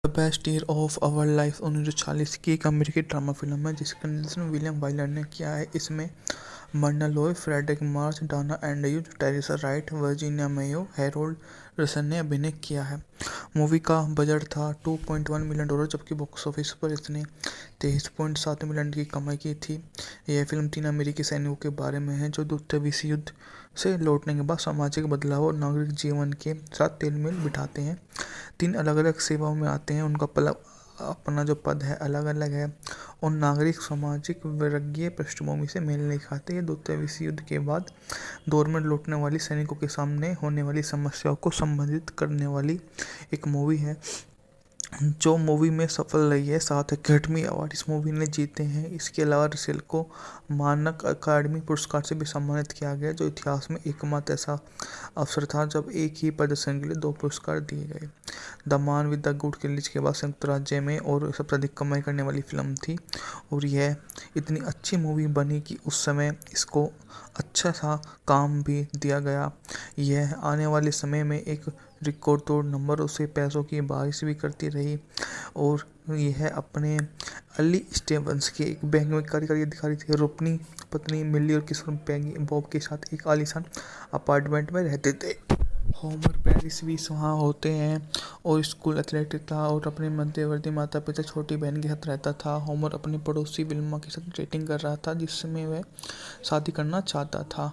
The best year of our life 1940 की एक अमेरिकी ड्रामा फिल्म है जिसका निर्देशन विलियम वाइलर ने किया है। इसमें Myrna Loy, Fredric March, Dana Andrews, Teresa Wright, Virginia Mayo, Harold Russell ने अभिनय किया है। मूवी का बजट था $2.1 मिलियन, जबकि बॉक्स ऑफिस पर इसने 23.7 मिलियन की कमाई की थी। यह फिल्म 3 अमेरिकी सैनिकों के बारे में है जो द्वितीय विश्व युद्ध से लौटने के बाद सामाजिक बदलाव और नागरिक जीवन के साथ तालमेल बिठाते हैं। 3 अलग-अलग सेवाओं में आते हैं, उनका अपना जो पद है अलग-अलग है और नागरिक सामाजिक वर्गीय पृष्ठभूमि से मेल नहीं खाते। ये द्वितीय विश्व युद्ध के बाद दौर में लौटने वाली सैनिकों के सामने होने वाली समस्याओं को संबोधित करने वाली एक मूवी है जो मूवी में सफल रही है। 7 एकेडमी अवार्ड इस मूवी ने जीते हैं। इसके अलावा रसेल को मानक अकादमी पुरस्कार से भी सम्मानित किया गया, जो इतिहास में एकमात्र ऐसा अवसर था जब एक ही प्रदर्शन के लिए 2 पुरस्कार दिए गए। The man with the good release के बाद संयुक्त राज्य में और सबसे अधिक कमाई करने वाली फिल्म थी और यह इतनी अच्छी मूवी बनी कि उस समय इसको अच्छा सा काम भी दिया गया। यह आने वाले समय में एक रिकॉर्ड तोड़ नंबरों से पैसों की बारिश भी करती रही और यह अपने अली स्टेवंस के एक बैंक में कार्यकारी अधिकारी थे और अपनी पत्नी मिली और किशोर पैगी बॉब के साथ एक आलीशान अपार्टमेंट में रहते थे। होमर पेरिस भी वहाँ होते हैं और स्कूल एथलेट था और अपने मध्यवर्ती माता पिता छोटी बहन के साथ रहता था। होमर अपनी पड़ोसी विल्मा के साथ डेटिंग कर रहा था जिसमें वह शादी करना चाहता था।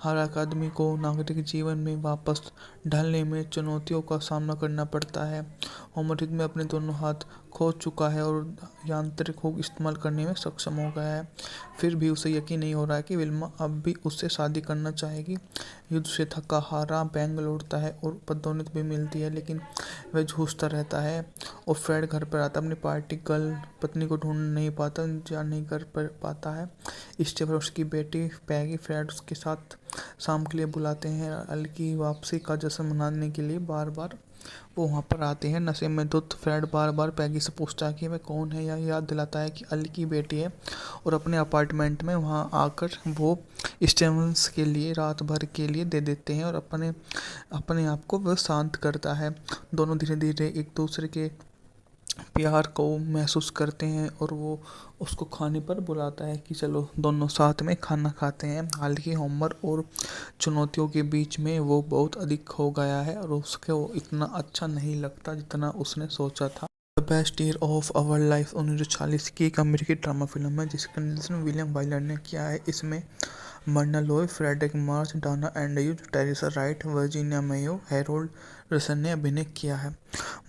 हर आदमी को नागरिक जीवन में वापस ढलने में चुनौतियों का सामना करना पड़ता है। होमर युद्ध में अपने दोनों हाथ खो चुका है और यांत्रिक हुक इस्तेमाल करने में सक्षम हो गया है। फिर भी उसे यकीन नहीं हो रहा है कि विल्मा अब भी उससे शादी करना चाहेगी। युद्ध से थका हारा बैंक लौटता है और पदोन्नति भी मिलती है, लेकिन वह जूझता रहता है और फ्रेड घर पर आता अपनी पार्टी गर्ल पत्नी को ढूंढ नहीं पाता, जा नहीं कर पाता है। स्टेफन और उसकी बेटी पैगी फ्रेड उसके साथ शाम के लिए बुलाते हैं। अल की वापसी का जश्न मनाने के लिए बार बार वो वहाँ पर आते हैं। नशे में धुत फ्रेड बार बार पैगी से पूछता है कि वह कौन है या याद दिलाता है कि अल की बेटी है और अपने अपार्टमेंट में वहाँ आकर वो स्टेवंस के लिए रात भर के लिए दे देते हैं और अपने आप को वह शांत करता है। दोनों धीरे धीरे एक दूसरे के प्यार को महसूस करते हैं और वो उसको खाने पर बुलाता है कि चलो दोनों साथ में खाना खाते हैं। हालांकि होमर और चुनौतियों के बीच में वो बहुत अधिक हो गया है और उसके वो इतना अच्छा नहीं लगता जितना उसने सोचा था। The best year of our life 1940 की एक अमेरिकी ड्रामा फिल्म है जिसका निर्देशन विलियम वाइलर ने किया है। इसमें Myrna Loy, Fredric March, Dana Andrews, Teresa Wright, Virginia Mayo, Harold Russell ने अभिनय किया है।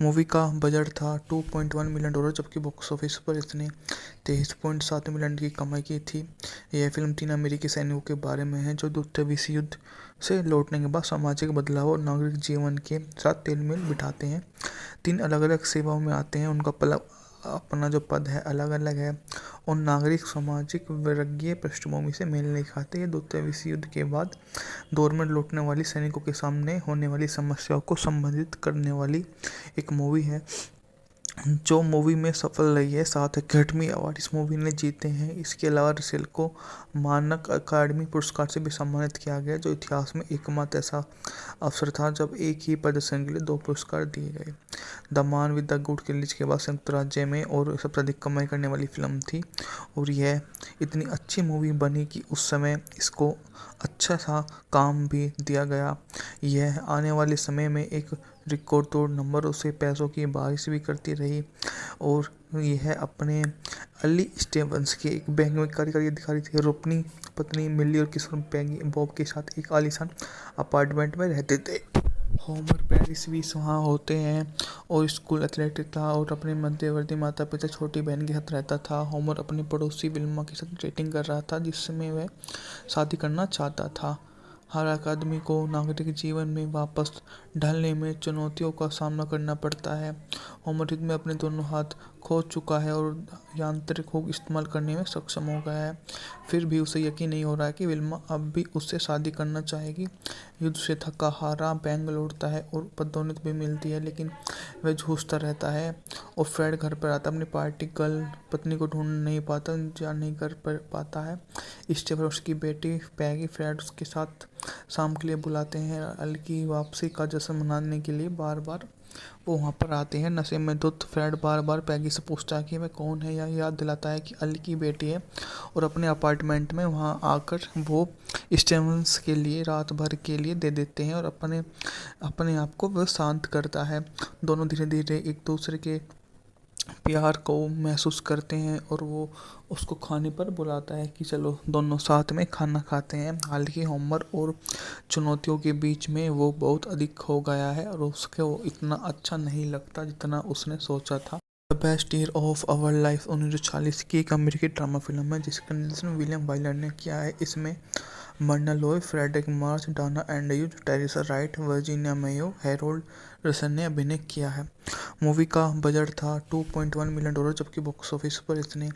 मूवी का बजट था $2.1 मिलियन, जबकि बॉक्स ऑफिस पर इसने 23.7 मिलियन की कमाई की थी। यह फिल्म 3 अमेरिकी सैनिकों के बारे में है जो द्वितीय विश्व युद्ध से लौटने के बाद सामाजिक बदलाव और नागरिक जीवन के साथ तालमेल बिठाते हैं। 3 अलग-अलग सेवाओं में आते हैं, उनका अपना जो पद है अलग-अलग है और नागरिक सामाजिक वर्गीय पृष्ठभूमि से मेल नहीं खाते। ये द्वितीय विश्व युद्ध के बाद दौर में लौटने वाली सैनिकों के सामने होने वाली समस्याओं को संबोधित करने वाली एक मूवी है जो मूवी में सफल रही है। 7 एकेडमी अवार्ड इस मूवी ने जीते हैं। इसके अलावा रसेल को मानक अकादमी पुरस्कार से भी सम्मानित किया गया, जो इतिहास में एकमात्र ऐसा अवसर था जब एक ही प्रदर्शन के लिए 2 पुरस्कार दिए गए। The man with the good release के बाद संयुक्त राज्य में और सबसे अधिक कमाई करने वाली फिल्म थी और यह इतनी अच्छी मूवी बनी कि उस समय इसको अच्छा सा काम भी दिया गया। यह आने वाले समय में एक रिकॉर्ड तोड़ नंबरों से पैसों की बारिश भी करती रही और यह अपने अली स्टेवंस के एक बैंक में कार्यकारी अधिकारी थे और अपनी पत्नी मिली और किशोर पैगी बॉब के साथ एक आलीशान अपार्टमेंट में रहते थे। होमर पेरिस भी वहाँ होते हैं और स्कूल एथलेट था और अपने मध्यवर्ती माता पिता छोटी बहन के साथ रहता था। होमर अपनी पड़ोसी विल्मा के साथ डेटिंग कर रहा था जिसमें वह शादी करना चाहता था। हर आदमी को नागरिक जीवन में वापस ढलने में चुनौतियों का सामना करना पड़ता है। होमर युद्ध में अपने दोनों हाथ खो चुका है और यांत्रिक हुक इस्तेमाल करने में सक्षम हो गया है। फिर भी उसे यकीन नहीं हो रहा है कि विल्मा अब भी उससे शादी करना चाहेगी। युद्ध से थका हारा बैंक लौटता है और पदोन्नति भी मिलती है, लेकिन वह जूझता रहता है और फ्रेड घर पर आता अपनी पार्टी गर्ल पत्नी को ढूंढ नहीं पाता, जा नहीं कर पाता है। स्टेफन और उसकी बेटी पैगी फ्रेड उसके साथ शाम के लिए बुलाते हैं। अल की वापसी का जश्न मनाने के लिए बार बार वो वहाँ पर आते हैं नशे में धुत। फ्रेड बार बार पैगी से पूछता है कि वह कौन है, या याद दिलाता है कि अली की बेटी है, और अपने अपार्टमेंट में वहाँ आकर वो स्टेवंस के लिए रात भर के लिए दे देते हैं और अपने अपने आप को वह शांत करता है। दोनों धीरे धीरे एक दूसरे के प्यार को महसूस करते हैं और वो उसको खाने पर बुलाता है कि चलो दोनों साथ में खाना खाते हैं। हालांकि होमर और चुनौतियों के बीच में वो बहुत अधिक हो गया है और उसके वो इतना अच्छा नहीं लगता जितना उसने सोचा था। The best year of our life 1940 की एक अमेरिकी ड्रामा फिल्म है जिसका निर्देशन विलियम वाइलर ने किया है। इसमें Myrna Loy, Fredric March, Dana Andrews, Teresa Wright, Virginia Mayo, Harold Russell ने अभिनय किया है। मूवी का बजट था $2.1 मिलियन, जबकि बॉक्स ऑफिस पर इसने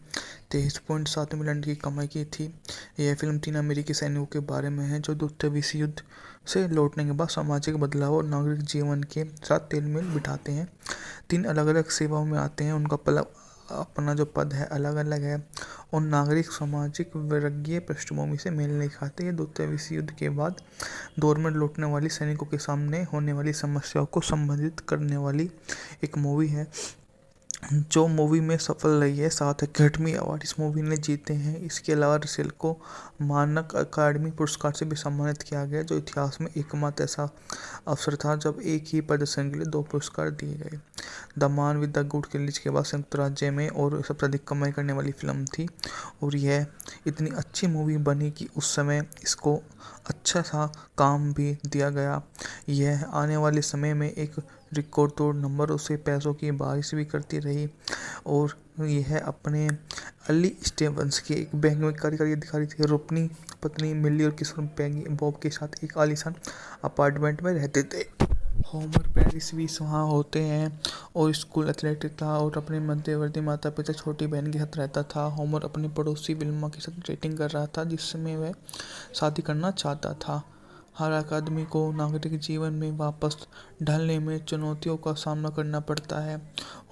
23.7 मिलियन की कमाई की थी। यह फिल्म 3 अमेरिकी सैनिकों के बारे में है जो द्वितीय विश्व युद्ध से लौटने के बाद सामाजिक बदलाव और नागरिक जीवन के साथ तालमेल बिठाते हैं। 3 अलग अलग सेवाओं में आते हैं, उनका अपना जो पद है अलग अलग है और नागरिक सामाजिक वर्गीय पृष्ठभूमि से मेल नहीं खाते। ये द्वितीय विश्व युद्ध के बाद दौर में लौटने वाली सैनिकों के सामने होने वाली समस्याओं को संबोधित करने वाली एक मूवी है जो मूवी में सफल रही है। 7 अकेडमी अवार्ड इस मूवी ने जीते हैं। इसके अलावा रसेल को मानक अकादमी पुरस्कार से भी सम्मानित किया गया, जो इतिहास में एकमात्र ऐसा अवसर था जब एक ही प्रदर्शन के लिए 2 पुरस्कार दिए गए। The man with the good release के बाद संयुक्त राज्य में और सबसे अधिक कमाई करने वाली फिल्म थी और यह इतनी अच्छी मूवी बनी कि उस समय इसको अच्छा सा काम भी दिया गया। यह आने वाले समय में एक रिकॉर्ड तोड़ नंबरों से पैसों की बारिश भी करती रही और यह अपने अली स्टेवंस के एक बैंक में कार्यकारी अधिकारी थे और अपनी पत्नी मिली और किशोर पैगी बॉब के साथ एक आलीशान अपार्टमेंट में रहते थे। होमर पेरिस भी वहाँ होते हैं और स्कूल एथलेटिक था और अपने मध्यवर्ती माता पिता छोटी बहन के साथ रहता था। होमर अपनी पड़ोसी विल्मा के साथ डेटिंग कर रहा था जिसमें वह शादी करना चाहता था। हर आदमी को नागरिक जीवन में वापस ढलने में चुनौतियों का सामना करना पड़ता है।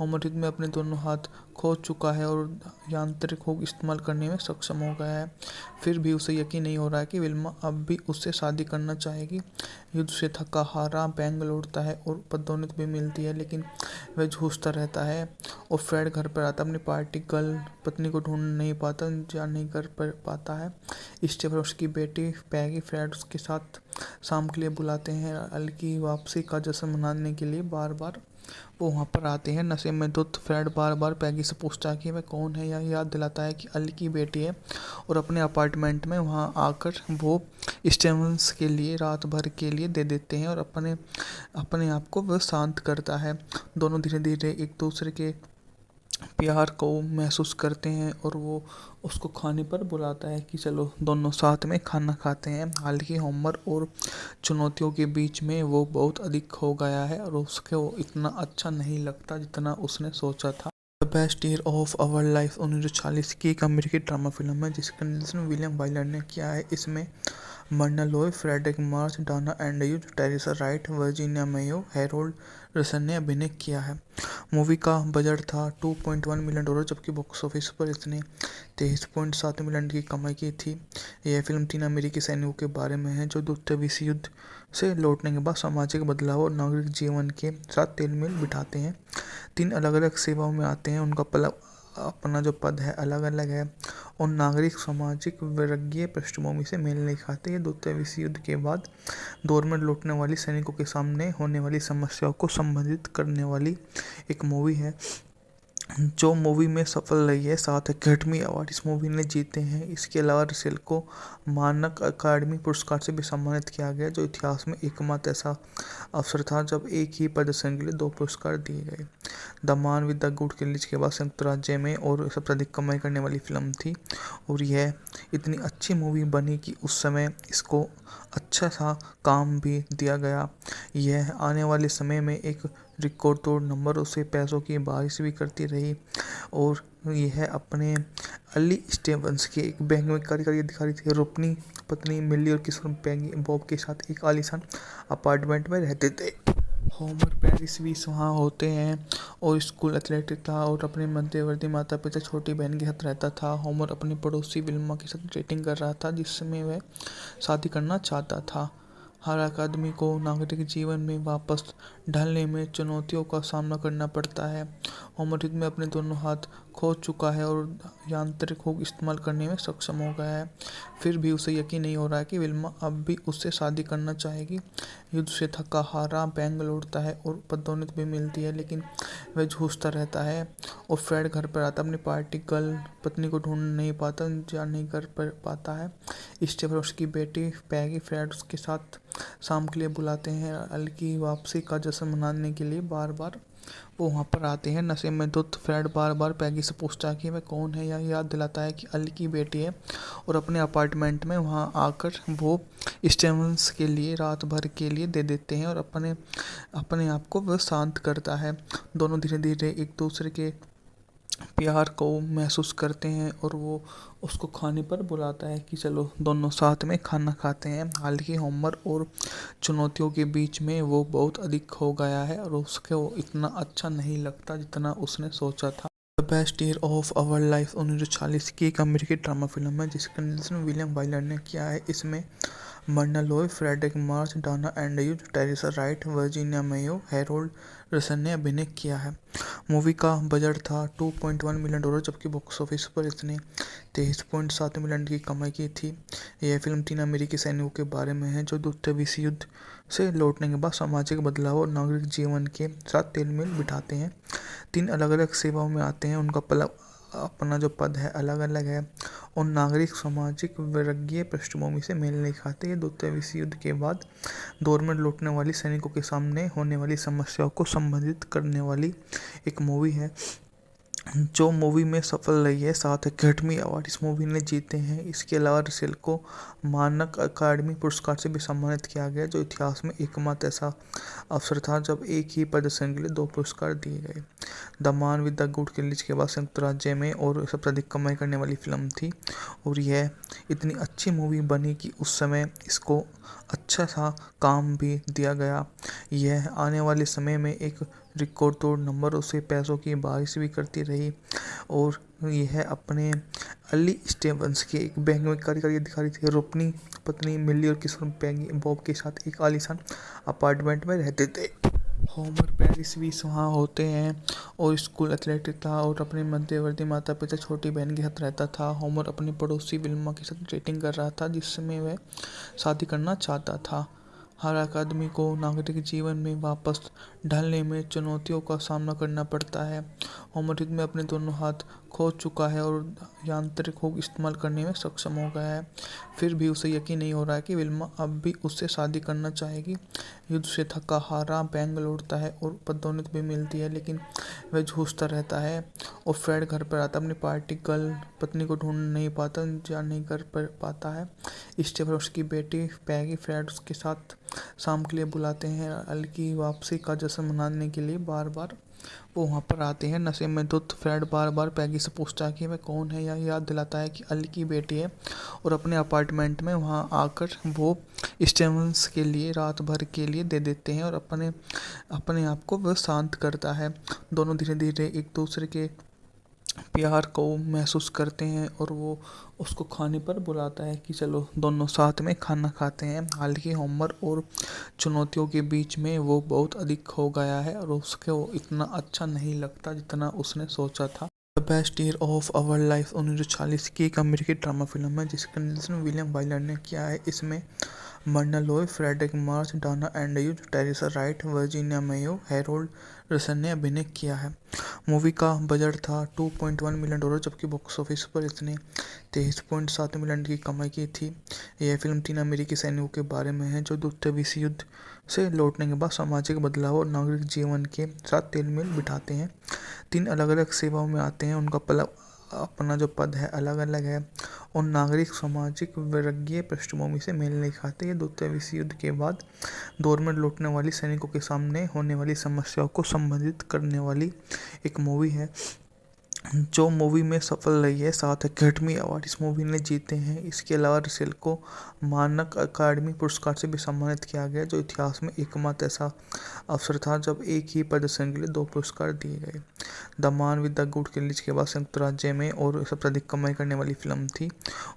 होमर युद्ध में अपने दोनों हाथ खो चुका है और यांत्रिक हुक इस्तेमाल करने में सक्षम हो गया है। फिर भी उसे यकीन नहीं हो रहा है कि विल्मा अब भी उससे शादी करना चाहेगी। युद्ध से थका हारा बैंक लौटता है और पदोन्नति भी मिलती है, लेकिन वह जूझता रहता है और फ्रेड घर पर आता अपनी पार्टी गर्ल पत्नी को ढूंढ नहीं पाता, जा नहीं कर पाता है। स्टेफन और उसकी बेटी पैगी फ्रेड उसके साथ शाम के लिए बुलाते हैं। अल की वापसी का जश्न मनाने के लिए बार बार वो वहाँ पर आते हैं नशे में धुत। फ्रेड बार बार पैगी से पूछता है कि वह कौन है, या याद दिलाता है कि अली की बेटी है और अपने अपार्टमेंट में वहाँ आकर वो स्टेवंस के लिए रात भर के लिए दे देते हैं और अपने आप को वह शांत करता है। दोनों धीरे धीरे एक दूसरे के प्यार को महसूस करते हैं और वो उसको खाने पर बुलाता है कि चलो दोनों साथ में खाना खाते हैं। हालांकि होमर और चुनौतियों के बीच में वो बहुत अधिक हो गया है और उसके वो इतना अच्छा नहीं लगता जितना उसने सोचा था। The best year of our life 1940 की एक अमेरिकी ड्रामा फिल्म है जिसका निर्देशन विलियम वाइलर ने किया है। इसमें Myrna Loy, Fredric March, Dana Andrews, Teresa Wright, Virginia Mayo, Harold Russell ने अभिनय किया है। मूवी का बजट था $2.1 मिलियन, जबकि बॉक्स ऑफिस पर इसने 23.7 मिलियन की कमाई की थी। यह फिल्म 3 अमेरिकी सैनिकों के बारे में है जो द्वितीय विश्व युद्ध से लौटने के बाद सामाजिक बदलाव और नागरिक जीवन के साथ तालमेल बिठाते हैं। 3 अलग अलग सेवाओं में आते हैं, उनका अपना जो पद है अलग अलग है और नागरिक सामाजिक वर्गीय पृष्ठभूमि से मेल नहीं खाते। ये द्वितीय विश्व युद्ध के बाद दौर में लौटने वाली सैनिकों के सामने होने वाली समस्याओं को संबोधित करने वाली एक मूवी है जो मूवी में सफल रही है। 7 अकेडमी अवार्ड इस मूवी ने जीते हैं। इसके अलावा रसेल को मानक अकादमी पुरस्कार से भी सम्मानित किया गया, जो इतिहास में एकमात्र ऐसा अवसर था जब एक ही प्रदर्शन के लिए 2 पुरस्कार दिए गए। The man with the good release के बाद संयुक्त राज्य में और सबसे अधिक कमाई करने वाली फिल्म थी और यह इतनी अच्छी मूवी बनी कि उस समय इसको अच्छा सा काम भी दिया गया। यह आने वाले समय में एक रिकॉर्ड तोड़ नंबरों से पैसों की बारिश भी करती रही और यह अपने अली स्टेवंस के एक बैंक में कार्यकारी अधिकारी थे और अपनी पत्नी मिली और किशोर पैगी बॉब के साथ एक आलीशान अपार्टमेंट में रहते थे। होमर पेरिस भी वहाँ होते हैं और स्कूल एथलेटिक था और अपने मध्यवर्ती माता पिता छोटी बहन के साथ रहता था। होमर अपनी पड़ोसी विल्मा के साथ डेटिंग कर रहा था जिसमें वह शादी करना चाहता था। हर एक आदमी को नागरिक जीवन में वापस ढलने में चुनौतियों का सामना करना पड़ता है। होमर युद्ध में अपने दोनों हाथ खो चुका है और यांत्रिक हुक इस्तेमाल करने में सक्षम हो गया है। फिर भी उसे यकीन नहीं हो रहा है कि विल्मा अब भी उससे शादी करना चाहेगी। युद्ध से थका हारा बैंग लौटता है और पदोन्नति भी मिलती है, लेकिन वह जूझता रहता है। और फ्रेड घर पर आता अपनी पार्टी गर्ल पत्नी को ढूंढ नहीं पाता, इंतजार नहीं कर पाता है। स्टेफन और उसकी बेटी पैगी फ्रेड उसके साथ शाम के लिए बुलाते हैं। अल की वापसी का जश्न मनाने के लिए बार बार वो वहाँ पर आते हैं। नशे में धुत फ्रेड बार बार पैगी से पूछता है कि वह कौन है, या याद दिलाता है कि अल की बेटी है, और अपने अपार्टमेंट में वहाँ आकर वो स्टेवंस के लिए रात भर के लिए दे देते हैं और अपने आप को वह शांत करता है। दोनों धीरे धीरे एक दूसरे के प्यार को महसूस करते हैं और वो उसको खाने पर बुलाता है कि चलो दोनों साथ में खाना खाते हैं। हालांकि होमर और चुनौतियों के बीच में वो बहुत अधिक हो गया है और उसके वो इतना अच्छा नहीं लगता जितना उसने सोचा था। The best year of our life 1940 की एक अमेरिकी ड्रामा फिल्म है जिसका निर्देशन विलियम वाइलर ने किया है। इसमें Myrna Loy, Fredric March, Dana Andrews, Teresa Wright, Virginia Mayo, Harold Russell ने अभिनय किया है। मूवी का बजट था $2.1 मिलियन, जबकि बॉक्स ऑफिस पर इसने 23.7 मिलियन की कमाई की थी। यह फिल्म 3 अमेरिकी सैनिकों के बारे में है जो द्वितीय विश्व युद्ध से लौटने के बाद सामाजिक बदलाव और नागरिक जीवन के साथ तालमेल बिठाते हैं। 3 अलग अलग सेवाओं में आते हैं, उनका अपना जो पद है अलग अलग है और नागरिक सामाजिक वर्गीय पृष्ठभूमि से मेल नहीं खाते। ये द्वितीय विश्व युद्ध के बाद दौर में लौटने वाली सैनिकों के सामने होने वाली समस्याओं को संबोधित करने वाली एक मूवी है जो मूवी में सफल रही है। 7 अकेडमी अवार्ड इस मूवी ने जीते हैं। इसके अलावा रसेल को मानक अकादमी पुरस्कार से भी सम्मानित किया गया, जो इतिहास में एकमात्र ऐसा अवसर था जब एक ही प्रदर्शन के लिए 2 पुरस्कार दिए गए। The man with the good killing के बाद संयुक्त राज्य में और सबसे अधिक कमाई करने वाली फिल्म थी और यह इतनी अच्छी मूवी बनी कि उस समय इसको अच्छा सा काम भी दिया गया। यह आने वाले समय में एक रिकॉर्ड तोड़ नंबर उसे पैसों की बारिश भी करती रही और यह अपने अली स्टेवंस के एक बैंक में कार्यकारी अधिकारी थे और अपनी पत्नी मिली और किशोर पैगी बॉब के साथ एक आलीशान अपार्टमेंट में रहते थे। होमर पेरिस भी वहाँ होते हैं और स्कूल एथलेटिक था और अपने मध्यवर्ती माता पिता छोटी बहन के साथ रहता था। होमर अपनी पड़ोसी विल्मा के साथ डेटिंग कर रहा था जिसमें वह शादी करना चाहता था। हर एक आदमी को नागरिक जीवन में वापस ढलने में चुनौतियों का सामना करना पड़ता है। होमर युद्ध में अपने दोनों हाथ खो चुका है और यांत्रिक हुक इस्तेमाल करने में सक्षम हो गया है। फिर भी उसे यकीन नहीं हो रहा है कि विल्मा अब भी उससे शादी करना चाहेगी। युद्ध से थका हारा बैंग लौटता है और पदोन्नति भी मिलती है, लेकिन वह जूझता रहता है। और फ्रेड घर पर आता अपनी पार्टी गर्ल पत्नी को ढूंढ नहीं पाता, इंतजार नहीं कर पाता है। स्टेफन और उसकी बेटी पैगी फ्रेड उसके साथ शाम के लिए बुलाते हैं। अल की वापसी का जश्न मनाने के लिए बार बार वो वहाँ पर आते हैं। नशे में धुत फ्रेड बार बार पैगी से पूछता है कि वह कौन है, या याद दिलाता है कि अल की बेटी है, और अपने अपार्टमेंट में वहाँ आकर वो स्टेवंस के लिए रात भर के लिए दे देते हैं और अपने आप को वह शांत करता है। दोनों धीरे धीरे एक दूसरे के प्यार को महसूस करते हैं और वो उसको खाने पर बुलाता है कि चलो दोनों साथ में खाना खाते हैं। हालांकि होमर और चुनौतियों के बीच में वो बहुत अधिक हो गया है और उसके वो इतना अच्छा नहीं लगता जितना उसने सोचा था। The best year of our life 1940 की एक अमेरिकी ड्रामा फिल्म है जिसका निर्देशन विलियम वाइलर ने किया है। इसमें Myrna Loy, Fredric March, Dana Andrews, Teresa Wright, Virginia Mayo, Harold Russell ने अभिनय किया है। मूवी का बजट था $2.1 मिलियन, जबकि बॉक्स ऑफिस पर इसने 23.7 मिलियन की कमाई की थी। यह फिल्म 3 अमेरिकी सैनिकों के बारे में है जो द्वितीय विश्व युद्ध से लौटने के बाद सामाजिक बदलाव और नागरिक जीवन के साथ तालमेल बिठाते हैं। 3 अलग अलग सेवाओं में आते हैं, उनका अपना जो पद है अलग अलग है और नागरिक सामाजिक वर्गीय पृष्ठभूमि से मेल नहीं खाते। ये द्वितीय विश्व युद्ध के बाद दौर में लौटने वाली सैनिकों के सामने होने वाली समस्याओं को संबोधित करने वाली एक मूवी है जो मूवी में सफल रही है। 7 एकेडमी अवार्ड इस मूवी ने जीते हैं। इसके अलावा रसेल को मानक अकादमी पुरस्कार से भी सम्मानित किया गया, जो इतिहास में एकमात्र ऐसा अवसर था जब एक ही प्रदर्शन के लिए 2 पुरस्कार दिए गए। The man with the good release के बाद संयुक्त राज्य में और सबसे अधिक कमाई करने वाली फिल्म थी,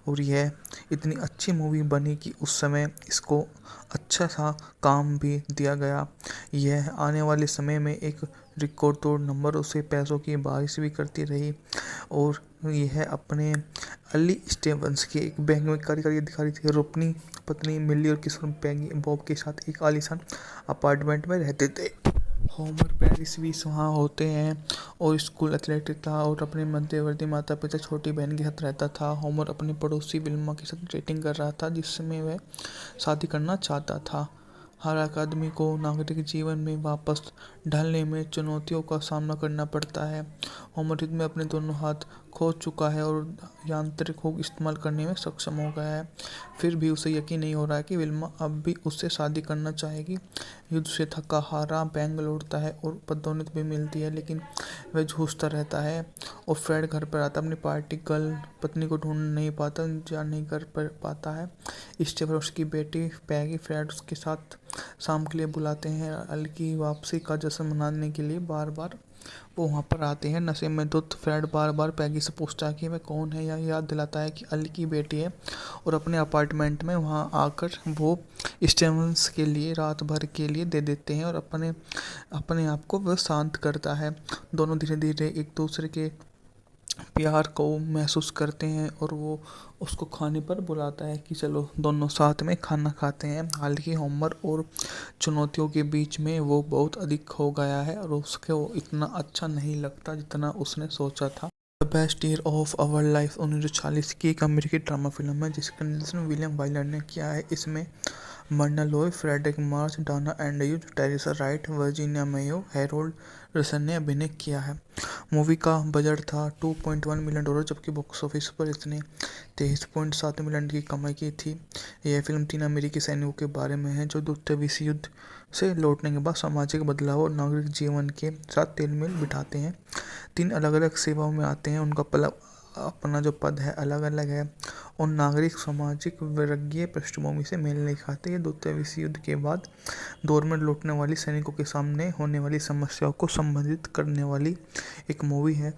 और यह इतनी अच्छी मूवी बनी कि उस समय इसको अच्छा सा काम भी दिया गया। यह आने वाले समय में एक रिकॉर्ड तोड़ नंबर उसे पैसों की बारिश भी करती रही, और यह अपने अली स्टीवंस के एक बैंक में कार्यकारी अधिकारी थे और अपनी पत्नी मिली और किशोर पैगी बॉब के साथ एक आलीशान अपार्टमेंट में रहते थे। होमर पेरिस भी वहाँ होते हैं और स्कूल एथलेटिक था और अपने मध्यवर्ती माता पिता छोटी बहन के साथ रहता था। होमर अपनी पड़ोसी विल्मा के साथ डेटिंग कर रहा था, जिसमें वह शादी करना चाहता था। हर आदमी को नागरिक जीवन में वापस ढलने में चुनौतियों का सामना करना पड़ता है। होमर युद्ध में अपने दोनों हाथ खो चुका है और यांत्रिक हुक इस्तेमाल करने में सक्षम हो गया है। फिर भी उसे यकीन नहीं हो रहा है कि विल्मा अब भी उससे शादी करना चाहेगी। युद्ध से थका हारा बैंक लौटता है और पदोन्नति भी मिलती है, लेकिन वह जूझता रहता है। और फ्रेड घर पर आता अपनी पार्टी गर्ल पत्नी को ढूंढ नहीं पाता, जा नहीं कर पाता है। स्टीव और उसकी बेटी पैगी फ्रेड उसके साथ शाम के लिए बुलाते हैं। अल की वापसी का जश्न मनाने के लिए बार बार वो वहाँ पर आते हैं। नशे में धुत फ्रेड बार बार पैगी से पूछता है कि वह कौन है, या याद दिलाता है कि अल की बेटी है, और अपने अपार्टमेंट में वहाँ आकर वो स्टीवंस के लिए रात भर के लिए दे देते हैं और अपने अपने आप को वह शांत करता है। दोनों धीरे धीरे एक दूसरे के प्यार को महसूस करते हैं और वो उसको खाने पर बुलाता है कि चलो दोनों साथ में खाना खाते हैं। हालांकि होमर और चुनौतियों के बीच में वो बहुत अधिक हो गया है और उसके वो इतना अच्छा नहीं लगता जितना उसने सोचा था। The best year of our life 1940 की एक अमेरिकी ड्रामा फिल्म है जिसका निर्देशन विलियम वाइलर ने किया है। इसमें Myrna Loy, Fredric March, Dana Andrews, Teresa Wright, Virginia Mayo, Harold Russell ने अभिनय किया है। मूवी का बजट था $2.1 मिलियन, जबकि बॉक्स ऑफिस पर इसने 23.7 मिलियन की कमाई की थी। यह फिल्म 3 अमेरिकी सैनिकों के बारे में है जो द्वितीय विश्व युद्ध से लौटने के बाद सामाजिक बदलाव और नागरिक जीवन के साथ तालमेल बिठाते हैं। 3 अलग अलग सेवाओं में आते हैं, उनका अपना जो पद है अलग अलग है और नागरिक सामाजिक वर्गीय पृष्ठभूमि से मेल नहीं खाते। ये द्वितीय विश्व युद्ध के बाद दौर में लौटने वाली सैनिकों के सामने होने वाली समस्याओं को संबोधित करने वाली एक मूवी है,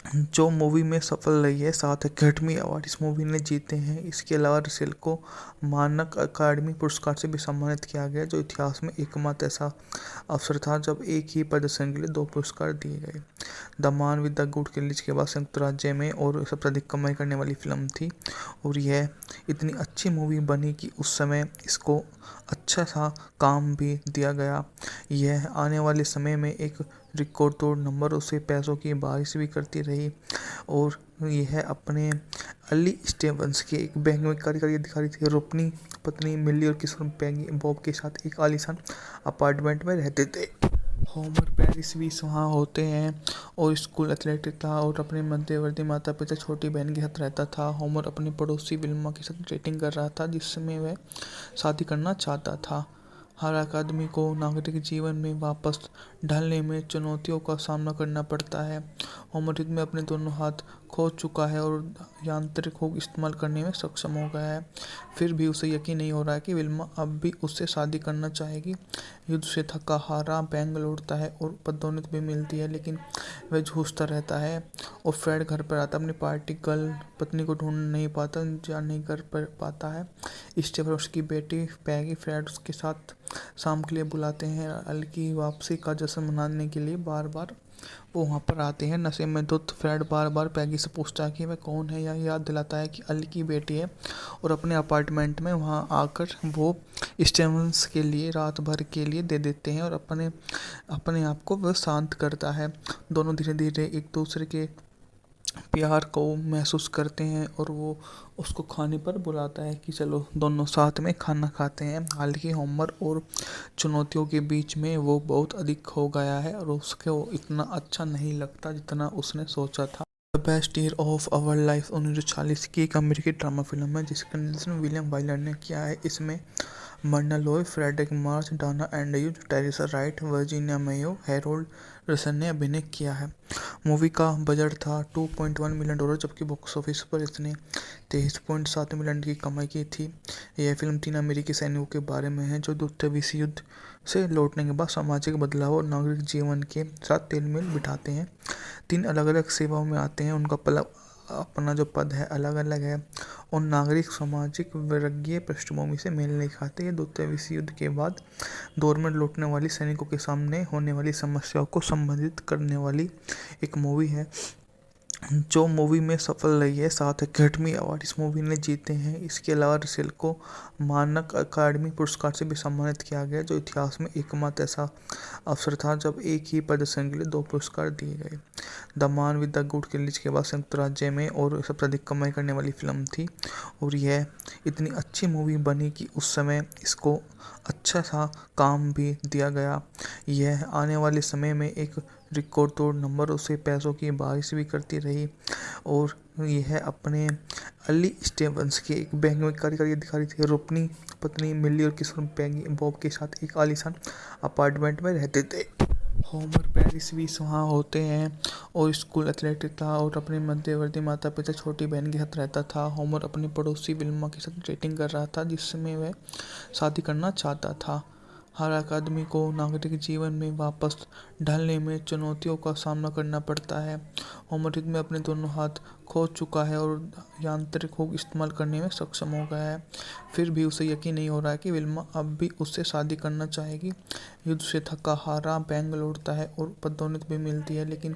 जो मूवी में सफल रही है। 7 एकेडमी अवार्ड इस मूवी ने जीते हैं। इसके अलावा रसेल को मानक अकादमी पुरस्कार से भी सम्मानित किया गया, जो इतिहास में एकमात्र ऐसा अवसर था जब एक ही प्रदर्शन के लिए 2 पुरस्कार दिए गए। The man with the good release के बाद संयुक्त राज्य में और सबसे अधिक कमाई करने वाली फिल्म थी, और यह इतनी अच्छी मूवी बनी कि उस समय इसको अच्छा सा काम भी दिया गया। यह आने वाले समय में एक रिकॉर्ड तोड़ नंबर उसे पैसों की बारिश भी करती रही, और यह अपने अली स्टीवंस के एक बैंक में कार्यकारी अधिकारी थे और अपनी पत्नी मिली और किशोर पैगी बॉब के साथ एक आलीशान अपार्टमेंट में रहते थे। होमर पेरिस भी वहाँ होते हैं और स्कूल एथलेटिक था और अपने मध्यवर्ती माता पिता छोटी बहन के साथ रहता था। होमर अपनी पड़ोसी विल्मा के साथ डेटिंग कर रहा था, जिसमें वह शादी करना चाहता था। हर आदमी को नागरिक जीवन में वापस ढलने में चुनौतियों का सामना करना पड़ता है। होमर युद्ध में अपने दोनों हाथ खो चुका है और यांत्रिक हुक इस्तेमाल करने में सक्षम हो गया है। फिर भी उसे यकीन नहीं हो रहा है कि विल्मा अब भी उससे शादी करना चाहेगी। युद्ध से थका हारा बैंक लौटता है और पदोन्नति भी मिलती है, लेकिन वह जूझता रहता है। और फ्रेड घर पर आता अपनी पार्टी गर्ल पत्नी को ढूंढ नहीं पाता, जा नहीं कर पाता है। स्टीव और उसकी बेटी पैगी फ्रेड उसके साथ शाम के लिए बुलाते हैं। अल की वापसी का जश्न मनाने के लिए बार बार वो वहाँ पर आते हैं। नशे में धुत फ्रेड बार बार पैगी से पूछता है कि वह कौन है, या याद दिलाता है कि अल की बेटी है, और अपने अपार्टमेंट में वहाँ आकर वो स्टीवंस के लिए रात भर के लिए दे देते हैं और अपने अपने आप को वह शांत करता है। दोनों धीरे धीरे एक दूसरे के प्यार को महसूस करते हैं और वो उसको खाने पर बुलाता है कि चलो दोनों साथ में खाना खाते हैं। हालांकि होमर और चुनौतियों के बीच में वो बहुत अधिक हो गया है और उसके वो इतना अच्छा नहीं लगता जितना उसने सोचा था। The best year of our life 1940 की एक अमेरिकी ड्रामा फिल्म है जिसका निर्देशन विलियम वाइलर ने किया है। इसमें Myrna Loy, Fredric March, Dana Andrews, Teresa Wright, Virginia Mayo, Harold Russell ने अभिनय किया है। मूवी का बजट था $2.1 मिलियन, जबकि बॉक्स ऑफिस पर इसने 23.7 मिलियन की कमाई की थी। यह फिल्म 3 अमेरिकी सैनिकों के बारे में है जो द्वितीय विश्व युद्ध से लौटने के बाद सामाजिक बदलाव और नागरिक जीवन के साथ तालमेल बिठाते हैं। 3 अलग-अलग सेवाओं में आते हैं, उनका अपना जो पद है अलग-अलग है और नागरिक सामाजिक वर्गीय पृष्ठभूमि से मेल नहीं खाते। ये द्वितीय विश्व युद्ध के बाद दौर में लौटने वाली सैनिकों के सामने होने वाली समस्याओं को संबोधित करने वाली एक मूवी है जो मूवी में सफल रही है। 7 एकेडमी अवार्ड इस मूवी ने जीते हैं। इसके अलावा रसेल को मानक अकादमी पुरस्कार से भी सम्मानित किया गया, जो इतिहास में एकमात्र ऐसा अवसर था जब एक ही प्रदर्शन के लिए 2 पुरस्कार दिए गए। The man with the good किलिच के बाद संयुक्त राज्य में और सबसे अधिक कमाई करने वाली फिल्म थी और यह इतनी अच्छी मूवी बनी कि उस समय इसको अच्छा सा काम भी दिया गया। यह आने वाले समय में एक रिकॉर्ड तोड़ नंबर उसे पैसों की बारिश भी करती रही और यह अपने अली स्टीवंस के एक बैंक में कार्यकारी अधिकारी थे और अपनी पत्नी मिली और किशोर पैगी बॉब के साथ एक आलीशान अपार्टमेंट में रहते थे। होमर पेरिस भी वहाँ होते हैं और स्कूल एथलेट था और अपने मध्यवर्ती माता पिता छोटी बहन के साथ रहता था। होमर अपनी पड़ोसी विल्मा के साथ डेटिंग कर रहा था जिसमें वह शादी करना चाहता था। हर आदमी को नागरिक जीवन में वापस ढलने में चुनौतियों का सामना करना पड़ता है। होमर युद्ध में अपने दोनों हाथ खो चुका है और यांत्रिक हुक इस्तेमाल करने में सक्षम हो गया है। फिर भी उसे यकीन नहीं हो रहा है कि विल्मा अब भी उससे शादी करना चाहेगी। युद्ध से थका हारा बैंक लौटता है और पदोन्नति भी मिलती है, लेकिन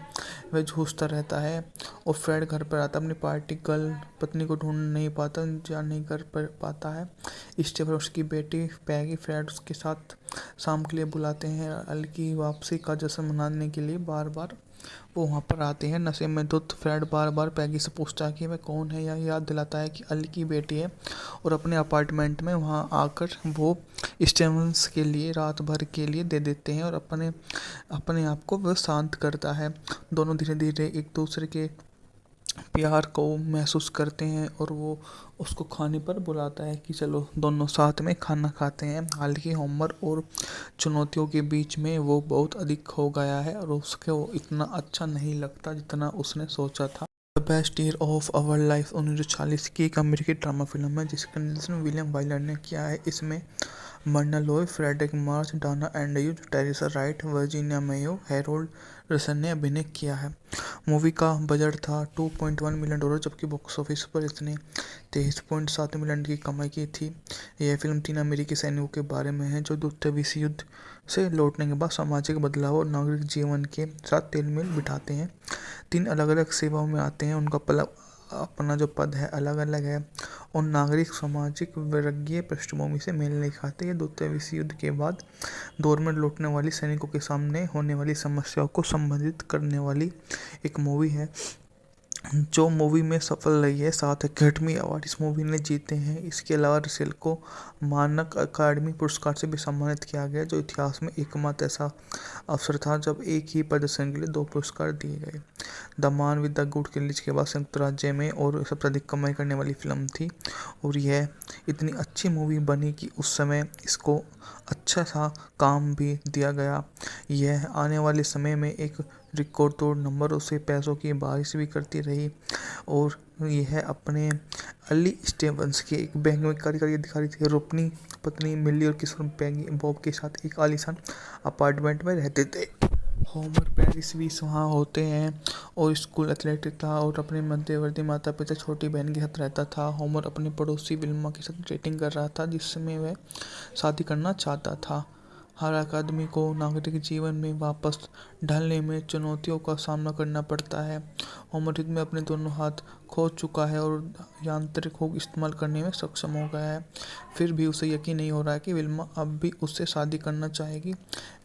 वह जूझता रहता है और फ्रेड घर पर आता अपनी पार्टी गर्ल पत्नी को ढूंढ नहीं पाता, जा नहीं कर पाता है। स्टीव और उसकी बेटी पैगी फ्रेड उसके साथ शाम के लिए बुलाते हैं। अल की वापसी का जश्न मनाने के लिए बार बार वो वहाँ पर आते हैं। नशे में धुत फ्रेड बार बार पैगी से पूछता है कि वह कौन है या याद दिलाता है कि अल की बेटी है और अपने अपार्टमेंट में वहाँ आकर वो स्टीवंस के लिए रात भर के लिए दे देते हैं और अपने आप को वह शांत करता है। दोनों धीरे धीरे एक दूसरे के प्यार को महसूस करते हैं और वो उसको खाने पर बुलाता है कि चलो दोनों साथ में खाना खाते हैं। हालांकि होमर और चुनौतियों के बीच में वो बहुत अधिक हो गया है और उसके वो इतना अच्छा नहीं लगता जितना उसने सोचा था। The best year of our life 1940 की एक अमेरिकी ड्रामा फिल्म है जिसका निर्देशन विलियम वाइलर ने किया है। इसमें Myrna Loy, Fredric March, Dana Andrews, Teresa Wright, Virginia Mayo, Harold Russell ने अभिनय किया है। मूवी का बजट था $2.1 मिलियन, जबकि बॉक्स ऑफिस पर इसने 23.7 मिलियन की कमाई की थी। यह फिल्म 3 अमेरिकी सैनिकों के बारे में है जो द्वितीय विश्व युद्ध से लौटने के बाद सामाजिक बदलाव और नागरिक जीवन के साथ तालमेल बिठाते हैं। 3 अलग-अलग सेवाओं में आते हैं, उनका अपना जो पद है अलग-अलग है और नागरिक सामाजिक वर्गीय पृष्ठभूमि से मेल नहीं खाते। ये द्वितीय विश्व युद्ध के बाद दौर में लौटने वाली सैनिकों के सामने होने वाली समस्याओं को संबोधित करने वाली एक मूवी है जो मूवी में सफल रही है। 7 एकेडमी अवार्ड इस मूवी ने जीते हैं। इसके अलावा रसेल को मानक अकादमी पुरस्कार से भी सम्मानित किया गया, जो इतिहास में एकमात्र ऐसा अवसर था जब एक ही प्रदर्शन के लिए 2 पुरस्कार दिए गए। The man with the good किलिच के बाद संयुक्त राज्य में और सबसे अधिक कमाई करने वाली फिल्म थी और यह इतनी अच्छी मूवी बनी कि उस समय इसको अच्छा सा काम भी दिया गया। यह आने वाले समय में एक रिकॉर्ड तोड़ नंबर उसे पैसों की बारिश भी करती रही और यह अपने अली स्टीवंस के एक बैंक में कार्यकारी अधिकारी थे और अपनी पत्नी मिली और किशोर पैगी बॉब के साथ एक आलीशान अपार्टमेंट में रहते थे। होमर पेरिस भी वहाँ होते हैं और स्कूल एथलेट था और अपने मध्यवर्ती माता पिता छोटी बहन के साथ रहता था। होमर अपनी पड़ोसी विल्मा के साथ डेटिंग कर रहा था जिसमें वह शादी करना चाहता था। हर आदमी को नागरिक जीवन में वापस ढलने में चुनौतियों का सामना करना पड़ता है। होमर युद्ध में अपने दोनों हाथ खो चुका है और यांत्रिक हुक इस्तेमाल करने में सक्षम हो गया है। फिर भी उसे यकीन नहीं हो रहा है कि विल्मा अब भी उससे शादी करना चाहेगी।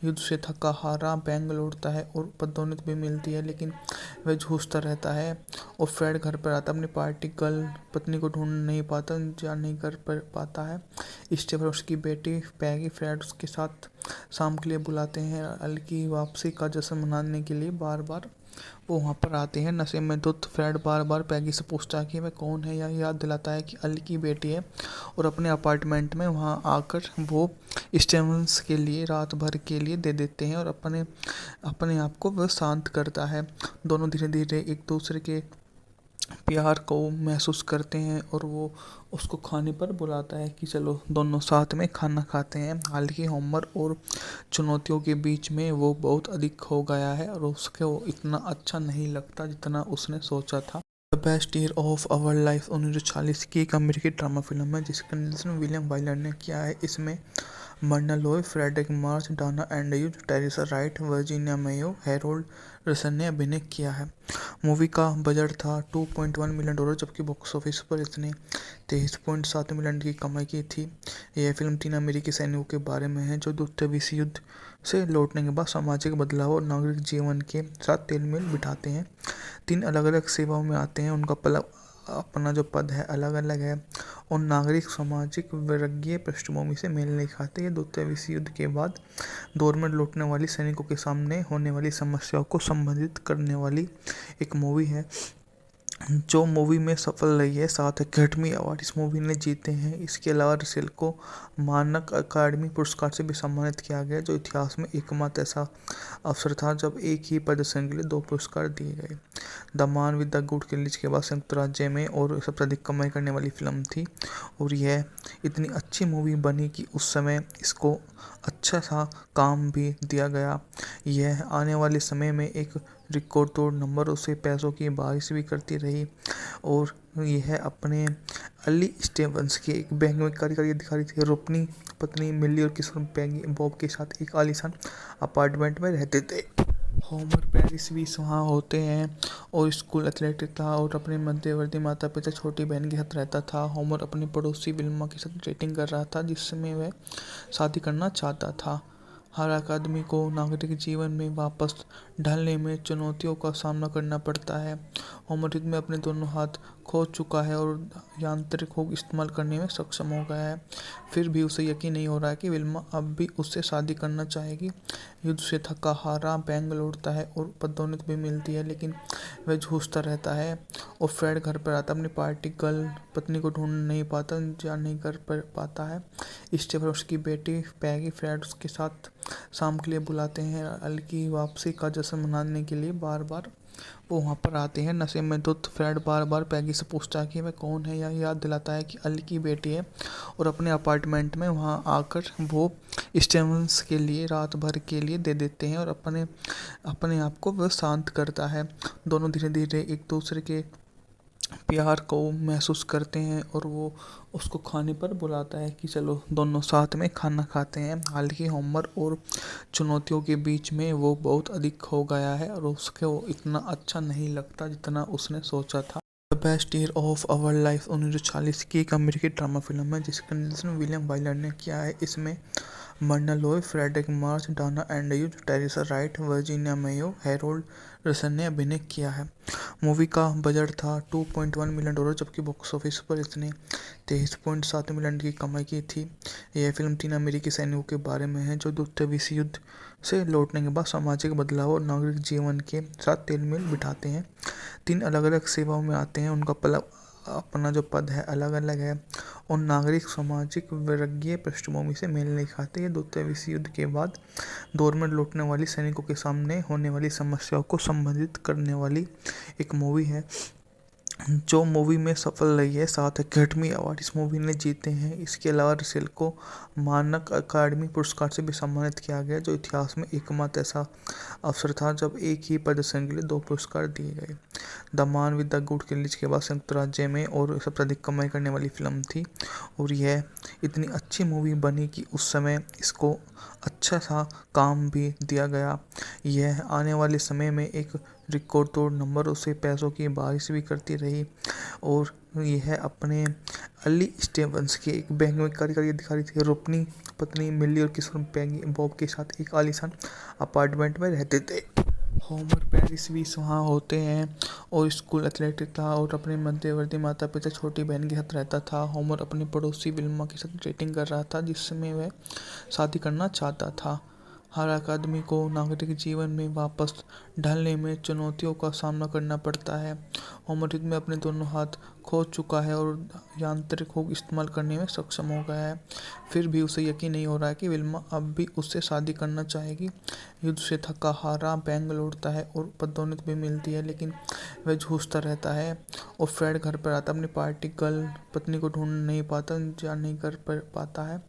युद्ध से थका हारा बैंक लौटता है और पदोन्नति भी मिलती है, लेकिन वह जूझता रहता है और फ्रेड घर पर आता अपनी पार्टी गर्ल पत्नी को ढूंढ नहीं पाता, जा नहीं कर पाता है। स्टीव और उसकी बेटी पैगी फ्रेड उसके साथ शाम के लिए बुलाते हैं। अल की वापसी का जश्न मनाने के लिए बार बार वो वहाँ पर आते हैं। नशे में धुत फ्रेड बार बार पैगी से पूछता है कि वह कौन है, या याद दिलाता है कि अली की बेटी है, और अपने अपार्टमेंट में वहाँ आकर वो स्टेवंस के लिए रात भर के लिए दे देते हैं और अपने अपने आप को वह शांत करता है। दोनों धीरे धीरे एक दूसरे के प्यार को महसूस करते हैं और वो उसको खाने पर बुलाता है कि चलो दोनों साथ में खाना खाते हैं। हालांकि होमर और चुनौतियों के बीच में वो बहुत अधिक हो गया है और उसके वो इतना अच्छा नहीं लगता जितना उसने सोचा था। The best year of our life 1940 की एक अमेरिकी ड्रामा फिल्म है जिसका निर्देशन विलियम वाइलर ने किया है। इसमें Myrna Loy, Fredric March, Dana Andrews, Teresa Wright, Virginia Mayo, Harold Russell ने अभिनय किया है। मूवी का बजट था $2.1 मिलियन, जबकि बॉक्स ऑफिस पर इसने 23.7 मिलियन की कमाई की थी। यह फिल्म 3 अमेरिकी सैनिकों के बारे में है जो द्वितीय विश्व युद्ध से लौटने के बाद सामाजिक बदलाव और नागरिक जीवन के साथ तालमेल बिठाते हैं। 3 अलग अलग सेवाओं में आते हैं, उनका अपना जो पद है अलग अलग है और नागरिक सामाजिक वर्गीय पृष्ठभूमि से मेल नहीं खाते। ये द्वितीय विश्व युद्ध के बाद दौर में लौटने वाली सैनिकों के सामने होने वाली समस्याओं को संबोधित करने वाली एक मूवी है जो मूवी में सफल रही है। 7 अकेडमी अवार्ड इस मूवी ने जीते हैं। इसके अलावा रसेल को मानक अकादमी पुरस्कार से भी सम्मानित किया गया, जो इतिहास में एकमात्र ऐसा अवसर था जब एक ही प्रदर्शन के लिए 2 पुरस्कार दिए गए। The man with the good release के बाद संयुक्त राज्य में और सबसे अधिक कमाई करने वाली फिल्म थी और यह इतनी अच्छी मूवी बनी कि उस समय इसको अच्छा सा काम भी दिया गया। यह आने वाले समय में एक रिकॉर्ड तोड़ नंबरों से पैसों की बारिश भी करती रही और यह अपने अली स्टेवंस के एक बैंक में कार्य करके दिखा रही थी और अपनी पत्नी मिली और किशोर पैगी बॉब के साथ एक आलीशान अपार्टमेंट में रहते थे। होमर पेरिस भी वहाँ होते हैं और स्कूल एथलेट था और अपने मध्यवर्ती माता पिता छोटी बहन के साथ रहता था। होमर अपनी पड़ोसी विल्मा के साथ डेटिंग कर रहा था जिसमें वह शादी करना चाहता था। हर आदमी को नागरिक जीवन में वापस ढलने में चुनौतियों का सामना करना पड़ता है। होमर युद्ध में अपने दोनों हाथ खो चुका है और यांत्रिक हुक इस्तेमाल करने में सक्षम हो गया है। फिर भी उसे यकीन नहीं हो रहा है कि विल्मा अब भी उससे शादी करना चाहेगी। युद्ध से थका हारा बैंक लौटता है और पदोन्नति भी मिलती है, लेकिन वह जूझता रहता है और फ्रेड घर पर आता अपनी पार्टी गर्ल पत्नी को ढूंढ नहीं पाता, जा नहीं कर पाता है। स्टेफन और उसकी बेटी पैगी फ्रेड उसके साथ शाम के लिए बुलाते हैं। अली की वापसी का जश्न मनाने के लिए बार बार वो वहाँ पर आते हैं। नशे में धुत फ्रेड बार बार पैगी से पूछता है कि वह कौन है, या याद दिलाता है कि अली की बेटी है, और अपने अपार्टमेंट में वहाँ आकर वो स्टेवंस के लिए रात भर के लिए दे देते हैं और अपने आप को वह शांत करता है। दोनों धीरे धीरे एक दूसरे के प्यार को महसूस करते हैं और वो उसको खाने पर बुलाता है कि चलो दोनों साथ में खाना खाते हैं। हालांकि होमर और चुनौतियों के बीच में वो बहुत अधिक हो गया है और उसके वो इतना अच्छा नहीं लगता जितना उसने सोचा था। The best year of our life 1940 की एक अमेरिकी ड्रामा फिल्म है जिसका निर्देशन विलियम वाइलर ने किया है। इसमें Myrna Loy, Fredric March, Dana Andrews, Teresa Wright, Virginia Mayo, Harold Russell ने अभिनय किया है। मूवी का बजट था $2.1 मिलियन, जबकि बॉक्स ऑफिस पर इसने 23.7 मिलियन की कमाई की थी। यह फिल्म 3 अमेरिकी सैनिकों के बारे में है जो द्वितीय विश्व युद्ध से लौटने के बाद सामाजिक बदलाव और नागरिक जीवन के साथ तालमेल बिठाते हैं। 3 अलग अलग सेवाओं में आते हैं, उनका अपना जो पद है अलग अलग है और नागरिक सामाजिक वर्गीय पृष्ठभूमि से मेल नहीं खाते। ये द्वितीय विश्व युद्ध के बाद दौर में लौटने वाली सैनिकों के सामने होने वाली समस्याओं को संबोधित करने वाली एक मूवी है जो मूवी में सफल रही है। 7 अकेडमी अवार्ड इस मूवी ने जीते हैं। इसके अलावा रसेल को मानक अकादमी पुरस्कार से भी सम्मानित किया गया, जो इतिहास में एकमात्र ऐसा अवसर था जब एक ही प्रदर्शन के लिए 2 पुरस्कार दिए गए। The man with the good release के बाद संयुक्त राज्य में और सबसे अधिक कमाई करने वाली फिल्म थी और यह इतनी अच्छी मूवी बनी कि उस समय इसको अच्छा सा काम भी दिया गया। यह आने वाले समय में एक रिकॉर्ड तोड़ नंबरों से पैसों की बारिश भी करती रही और यह अपने अली स्टेवंस के एक बैंक में कार्य करके दिखा रही थी और अपनी पत्नी मिली और किशोर पैगी बॉब के साथ एक आलीशान अपार्टमेंट में रहते थे। होमर पेरिस भी वहाँ होते हैं और स्कूल एथलेट था और अपने मध्यवर्ती माता पिता छोटी बहन के साथ रहता था। होमर अपनी पड़ोसी विल्मा के साथ डेटिंग कर रहा था जिसमें वह शादी करना चाहता था। हर एक आदमी को नागरिक जीवन में वापस ढलने में चुनौतियों का सामना करना पड़ता है। होमर युद्ध में अपने दोनों हाथ खो चुका है और यांत्रिक हुक इस्तेमाल करने में सक्षम हो गया है। फिर भी उसे यकीन नहीं हो रहा है कि विल्मा अब भी उससे शादी करना चाहेगी। युद्ध से थका हारा बैंग लौटता है और पदोन्नति भी मिलती है, लेकिन वह जूझता रहता है। और फ्रेड घर पर आता अपनी पार्टी गर्ल पत्नी को ढूंढ नहीं पाता, जा नहीं कर पाता है।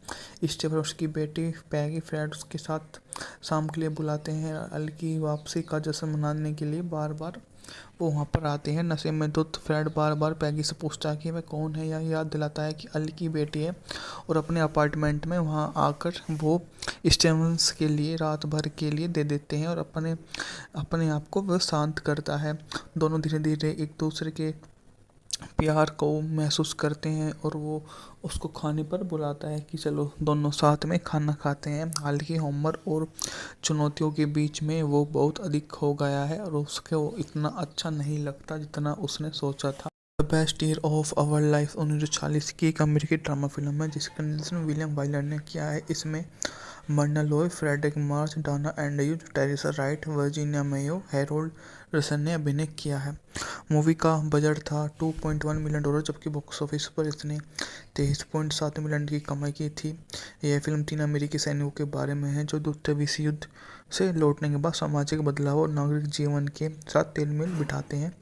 स्टेफन और उसकी बेटी पैगी फ्रेड उसके साथ शाम के लिए बुलाते हैं। अल की वापसी का जश्न मनाने के लिए बार बार वो वहाँ पर आते हैं। नशे में धुत फ्रेड बार बार पैगी से पूछता है कि वह कौन है, या याद दिलाता है कि अल की बेटी है, और अपने अपार्टमेंट में वहाँ आकर वो स्टेवंस के लिए रात भर के लिए दे देते हैं और अपने अपने आप को वह शांत करता है। दोनों धीरे धीरे एक दूसरे के प्यार को महसूस करते हैं और वो उसको खाने पर बुलाता है कि चलो दोनों साथ में खाना खाते हैं। हालांकि होमर और चुनौतियों के बीच में वो बहुत अधिक हो गया है और उसके वो इतना अच्छा नहीं लगता जितना उसने सोचा था। The best year of our life 1940 की एक अमेरिकी ड्रामा फिल्म है जिसका निर्देशन विलियम वाइलर ने किया है। इसमें Myrna Loy, Fredric March, Dana Andrews, Teresa Wright, Virginia Mayo, Harold Russell ने अभिनय किया है। मूवी का बजट था $2.1 मिलियन, जबकि बॉक्स ऑफिस पर इसने 23.7 मिलियन की कमाई की थी। यह फिल्म 3 अमेरिकी सैनिकों के बारे में है जो द्वितीय विश्व युद्ध से लौटने के बाद सामाजिक बदलाव और नागरिक जीवन के साथ तालमेल बिठाते हैं।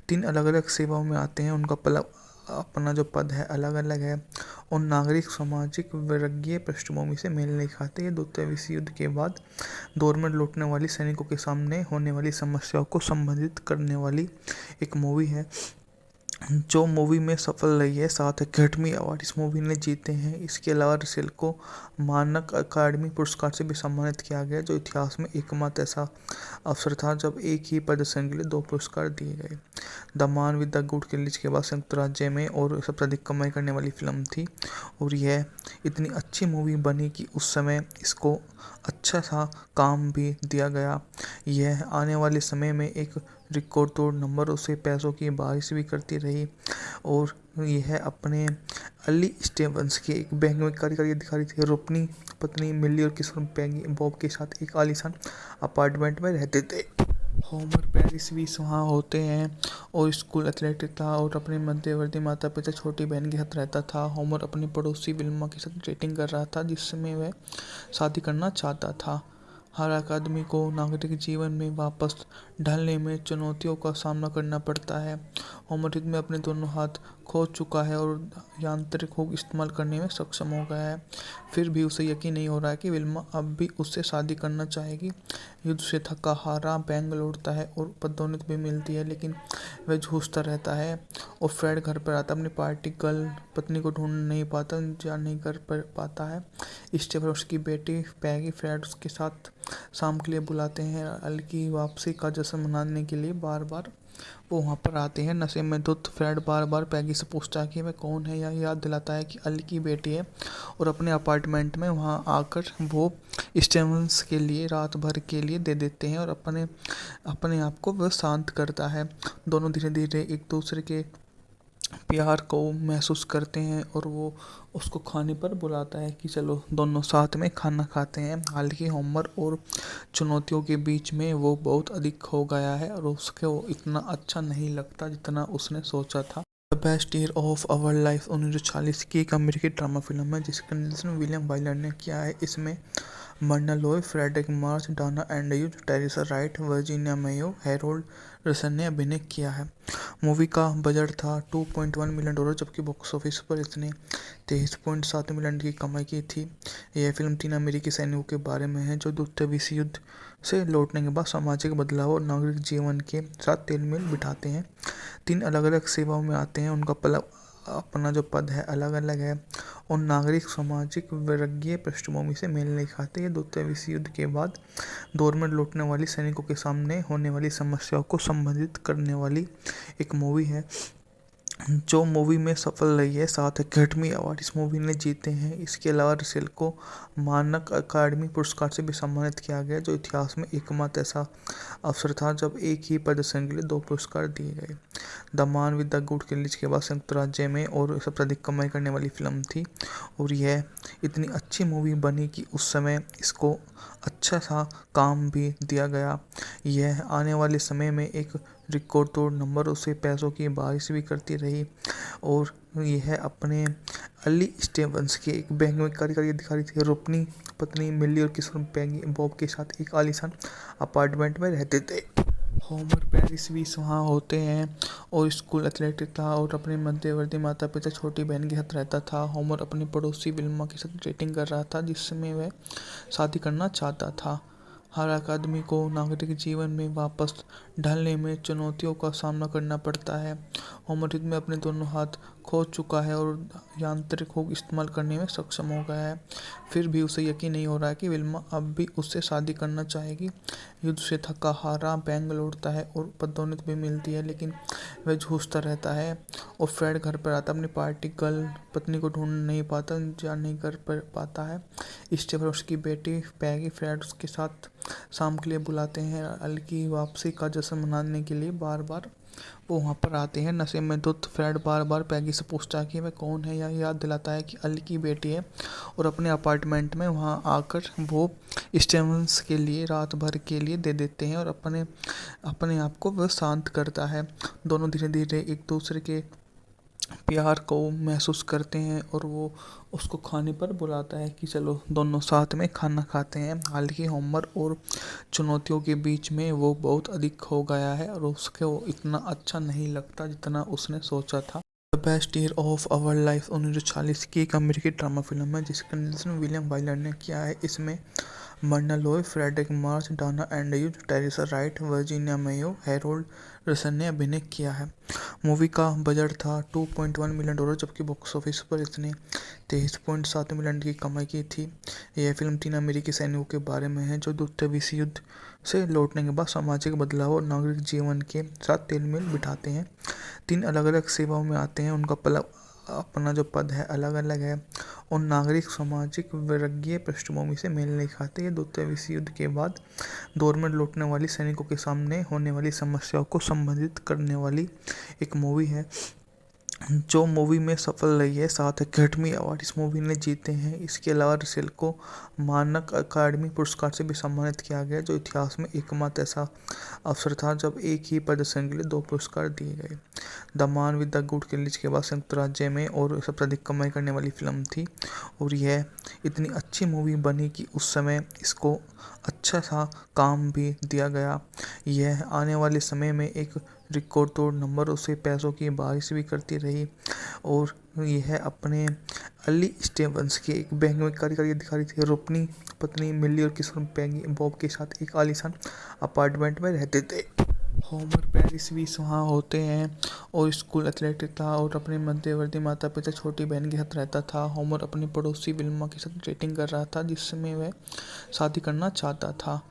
3 अलग अलग सेवाओं में आते हैं, उनका अपना जो पद है अलग अलग है और नागरिक सामाजिक वर्गीय पृष्ठभूमि से मेल नहीं खाते। ये द्वितीय विश्व युद्ध के बाद दौर में लौटने वाली सैनिकों के सामने होने वाली समस्याओं को संबोधित करने वाली एक मूवी है जो मूवी में सफल रही है। 7 एकेडमी अवार्ड इस मूवी ने जीते हैं। इसके अलावा रसेल को मानक अकादमी पुरस्कार से भी सम्मानित किया गया, जो इतिहास में एकमात्र ऐसा अवसर था जब एक ही प्रदर्शन के लिए 2 पुरस्कार दिए गए। The man with the good release के बाद संयुक्त राज्य में और सबसे अधिक कमाई करने वाली फिल्म थी और यह इतनी अच्छी मूवी बनी कि उस समय इसको अच्छा सा काम भी दिया गया। यह आने वाले समय में एक रिकॉर्ड तोड़ नंबर उसे पैसों की बारिश भी करती रही और यह अपने अली स्टेवंस के एक बैंक में कार्यकारी अधिकारी थे और अपनी पत्नी मिली और किशोर पैगी बॉब के साथ एक आलीशान अपार्टमेंट में रहते थे। होमर पेरिस भी वहाँ होते हैं और स्कूल एथलेटिक था और अपने मध्यवर्ती माता पिता छोटी बहन के साथ रहता था। होमर अपनी पड़ोसी विल्मा के साथ डेटिंग कर रहा था जिसमें वह शादी करना चाहता था। हर एक आदमी को नागरिक जीवन में वापस ढलने में चुनौतियों का सामना करना पड़ता है। होमर युद्ध में अपने दोनों हाथ खो चुका है और यांत्रिक हुक इस्तेमाल करने में सक्षम हो गया है। फिर भी उसे यकीन नहीं हो रहा है कि विल्मा अब भी उससे शादी करना चाहेगी। युद्ध से थका हारा बैंग लौटता है और पदोन्नति भी मिलती है, लेकिन वह जूझता रहता है। और फ्रेड घर पर आता अपनी पार्टी गर्ल पत्नी को ढूंढ नहीं पाता, जा नहीं कर पाता है। स्टेफन और उसकी बेटी पैगी फ्रेड उसके साथ शाम के लिए बुलाते हैं। अल की वापसी का जश्न मनाने के लिए बार बार वो वहाँ पर आते हैं। नशे में धुत फ्रेड बार बार पैगी से पूछता है कि वह कौन है, या याद दिलाता है कि अल की बेटी है, और अपने अपार्टमेंट में वहाँ आकर वो स्टेवंस के लिए रात भर के लिए दे देते हैं और अपने अपने आप को वह शांत करता है। दोनों धीरे धीरे एक दूसरे के प्यार को महसूस करते हैं और वो उसको खाने पर बुलाता है कि चलो दोनों साथ में खाना खाते हैं। हालांकि होमर और चुनौतियों के बीच में वो बहुत अधिक हो गया है और उसके वो इतना अच्छा नहीं लगता जितना उसने सोचा था। The best year of our life 1940 की एक अमेरिकी ड्रामा फिल्म है जिसका निर्देशन विलियम वाइलर ने किया है। इसमें Myrna Loy, Fredric March, Dana Andrews, Teresa Wright, Virginia Mayo, Harold Russell ने अभिनय किया है। मूवी का बजट था $2.1 मिलियन, जबकि बॉक्स ऑफिस पर इसने 23.7 मिलियन की कमाई की थी। यह फिल्म 3 अमेरिकी सैनिकों के बारे में है जो द्वितीय विश्व युद्ध से लौटने के बाद सामाजिक बदलाव और नागरिक जीवन के साथ तालमेल बिठाते हैं। 3 अलग अलग सेवाओं में आते हैं, उनका अपना जो पद है अलग अलग है और नागरिक सामाजिक वर्गीय पृष्ठभूमि से मेल नहीं खाते। ये द्वितीय विश्व युद्ध के बाद दौर में लौटने वाली सैनिकों के सामने होने वाली समस्याओं को संबोधित करने वाली एक मूवी है जो मूवी में सफल रही है। 7 एकेडमी अवार्ड इस मूवी ने जीते हैं। इसके अलावा रसेल को मानक अकादमी पुरस्कार से भी सम्मानित किया गया, जो इतिहास में एकमात्र ऐसा अवसर था जब एक ही प्रदर्शन के लिए 2 पुरस्कार दिए गए। The man with the good release के बाद संयुक्त राज्य में और सबसे अधिक कमाई करने वाली फिल्म थी, और यह इतनी अच्छी मूवी बनी कि उस समय इसको अच्छा सा काम भी दिया गया। यह आने वाले समय में एक रिकॉर्ड तोड़ नंबरों से पैसों की बारिश भी करती रही, और यह अपने अली स्टीवंस के एक बैंक में कार्यकारी अधिकारी थे और अपनी पत्नी मिली और किशोर पैगी बॉब के साथ एक आलीशान अपार्टमेंट में रहते थे। होमर पेरिस भी वहाँ होते हैं और स्कूल एथलेटिक था और अपने मध्यवर्ती माता पिता छोटी बहन के साथ रहता था। होमर अपनी पड़ोसी विल्मा के साथ डेटिंग कर रहा था, जिसमें वह शादी करना चाहता था। हर आदमी को नागरिक जीवन में वापस ढलने में चुनौतियों का सामना करना पड़ता है। होमर में अपने दोनों हाथ खो चुका है और यांत्रिक हुक इस्तेमाल करने में सक्षम हो गया है। फिर भी उसे यकीन नहीं हो रहा है कि विल्मा अब भी उससे शादी करना चाहेगी। युद्ध से थका हारा बैंक लौटता है और पदोन्नति भी मिलती है, लेकिन वह जूझता रहता है। और फ्रेड घर पर आता अपनी पार्टी गर्ल पत्नी को ढूंढ नहीं पाता, जा नहीं कर पाता है। स्टीफन उसकी बेटी पैगी फ्रेड उसके साथ शाम के लिए बुलाते हैं। अल की वापसी का जश्न मनाने के लिए बार बार वो वहाँ पर आते हैं। नशे में धुत फ्रेड बार बार पैगी से पूछता है कि वह कौन है, या याद दिलाता है कि अल की बेटी है, और अपने अपार्टमेंट में वहाँ आकर वो स्टीवंस के लिए रात भर के लिए दे देते हैं और अपने अपने आप को वह शांत करता है। दोनों धीरे धीरे एक दूसरे के प्यार को महसूस करते हैं और वो उसको खाने पर बुलाता है कि चलो दोनों साथ में खाना खाते हैं। हालांकि होमर और चुनौतियों के बीच में वो बहुत अधिक हो गया है और उसके वो इतना अच्छा नहीं लगता जितना उसने सोचा था। The best year of our life 1940 की एक अमेरिकी ड्रामा फिल्म है जिसका निर्देशन विलियम वाइलर ने किया है। इसमें Myrna Loy, Fredric March, Dana Andrews, Teresa Wright, Virginia Mayo, Harold Russell ने अभिनय किया है। मूवी का बजट था $2.1 मिलियन, जबकि बॉक्स ऑफिस पर इसने 23.7 मिलियन की कमाई की थी। यह फिल्म 3 अमेरिकी सैनिकों के बारे में है जो द्वितीय विश्व युद्ध से लौटने के बाद सामाजिक बदलाव और नागरिक जीवन के साथ तालमेल बिठाते हैं। 3 अलग अलग सेवाओं में आते हैं, उनका अपना जो पद है अलग अलग है और नागरिक सामाजिक वर्गीय पृष्ठभूमि से मेल नहीं खाते। ये द्वितीय विश्व युद्ध के बाद दौर में लौटने वाली सैनिकों के सामने होने वाली समस्याओं को संबोधित करने वाली एक मूवी है, जो मूवी में सफल रही है। 7 एकेडमी अवार्ड इस मूवी ने जीते हैं। इसके अलावा रसेल को मानक अकादमी पुरस्कार से भी सम्मानित किया गया, जो इतिहास में एकमात्र ऐसा अवसर था जब एक ही प्रदर्शन के लिए 2 पुरस्कार दिए गए। The man with the good release के बाद संयुक्त राज्य में और सबसे अधिक कमाई करने वाली फिल्म थी, और यह इतनी अच्छी मूवी बनी कि उस समय इसको अच्छा सा काम भी दिया गया। यह आने वाले समय में एक रिकॉर्ड तोड़ नंबरों से पैसों की बारिश भी करती रही, और यह अपने अली स्टीवंस के एक बैंक में कार्यकारी अधिकारी थे और अपनी पत्नी मिली और किशोर पैगी बॉब के साथ एक आलीशान अपार्टमेंट में रहते थे। होमर पेरिस भी वहाँ होते हैं और स्कूल एथलेटिक था और अपने मध्यवर्ती माता पिता छोटी बहन के साथ रहता था। होमर अपनी पड़ोसी विल्मा के साथ डेटिंग कर रहा था, जिसमें वह शादी करना चाहता था।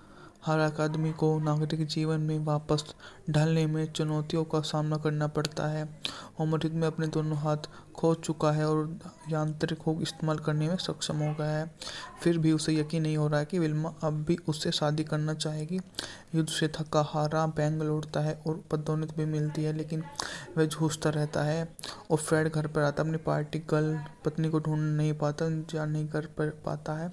हर आदमी को नागरिक जीवन में वापस ढलने में चुनौतियों का सामना करना पड़ता है। होमर में अपने दोनों हाथ खो चुका है और यांत्रिक हुक इस्तेमाल करने में सक्षम हो गया है। फिर भी उसे यकीन नहीं हो रहा है कि विल्मा अब भी उससे शादी करना चाहेगी। युद्ध से थका हारा बैंक लौटता है और पदोन्नति भी मिलती है, लेकिन वह जूझता रहता है। और फ्रेड घर पर आता अपनी पार्टी गर्ल पत्नी को ढूंढ नहीं पाता, जा नहीं कर पाता है।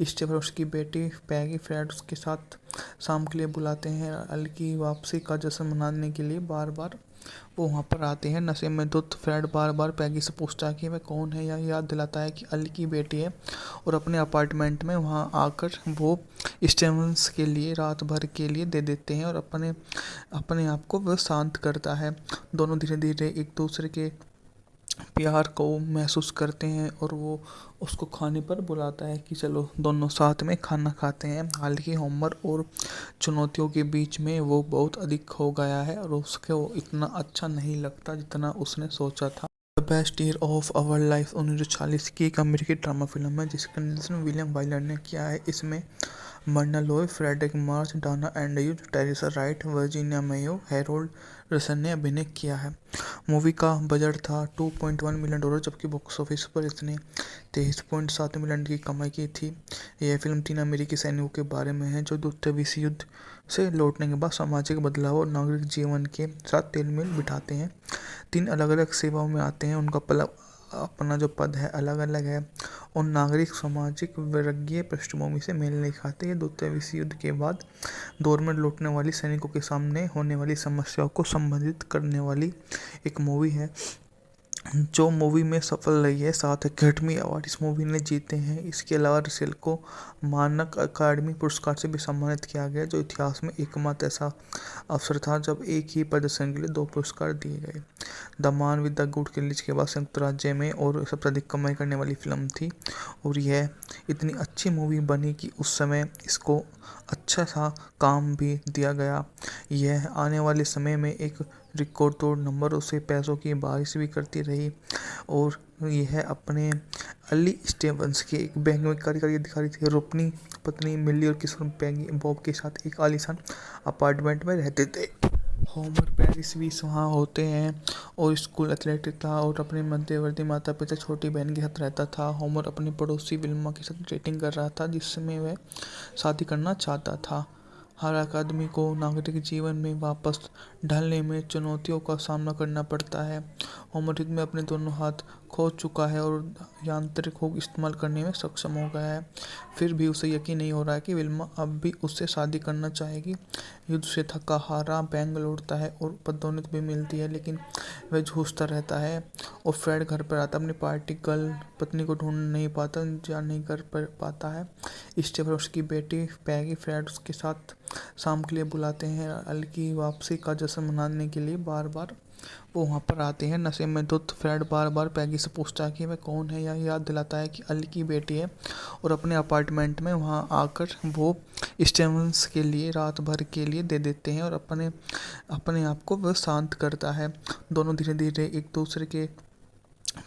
स्टीफन उसकी बेटी पैगी फ्रेड उसके साथ शाम के लिए बुलाते हैं। अल की वापसी का जश्न मनाने के लिए बार बार वो वहाँ पर आते हैं। नशे में धुत फ्रेड बार बार पैगी से पूछता है कि वह कौन है, या याद दिलाता है कि अल की बेटी है, और अपने अपार्टमेंट में वहाँ आकर वो स्टीवंस के लिए रात भर के लिए दे देते हैं और अपने अपने आप को वह शांत करता है। दोनों धीरे धीरे एक दूसरे के प्यार को महसूस करते हैं और वो उसको खाने पर बुलाता है कि चलो दोनों साथ में खाना खाते हैं। हालांकि होमर और चुनौतियों के बीच में वो बहुत अधिक हो गया है और उसके वो इतना अच्छा नहीं लगता जितना उसने सोचा था। The best year of our life 1940 की एक अमेरिकी ड्रामा फिल्म है जिसका निर्देशन विलियम वाइलर ने किया है। इसमें Myrna Loy, Fredric March, Dana Andrews, Teresa Wright, Virginia Mayo, Harold Russell ने अभिनय किया है। मूवी का बजट था $2.1 मिलियन, जबकि बॉक्स ऑफिस पर इसने 23.7 मिलियन की कमाई की थी। यह फिल्म 3 अमेरिकी सैनिकों के बारे में है जो द्वितीय विश्व युद्ध से लौटने के बाद सामाजिक बदलाव और नागरिक जीवन के साथ तालमेल बिठाते हैं। 3 अलग-अलग सेवाओं में आते हैं, उनका अपना जो पद है अलग-अलग है और नागरिक सामाजिक वर्गीय पृष्ठभूमि से मेल नहीं खाते। ये द्वितीय विश्व युद्ध के बाद दौर में लौटने वाली सैनिकों के सामने होने वाली समस्याओं को संबोधित करने वाली एक मूवी है जो मूवी में सफल रही है। 7 एकेडमी अवार्ड इस मूवी ने जीते हैं। इसके अलावा रसेल को मानक अकादमी पुरस्कार से भी सम्मानित किया गया, जो इतिहास में एकमात्र ऐसा अवसर था जब एक ही प्रदर्शन के लिए 2 पुरस्कार दिए गए। The man with the good किलिच के बाद संयुक्त राज्य में और सबसे अधिक कमाई करने वाली फिल्म थी और यह इतनी अच्छी मूवी बनी कि उस समय इसको अच्छा सा काम भी दिया गया। यह आने वाले समय में एक रिकॉर्ड तोड़ नंबर उसे पैसों की बारिश भी करती रही और यह अपने अली स्टीवंस के एक बैंक में कार्यकारी अधिकारी थे और अपनी पत्नी मिली और किशोर पैगी बॉब के साथ एक आलीशान अपार्टमेंट में रहते थे। होमर पेरिस भी वहाँ होते हैं और स्कूल एथलेटिक था और अपने मध्यवर्ती माता पिता छोटी बहन के साथ रहता था। होमर अपनी पड़ोसी विल्मा के साथ डेटिंग कर रहा था जिसमें वह शादी करना चाहता था। हर आदमी को नागरिक जीवन में वापस ढलने में चुनौतियों का सामना करना पड़ता है। होमर में अपने दोनों हाथ खो चुका है और यांत्रिक हुक इस्तेमाल करने में सक्षम हो गया है। फिर भी उसे यकीन नहीं हो रहा है कि विल्मा अब भी उससे शादी करना चाहेगी। युद्ध से थका हारा बैंक लौटता है और पदोन्नति भी मिलती है, लेकिन वह जूझता रहता है और फ्रेड घर पर आता अपनी पार्टी गर्ल पत्नी को ढूंढ नहीं पाता या नहीं कर पाता है। स्टेफन और उसकी बेटी पैगी फ्रेड उसके साथ शाम के लिए बुलाते हैं। अल की वापसी का जश्न मनाने के लिए बार बार वो वहाँ पर आते हैं। नशे में धुत फ्रेड बार बार पैगी से पूछता है कि वह कौन है या याद दिलाता है कि अल की बेटी है और अपने अपार्टमेंट में वहाँ आकर वो स्टेवंस के लिए रात भर के लिए दे देते हैं और अपने आप को वह शांत करता है। दोनों धीरे धीरे एक दूसरे के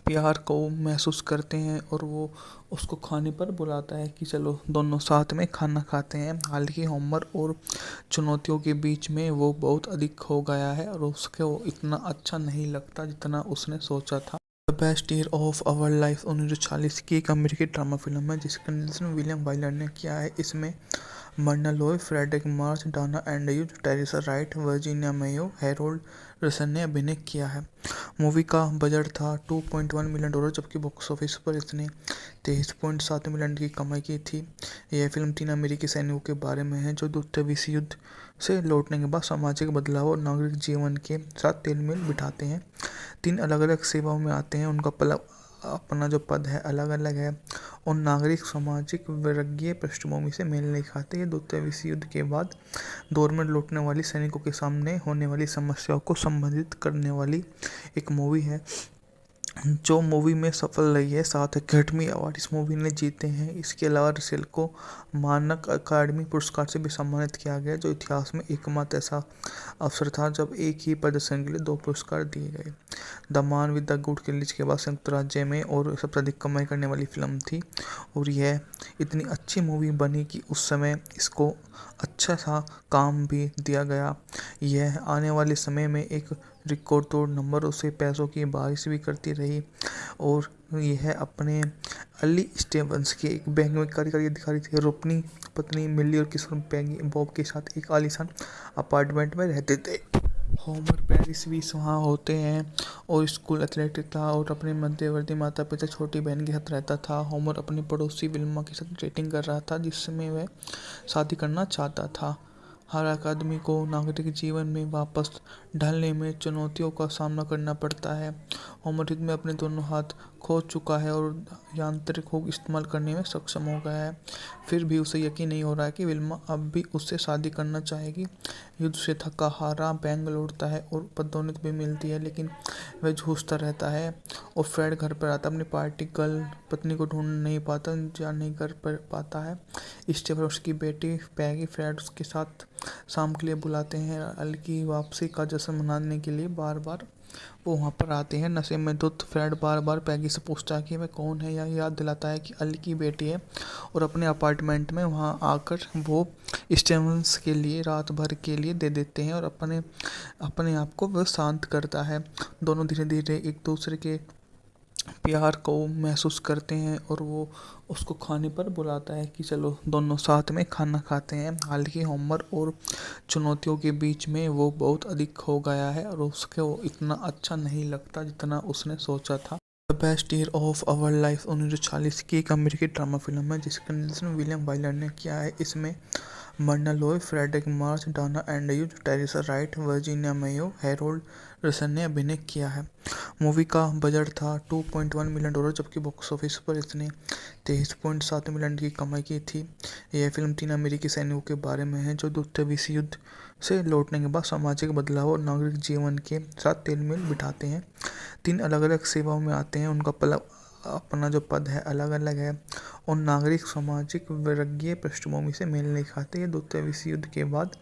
प्यार को महसूस करते हैं और वो उसको खाने पर बुलाता है कि चलो दोनों साथ में खाना खाते हैं। हालांकि होमर और चुनौतियों के बीच में वो बहुत अधिक हो गया है और उसके वो इतना अच्छा नहीं लगता जितना उसने सोचा था। The best year of our life 1940 की एक अमेरिकी ड्रामा फिल्म है जिसका निर्देशन विलियम वाइलर ने किया है। इसमें Myrna Loy, Fredric March, Dana Andrews, Teresa Wright, Virginia Mayo, Harold Russell ने अभिनय किया है। मूवी का बजट था $2.1 मिलियन, जबकि बॉक्स ऑफिस पर इसने 23.7 मिलियन की कमाई की थी। यह फिल्म 3 अमेरिकी सैनिकों के बारे में है जो द्वितीय विश्व युद्ध से लौटने के बाद सामाजिक बदलाव और नागरिक जीवन के साथ तालमेल बिठाते हैं। 3 अलग-अलग सेवाओं में आते हैं, उनका अपना जो पद है अलग-अलग है और नागरिक सामाजिक वर्गीय पृष्ठभूमि से मेल नहीं खाते। ये द्वितीय विश्व युद्ध के बाद दौर में लौटने वाली सैनिकों के सामने होने वाली समस्याओं को संबोधित करने वाली एक मूवी है जो मूवी में सफल रही है। 7 एकेडमी अवार्ड इस मूवी ने जीते हैं। इसके अलावा रसेल को मानक अकादमी पुरस्कार से भी सम्मानित किया गया, जो इतिहास में एकमात्र ऐसा अवसर था जब एक ही प्रदर्शन के लिए 2 पुरस्कार दिए गए। The man with the good किलिच के बाद संयुक्त राज्य में और सबसे अधिक कमाई करने वाली फिल्म थी और यह इतनी अच्छी मूवी बनी कि उस समय इसको अच्छा सा काम भी दिया गया। यह आने वाले समय में एक रिकॉर्ड तोड़ नंबर उसे पैसों की बारिश भी करती रही और यह अपने अली स्टीवंस के एक बैंक में कार्यकारी अधिकारी थे और अपनी पत्नी मिली और किशोर पैगी बॉब के साथ एक आलीशान अपार्टमेंट में रहते थे। होमर पेरिस भी वहाँ होते हैं और स्कूल एथलेटिक था और अपने मध्यवर्ती माता पिता छोटी बहन के साथ रहता था। होमर अपनी पड़ोसी विल्मा के साथ डेटिंग कर रहा था जिसमें वह शादी करना चाहता था। हर आदमी को नागरिक जीवन में वापस ढलने में चुनौतियों का सामना करना पड़ता है। होमर में अपने दोनों हाथ खो चुका है और यांत्रिक हुक इस्तेमाल करने में सक्षम हो गया है। फिर भी उसे यकीन नहीं हो रहा है कि विल्मा अब भी उससे शादी करना चाहेगी। युद्ध से थका हारा बैंक लौटता है और पदोन्नति भी मिलती है, लेकिन वह जूझता रहता है और फ्रेड घर पर आता अपनी पार्टी गर्ल पत्नी को ढूंढ नहीं पाता या नहीं कर पाता है। स्टेफन और उसकी बेटी पैगी फ्रेड उसके साथ शाम के लिए बुलाते हैं। अल की वापसी का जश्न मनाने के लिए बार बार वो वहाँ पर आते हैं। नशे में धुत फ्रेड बार बार पैगी से पूछता है कि वह कौन है, या याद दिलाता है कि अली की बेटी है, और अपने अपार्टमेंट में वहाँ आकर वो स्टेवंस के लिए रात भर के लिए दे देते हैं और अपने अपने आप को वह शांत करता है। दोनों धीरे धीरे एक दूसरे के प्यार को महसूस करते हैं और वो उसको खाने पर बुलाता है कि चलो दोनों साथ में खाना खाते हैं। हालांकि होमर और चुनौतियों के बीच में वो बहुत अधिक हो गया है और उसके वो इतना अच्छा नहीं लगता जितना उसने सोचा था। The best year of our life 1940 की एक अमेरिकी ड्रामा फिल्म है जिसका निर्देशन विलियम वाइलर ने किया है। इसमें Myrna Loy, Fredric March, Dana Andrews, Teresa Wright, Virginia Mayo, Harold Russell ने अभिनय किया है। मूवी का बजट था $2.1 मिलियन, जबकि बॉक्स ऑफिस पर इसने 23.7 मिलियन की कमाई की थी। यह फिल्म 3 अमेरिकी सैनिकों के बारे में है जो द्वितीय विश्व युद्ध से लौटने के बाद सामाजिक बदलाव और नागरिक जीवन के साथ तालमेल बिठाते हैं। 3 अलग अलग सेवाओं में आते हैं, उनका अपना जो पद है अलग अलग है और नागरिक सामाजिक वर्गीय पृष्ठभूमि से मेल नहीं खाते। ये द्वितीय विश्व युद्ध के बाद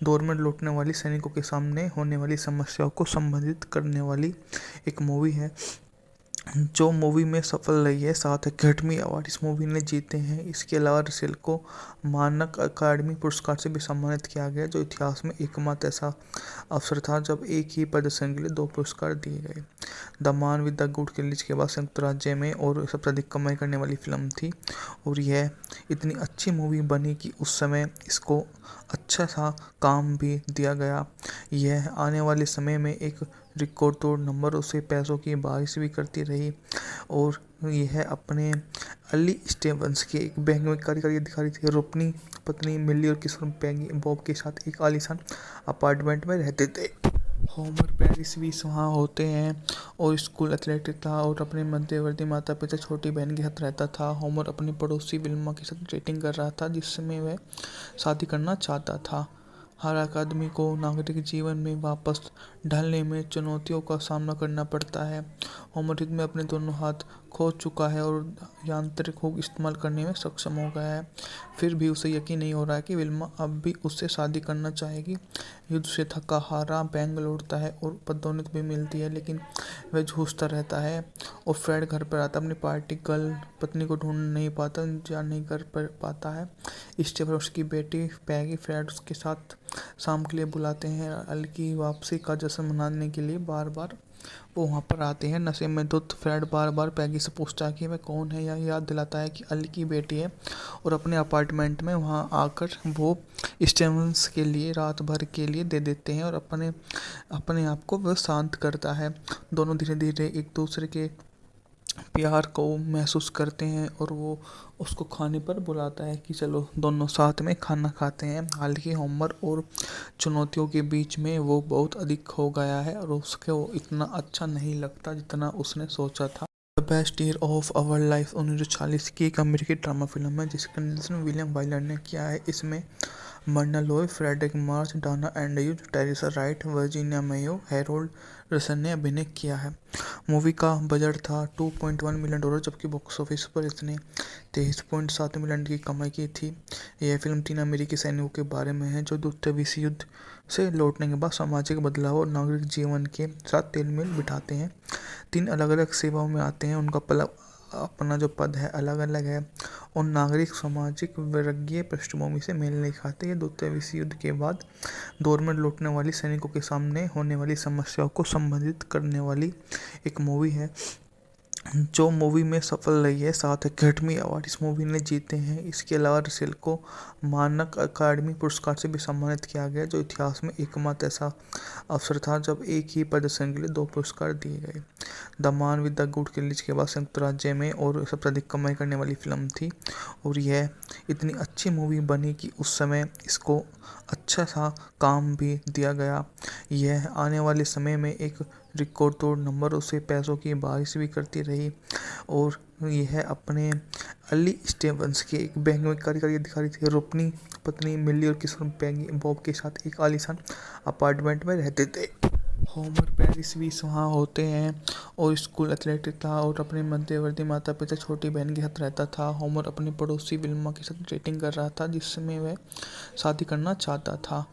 दौर में लौटने वाली सैनिकों के सामने होने वाली समस्याओं को संबोधित करने वाली एक मूवी है जो मूवी में सफल रही है। 7 एकेडमी अवार्ड इस मूवी ने जीते हैं। इसके अलावा रसेल को मानक अकादमी पुरस्कार से भी सम्मानित किया गया, जो इतिहास में एकमात्र ऐसा अवसर था जब एक ही प्रदर्शन के लिए 2 पुरस्कार दिए गए। The man with the good किलिच के बाद संयुक्त राज्य में और सबसे अधिक कमाई करने वाली फिल्म थी और यह इतनी अच्छी मूवी बनी कि उस समय इसको अच्छा सा काम भी दिया गया। यह आने वाले समय में एक रिकॉर्ड तोड़ नंबर उसे पैसों की बारिश भी करती रही और यह अपने अली स्टेवंस के एक बैंक में कार्यकारी अधिकारी थे और अपनी पत्नी मिली और किशोर पैगी बॉब के साथ एक आलीशान अपार्टमेंट में रहते थे। होमर पेरिस भी वहाँ होते हैं और स्कूल एथलेटिक था और अपने मध्यवर्ती माता पिता छोटी बहन के साथ रहता था। होमर अपनी पड़ोसी विल्मा के साथ डेटिंग कर रहा था जिसमें वह शादी करना चाहता था। हर आदमी को नागरिक जीवन में वापस ढलने में चुनौतियों का सामना करना पड़ता है। होमर युद्ध में अपने दोनों हाथ खो चुका है और यांत्रिक हुक इस्तेमाल करने में सक्षम हो गया है। फिर भी उसे यकीन नहीं हो रहा है कि विल्मा अब भी उससे शादी करना चाहेगी। युद्ध से थका हारा बैंक लौटता है और पदोन्नति भी मिलती है, लेकिन वह जूझता रहता है और फ्रेड घर पर आता अपनी पार्टी गर्ल पत्नी को ढूंढ नहीं पाता, इंतजार नहीं कर पाता है। इसके बाद उसकी बेटी पैगी फ्रेड उसके साथ शाम के लिए बुलाते हैं। अली की वापसी का जश्न मनाने के लिए बार बार वो वहाँ पर आते हैं। नशे में धुत फ्रेड बार बार पैगी से पूछता है कि वह कौन है, या याद दिलाता है कि अली की बेटी है, और अपने अपार्टमेंट में वहाँ आकर वो स्टेवंस के लिए रात भर के लिए दे देते हैं और अपने आप को वह शांत करता है। दोनों धीरे धीरे एक दूसरे के प्यार को महसूस करते हैं और वो उसको खाने पर बुलाता है कि चलो दोनों साथ में खाना खाते हैं। हालांकि होमर और चुनौतियों के बीच में वो बहुत अधिक हो गया है और उसके वो इतना अच्छा नहीं लगता जितना उसने सोचा था। The best year of our life 1940 की एक अमेरिकी ड्रामा फिल्म है जिसका निर्देशन विलियम वाइलर ने किया है। इसमें Myrna Loy, Fredric March, Dana Andrews, Teresa Wright, Virginia Mayo, Harold Russell ने अभिनय किया है। मूवी का बजट था $2.1 मिलियन, जबकि बॉक्स ऑफिस पर इसने 23.7 मिलियन की कमाई की थी। यह फिल्म 3 अमेरिकी सैनिकों के बारे में है जो द्वितीय विश्व युद्ध से लौटने के बाद सामाजिक बदलाव और नागरिक जीवन के साथ तालमेल बिठाते हैं। 3 अलग अलग सेवाओं में आते हैं, उनका अपना जो पद है अलग अलग है और नागरिक सामाजिक वर्गीय पृष्ठभूमि से मेल नहीं खाते। ये द्वितीय विश्व युद्ध के बाद दौर में लौटने वाली सैनिकों के सामने होने वाली समस्याओं को संबोधित करने वाली एक मूवी है जो मूवी में सफल रही है। 7 एकेडमी अवार्ड इस मूवी ने जीते हैं। इसके अलावा रसेल को मानक अकादमी पुरस्कार से भी सम्मानित किया गया, जो इतिहास में एकमात्र ऐसा अवसर था जब एक ही प्रदर्शन के लिए 2 पुरस्कार दिए गए। The man with the good किलिच के बाद संयुक्त राज्य में और सबसे अधिक कमाई करने वाली फिल्म थी और यह इतनी अच्छी मूवी बनी कि उस समय इसको अच्छा सा काम भी दिया गया। यह आने वाले समय में एक रिकॉर्ड तोड़ नंबर उसे पैसों की बारिश भी करती रही और यह अपने अली स्टेवंस के एक बैंक में कार्यकारी अधिकारी थे और अपनी पत्नी मिली और किशोर पैगी बॉब के साथ एक आलीशान अपार्टमेंट में रहते थे। होमर पेरिस भी वहाँ होते हैं और स्कूल एथलेटिक था और अपने मध्यवर्ती माता पिता छोटी बहन के साथ रहता था। होमर अपनी पड़ोसी विल्मा के साथ डेटिंग कर रहा था जिसमें वह शादी करना चाहता था।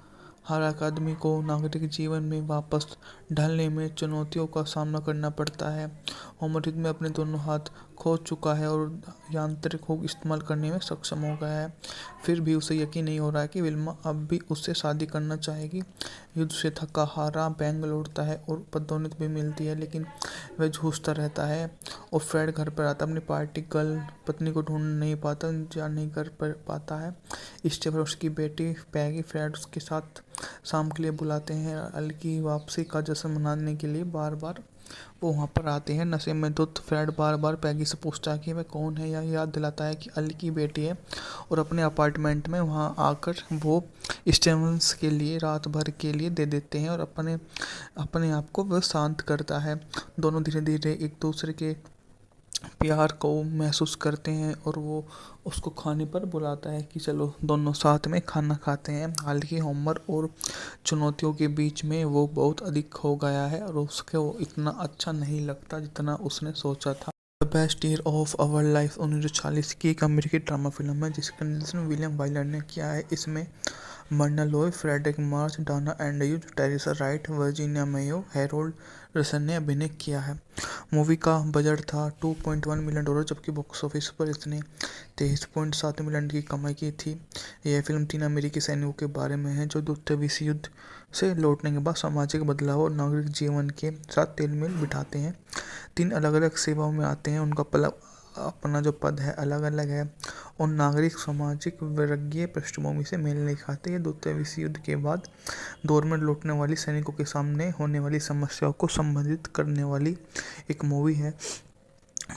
हर एक आदमी को नागरिक जीवन में वापस ढलने में चुनौतियों का सामना करना पड़ता है। होमर में अपने दोनों हाथ खो चुका है और यांत्रिक हुक इस्तेमाल करने में सक्षम हो गया है। फिर भी उसे यकीन नहीं हो रहा है कि विल्मा अब भी उससे शादी करना चाहेगी। युद्ध से थका हारा बैंग लौटता है और पदोन्नति भी मिलती है, लेकिन वह जूझता रहता है। और फ्रेड घर पर आता अपनी पार्टी गर्ल पत्नी को ढूंढ नहीं पाता, जा नहीं कर पाता है। स्टेफन और उसकी बेटी पैगी फ्रेड उसके साथ शाम के लिए बुलाते हैं। अल की वापसी का जश्न मनाने के लिए बार बार वो वहाँ पर आते हैं। नशे में धुत फ्रेड बार बार पैगी से पूछता है कि वह कौन है, या याद दिलाता है कि अल की बेटी है, और अपने अपार्टमेंट में वहाँ आकर वो स्टेवंस के लिए रात भर के लिए दे देते हैं और अपने अपने आप को वह शांत करता है। दोनों धीरे धीरे एक दूसरे के प्यार को महसूस करते हैं और वो उसको खाने पर बुलाता है कि चलो दोनों साथ में खाना खाते हैं। हालांकि होमर और चुनौतियों के बीच में वो बहुत अधिक हो गया है और उसके वो इतना अच्छा नहीं लगता जितना उसने सोचा था। The best year of our life 1940 की एक अमेरिकी ड्रामा फिल्म है जिसका निर्देशन विलियम वाइलर ने किया है। इसमें Myrna Loy, Fredric March, Dana Andrews, Teresa Wright, Virginia Mayo, Harold Russell ने अभिनय किया है। मूवी का बजट था $2.1 मिलियन, जबकि बॉक्स ऑफिस पर इसने 23.7 मिलियन की कमाई की थी। यह फिल्म 3 अमेरिकी सैनिकों के बारे में है जो द्वितीय विश्व युद्ध से लौटने के बाद सामाजिक बदलाव और नागरिक जीवन के साथ तालमेल बिठाते हैं। 3 अलग अलग सेवाओं में आते हैं, उनका अपना जो पद है अलग अलग है और नागरिक सामाजिक वर्गीय पृष्ठभूमि से मेल नहीं खाते। ये द्वितीय विश्व युद्ध के बाद दौर में लौटने वाली सैनिकों के सामने होने वाली समस्याओं को संबोधित करने वाली एक मूवी है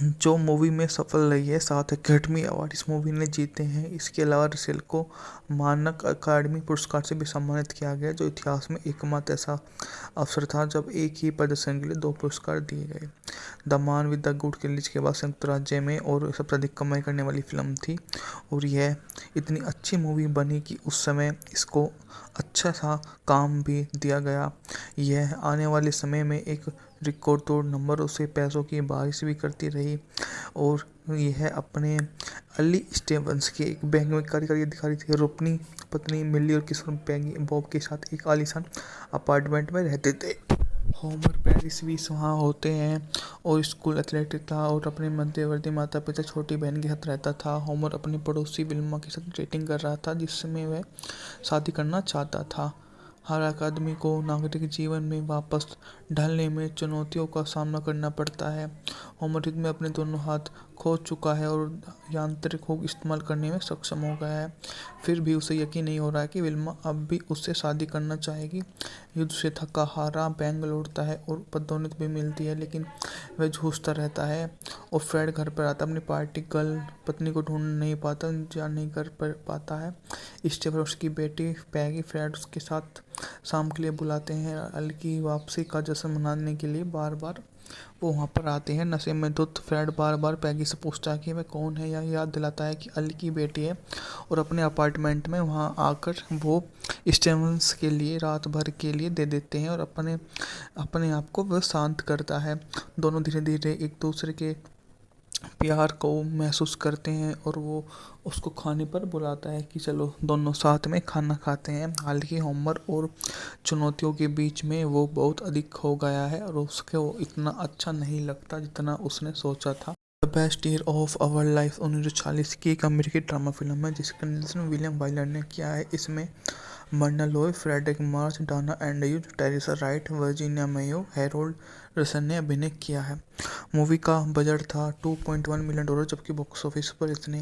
जो मूवी में सफल रही है। 7 अकेडमी अवार्ड इस मूवी ने जीते हैं। इसके अलावा रसेल को मानक अकादमी पुरस्कार से भी सम्मानित किया गया, जो इतिहास में एकमात्र ऐसा अवसर था जब एक ही प्रदर्शन के लिए 2 पुरस्कार दिए गए। The man with the good release के बाद संयुक्त राज्य में और सबसे अधिक कमाई करने वाली फिल्म थी और यह इतनी अच्छी मूवी बनी कि उस समय इसको अच्छा सा काम भी दिया गया। यह आने वाले समय में एक रिकॉर्ड तोड़ नंबरों से पैसों की बारिश भी करती रही और यह अपने अली स्टेवंस के एक बैंक में कार्यकारी अधिकारी थे और अपनी पत्नी मिली और किशोर पैगी बॉब के साथ एक आलीशान अपार्टमेंट में रहते थे। होमर पेरिस भी वहाँ होते हैं और स्कूल एथलेटिक था और अपने मध्यवर्ती माता पिता छोटी बहन के साथ रहता था। होमर अपनी पड़ोसी विल्मा के साथ डेटिंग कर रहा था जिसमें वह शादी करना चाहता था। हर एक आदमी को नागरिक जीवन में वापस ढलने में चुनौतियों का सामना करना पड़ता है। होमर में अपने दोनों हाथ खो चुका है और यांत्रिक हुक इस्तेमाल करने में सक्षम हो गया है। फिर भी उसे यकीन नहीं हो रहा है कि विल्मा अब भी उससे शादी करना चाहेगी। युद्ध से थका हारा बैंग लौटता है और पदोन्नति भी मिलती है, लेकिन वह जूझता रहता है। और फ्रेड घर पर आता अपनी पार्टी गर्ल पत्नी को ढूंढ नहीं पाता, जा नहीं कर पाता है। स्टेफन और उसकी बेटी पैगी फ्रेड उसके साथ शाम के लिए बुलाते हैं। अल की वापसी का जश्न मनाने के लिए बार बार वो वहाँ पर आते हैं। नशे में धुत फ्रेड बार बार पैगी से पूछता है कि वह कौन है, या याद दिलाता है कि अल की बेटी है, और अपने अपार्टमेंट में वहाँ आकर वो स्टेवंस के लिए रात भर के लिए दे देते हैं और अपने अपने आप को वह शांत करता है। दोनों धीरे धीरे एक दूसरे के प्यार को महसूस करते हैं और वो उसको खाने पर बुलाता है कि चलो दोनों साथ में खाना खाते हैं। हालांकि होमर और चुनौतियों के बीच में वो बहुत अधिक हो गया है और उसके वो इतना अच्छा नहीं लगता जितना उसने सोचा था। The best year of our life 1940 की एक अमेरिकी ड्रामा फिल्म है जिसका निर्देशन विलियम वाइलर ने किया है। इसमें Myrna Loy, Fredric March, Dana Andrews, Teresa Wright, Virginia Mayo, Harold Russell ने अभिनय किया है। मूवी का बजट था $2.1 मिलियन, जबकि बॉक्स ऑफिस पर इसने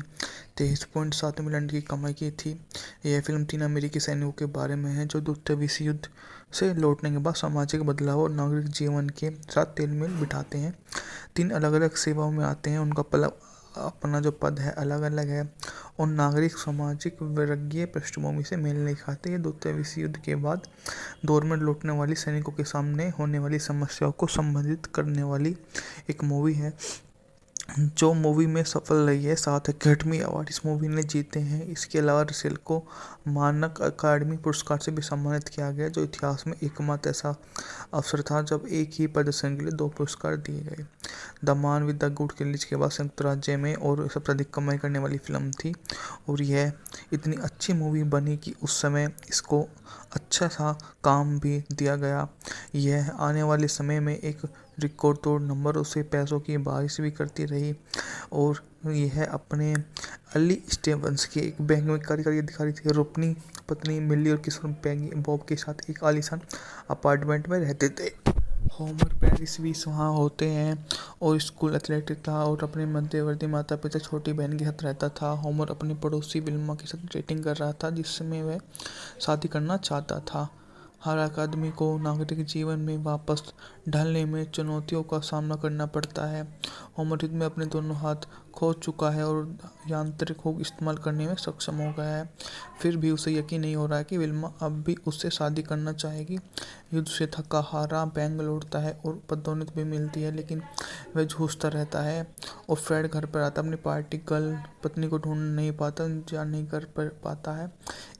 23.7 मिलियन की कमाई की थी। यह फिल्म 3 अमेरिकी सैनिकों के बारे में है जो द्वितीय विश्व युद्ध से लौटने के बाद सामाजिक बदलाव और नागरिक जीवन के साथ तालमेल बिठाते हैं। 3 अलग अलग सेवाओं में आते हैं, उनका अपना जो पद है अलग अलग है और नागरिक सामाजिक वर्गीय पृष्ठभूमि से मेल नहीं खाते। ये द्वितीय विश्व युद्ध के बाद दौर में लौटने वाली सैनिकों के सामने होने वाली समस्याओं को संबोधित करने वाली एक मूवी है जो मूवी में सफल रही है। 7 अकेडमी अवार्ड इस मूवी ने जीते हैं। इसके अलावा रसेल को मानक अकादमी पुरस्कार से भी सम्मानित किया गया, जो इतिहास में एकमात्र ऐसा अवसर था जब एक ही प्रदर्शन के लिए 2 पुरस्कार दिए गए। द मान विद द गुड रिलीज के बाद संयुक्त राज्य में और सबसे अधिक कमाई करने वाली फिल्म थी और यह इतनी अच्छी मूवी बनी कि उस समय इसको अच्छा सा काम भी दिया गया। यह आने वाले समय में एक रिकॉर्ड तोड़ नंबरों से पैसों की बारिश भी करती रही और यह अपने अली स्टीवंस के एक बैंक में कार्यकारी अधिकारी थे और अपनी पत्नी मिली और किशोर पैगी बॉब के साथ एक आलीशान अपार्टमेंट में रहते थे। होमर पेरिस भी वहाँ होते हैं और स्कूल एथलेटिक था और अपने मध्यवर्ती माता पिता छोटी बहन के साथ रहता था। होमर अपनी पड़ोसी विल्मा के साथ डेटिंग कर रहा था जिसमें वह शादी करना चाहता था। हर एक आदमी को नागरिक जीवन में वापस ढलने में चुनौतियों का सामना करना पड़ता है। होमर युद्ध में अपने दोनों हाथ खो चुका है और यांत्रिक हुक इस्तेमाल करने में सक्षम हो गया है। फिर भी उसे यकीन नहीं हो रहा है कि विल्मा अब भी उससे शादी करना चाहेगी। युद्ध से थका हारा बैंक लौटता है और पदोन्नति भी मिलती है लेकिन वह जूझता रहता है और फ्रेड घर पर आता अपनी पार्टी गर्ल पत्नी को ढूंढ नहीं पाता या नहीं कर पाता है।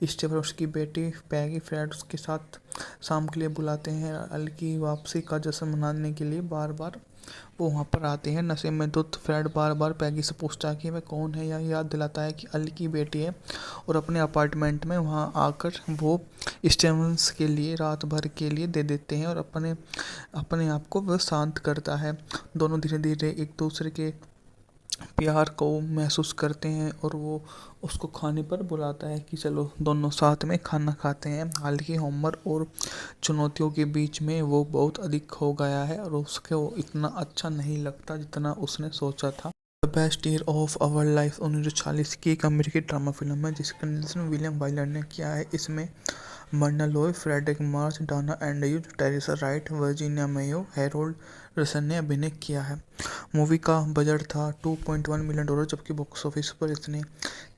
स्टीफन उसकी बेटी पैगी फ्रेड उसके साथ शाम के लिए बुलाते हैं। अल की वापसी का जश्न मनाने के लिए बार बार वो वहाँ पर आते हैं। नशे में धुत फ्रेड बार बार पैगी से पूछता है कि वह कौन है या याद दिलाता है कि अल की बेटी है और अपने अपार्टमेंट में वहाँ आकर वो स्टीवंस के लिए रात भर के लिए दे देते हैं और अपने आप को वह शांत करता है। दोनों धीरे धीरे एक दूसरे के प्यार को महसूस करते हैं और वो उसको खाने पर बुलाता है कि चलो दोनों साथ में खाना खाते हैं। हालांकि होमर और चुनौतियों के बीच में वो बहुत अधिक हो गया है और उसके वो इतना अच्छा नहीं लगता जितना उसने सोचा था। The best year of our life 1940 की एक अमेरिकी ड्रामा फिल्म है जिसका निर्देशन विलियम वाइलर ने किया है। इसमें Myrna Loy, Fredric March, Dana Andrews, Teresa Wright, Virginia Mayo, Harold Russell ने अभिनय किया है। मूवी का बजट था $2.1 मिलियन जबकि बॉक्स ऑफिस पर इसने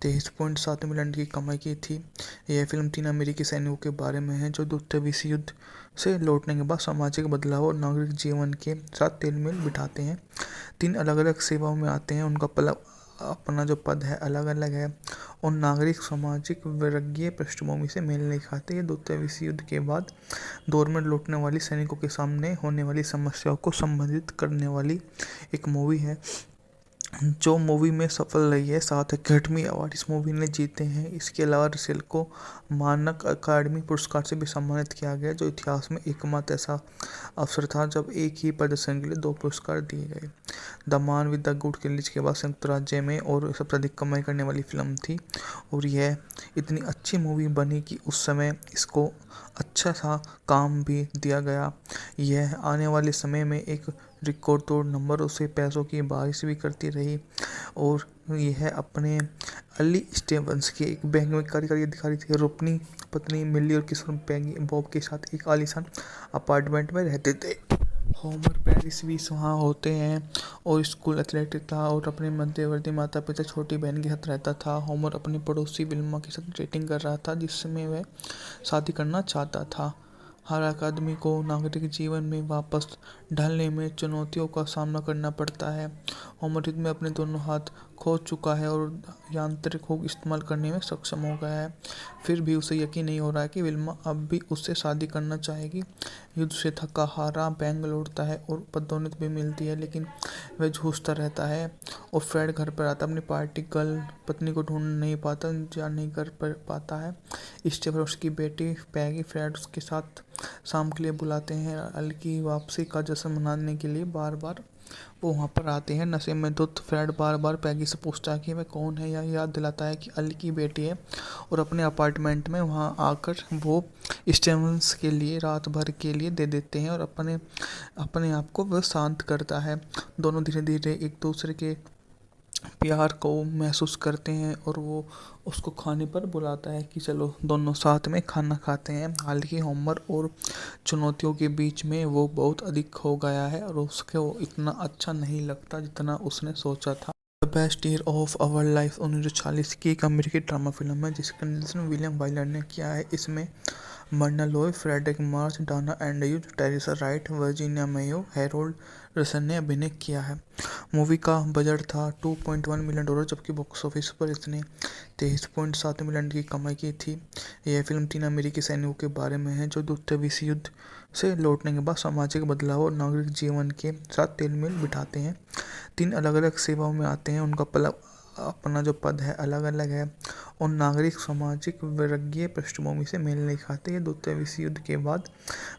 23.7 मिलियन की कमाई की थी। यह फिल्म 3 अमेरिकी सैनिकों के बारे में है जो द्वितीय विश्व युद्ध से लौटने के बाद सामाजिक बदलाव और नागरिक जीवन के साथ तालमेल बिठाते हैं। 3 अलग अलग सेवाओं में आते हैं, उनका अपना जो पद है अलग अलग है और नागरिक सामाजिक वर्गीय पृष्ठभूमि से मेल नहीं खाते। ये द्वितीय विश्व युद्ध के बाद दौर में लौटने वाली सैनिकों के सामने होने वाली समस्याओं को संबोधित करने वाली एक मूवी है जो मूवी में सफल रही है। 7 अकेडमी अवार्ड इस मूवी ने जीते हैं। इसके अलावा रसेल को मानक अकादमी पुरस्कार से भी सम्मानित किया गया जो इतिहास में एकमात्र ऐसा अवसर था जब एक ही प्रदर्शन के लिए 2 पुरस्कार दिए गए। द मान विद द गुड रिलीज के बाद संयुक्त राज्य में और सबसे अधिक कमाई करने वाली फिल्म थी और यह इतनी अच्छी मूवी बनी कि उस समय इसको अच्छा सा काम भी दिया गया। यह आने वाले समय में एक रिकॉर्ड तोड़ नंबरों से पैसों की बारिश भी करती रही और यह अपने अली स्टीवंस के एक बैंक में कार्यकारी अधिकारी थे और अपनी पत्नी मिली और किशोर पैगी बॉब के साथ एक आलीशान अपार्टमेंट में रहते थे। होमर पेरिस भी वहाँ होते हैं और स्कूल एथलेटिक था और अपने मध्यवर्ती माता पिता छोटी बहन के साथ रहता था। होमर अपनी पड़ोसी विल्मा के साथ डेटिंग कर रहा था जिसमें वह शादी करना चाहता था। हर एक आदमी को नागरिक जीवन में वापस ढलने में चुनौतियों का सामना करना पड़ता है। होमर युद्ध में अपने दोनों हाथ खो चुका है और यांत्रिक हुक इस्तेमाल करने में सक्षम हो गया है। फिर भी उसे यकीन नहीं हो रहा है कि विल्मा अब भी उससे शादी करना चाहेगी। युद्ध से थका हारा बैंक लौटता है और पदोन्नति भी मिलती है लेकिन वह जूझता रहता है और फ्रेड घर पर आता अपनी पार्टी गर्ल पत्नी को ढूंढ नहीं पाता या नहीं कर पाता है। स्टीफन उसकी बेटी पैगी फ्रेड उसके साथ शाम के लिए बुलाते हैं। अल की वापसी का जश्न मनाने के लिए बार बार वो वहाँ पर आते हैं। नशे में धुत फ्रेड बार बार पैगी से पूछता है कि वह कौन है या याद दिलाता है कि अल की बेटी है और अपने अपार्टमेंट में वहाँ आकर वो स्टीवंस के लिए रात भर के लिए दे देते हैं और अपने आप को वह शांत करता है। दोनों धीरे धीरे एक दूसरे के प्यार को महसूस करते हैं और वो उसको खाने पर बुलाता है कि चलो दोनों साथ में खाना खाते हैं। हालांकि होमर और चुनौतियों के बीच में वो बहुत अधिक हो गया है और उसके वो इतना अच्छा नहीं लगता जितना उसने सोचा था। The best year of our life 1940 की एक अमेरिकी ड्रामा फिल्म है जिसका निर्देशन विलियम वाइलर ने किया है। इसमें Myrna Loy, Fredric March, Dana Andrews, Teresa Wright, Virginia Mayo, Harold Russell ने अभिनय किया है। मूवी का बजट था $2.1 मिलियन, जबकि बॉक्स ऑफिस पर इसने 23.7 मिलियन की कमाई की थी। यह फिल्म 3 अमेरिकी सैनिकों के बारे में है जो द्वितीय विश्व युद्ध से लौटने के बाद सामाजिक बदलाव और नागरिक जीवन के साथ तालमेल बिठाते हैं। 3 अलग-अलग सेवाओं में आते हैं, उनका अपना जो पद है अलग-अलग है और नागरिक सामाजिक वर्गीय पृष्ठभूमि से मेल नहीं खाते। ये द्वितीय विश्व युद्ध के बाद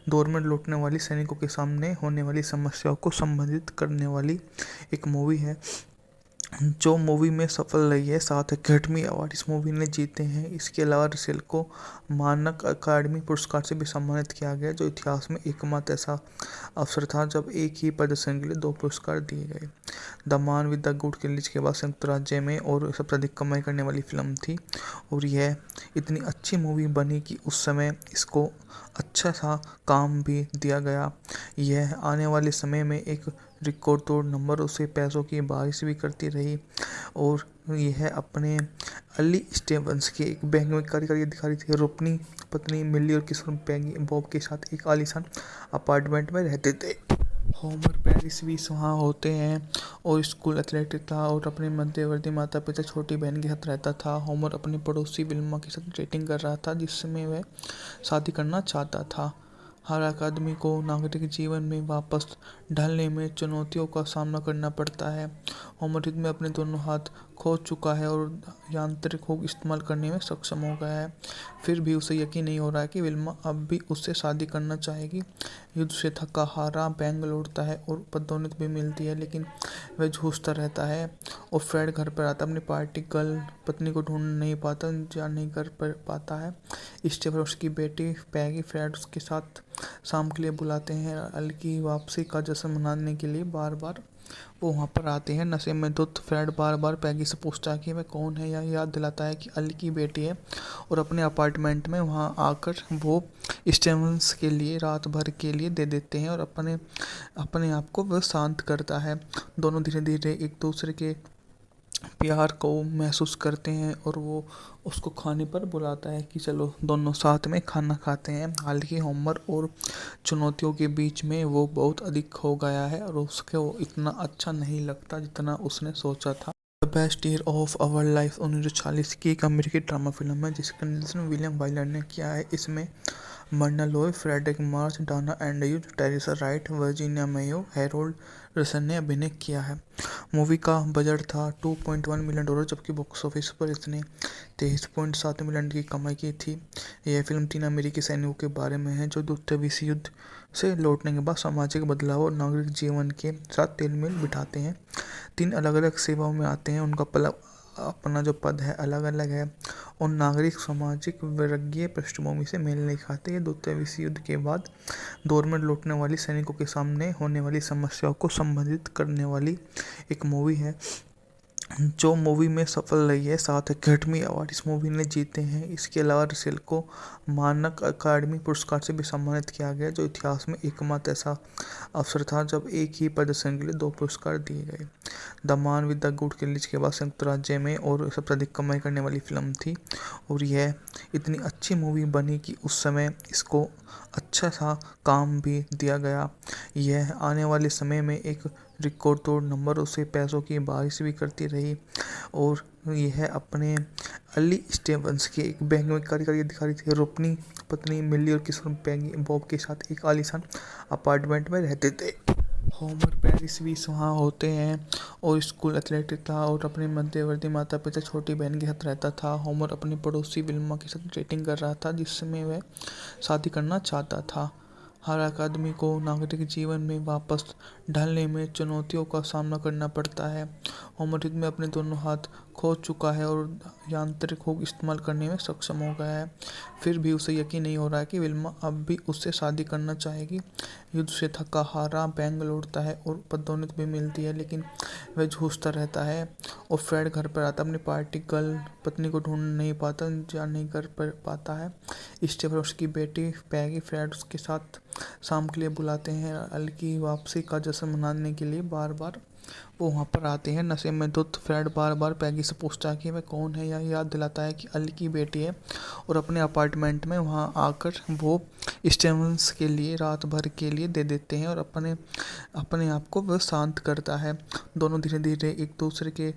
दौर में लौटने वाली सैनिकों के सामने होने वाली समस्याओं को संबोधित करने वाली एक मूवी है, जो मूवी में सफल रही है। 7 एकेडमी अवार्ड इस मूवी ने जीते हैं। इसके अलावा रसेल को मानक अकादमी पुरस्कार से भी सम्मानित किया गया, जो इतिहास में एकमात्र ऐसा अवसर था जब एक ही प्रदर्शन के लिए 2 पुरस्कार दिए गए। The man with the good release के बाद संयुक्त राज्य में और सबसे अधिक कमाई करने वाली फिल्म थी और यह इतनी अच्छी मूवी बनी कि उस समय इसको अच्छा सा काम भी दिया गया। यह आने वाले समय में एक रिकॉर्ड तोड़ नंबर उसे पैसों की बारिश भी करती रही और यह अपने अली स्टीवंस के एक बैंक में कार्यकारी अधिकारी थे और अपनी पत्नी मिली और किशोर पैगी बॉब के साथ एक आलीशान अपार्टमेंट में रहते थे। होमर पेरिस भी वहाँ होते हैं और स्कूल एथलेटिक था और अपने मध्यवर्ती माता पिता छोटी बहन के साथ रहता था। होमर अपनी पड़ोसी विल्मा के साथ डेटिंग कर रहा था, जिसमें वह शादी करना चाहता था। हर आदमी को नागरिक जीवन में वापस ढलने में चुनौतियों का सामना करना पड़ता है। होमर युद्ध में अपने दोनों हाथ खो चुका है और यांत्रिक हुक इस्तेमाल करने में सक्षम हो गया है। फिर भी उसे यकीन नहीं हो रहा है कि विल्मा अब भी उससे शादी करना चाहेगी। युद्ध से थका हारा बैंक लौटता है और पदोन्नति भी मिलती है, लेकिन वह जूझता रहता है और फ्रेड घर पर आता अपनी पार्टी गर्ल पत्नी को ढूंढ नहीं पाता या नहीं कर पाता है। स्टीफन उसकी बेटी पैगी फ्रेड उसके साथ शाम के लिए बुलाते हैं। अल की वापसी का जश्न मनाने के लिए बार बार वो वहाँ पर आते हैं। नशे में धुत फ्रेड बार बार पैगी से पूछता है कि वह कौन है या याद दिलाता है कि अल की बेटी है और अपने अपार्टमेंट में वहाँ आकर वो स्टीवंस के लिए रात भर के लिए दे देते हैं और अपने आप को वह शांत करता है। दोनों धीरे धीरे एक दूसरे के प्यार को महसूस करते हैं और वो उसको खाने पर बुलाता है कि चलो दोनों साथ में खाना खाते हैं। हालांकि होमर और चुनौतियों के बीच में वो बहुत अधिक हो गया है और उसके वो इतना अच्छा नहीं लगता जितना उसने सोचा था। The best year of our life 1940 की एक अमेरिकी ड्रामा फिल्म है जिसका निर्देशन विलियम वाइलर ने किया है। इसमें Myrna Loy, Fredric March, Dana Andrews, Teresa Wright, Virginia Mayo, Harold Russell ने अभिनय किया है। मूवी का बजट था $2.1 मिलियन, जबकि बॉक्स ऑफिस पर इसने 23.7 मिलियन की कमाई की थी। यह फिल्म 3 अमेरिकी सैनिकों के बारे में है जो द्वितीय विश्व युद्ध से लौटने के बाद सामाजिक बदलाव और नागरिक जीवन के साथ तालमेल बिठाते हैं। 3 अलग-अलग सेवाओं में आते हैं, उनका अपना जो पद है अलग-अलग है और नागरिक सामाजिक वर्गीय पृष्ठभूमि से मेल नहीं खाते। ये द्वितीय विश्व युद्ध के बाद दौर में लौटने वाली सैनिकों के सामने होने वाली समस्याओं को संबोधित करने वाली एक मूवी है, जो मूवी में सफल रही है। 7 एकेडमी अवार्ड इस मूवी ने जीते हैं। इसके अलावा रसेल को मानक अकादमी पुरस्कार से भी सम्मानित किया गया, जो इतिहास में एकमात्र ऐसा अवसर था जब एक ही प्रदर्शन के लिए 2 पुरस्कार दिए गए। The man with the good release के बाद संयुक्त राज्य में और सबसे अधिक कमाई करने वाली फिल्म थी और यह इतनी अच्छी मूवी बनी कि उस समय इसको अच्छा सा काम भी दिया गया। यह आने वाले समय में एक रिकॉर्ड तोड़ नंबर उसे पैसों की बारिश भी करती रही और यह अपने अली स्टीवंस के एक बैंक में कार्यकारी अधिकारी थे और अपनी पत्नी मिली और किशोर पैगी बॉब के साथ एक आलीशान अपार्टमेंट में रहते थे। होमर पेरिस भी वहाँ होते हैं और स्कूल एथलेटिक था और अपने मध्यवर्ती माता पिता छोटी बहन के साथ रहता था। होमर अपनी पड़ोसी विल्मा के साथ डेटिंग कर रहा था, जिसमें वह शादी करना चाहता था। हर आदमी को नागरिक जीवन में वापस ढलने में चुनौतियों का सामना करना पड़ता है। होमर युद्ध में अपने दोनों हाथ खो चुका है और यांत्रिक हुक इस्तेमाल करने में सक्षम हो गया है। फिर भी उसे यकीन नहीं हो रहा है कि विल्मा अब भी उससे शादी करना चाहेगी। युद्ध से थका हारा बैंक लौटता है और पदोन्नति भी मिलती है, लेकिन वह जूझता रहता है और फ्रेड घर पर आता अपनी पार्टी गर्ल पत्नी को ढूंढ नहीं पाता या नहीं कर पाता है। स्टीफन उसकी बेटी पैगी फ्रेड उसके साथ शाम के लिए बुलाते हैं। अल की वापसी का जश्न मनाने के लिए बार बार वो वहाँ पर आते हैं। नशे में धुत फ्रेड बार बार पैगी से पूछता है कि वह कौन है, या याद दिलाता है कि अली की बेटी है, और अपने अपार्टमेंट में वहाँ आकर वो स्टेवंस के लिए रात भर के लिए दे देते हैं और अपने अपने आप को वह शांत करता है। दोनों धीरे धीरे एक दूसरे के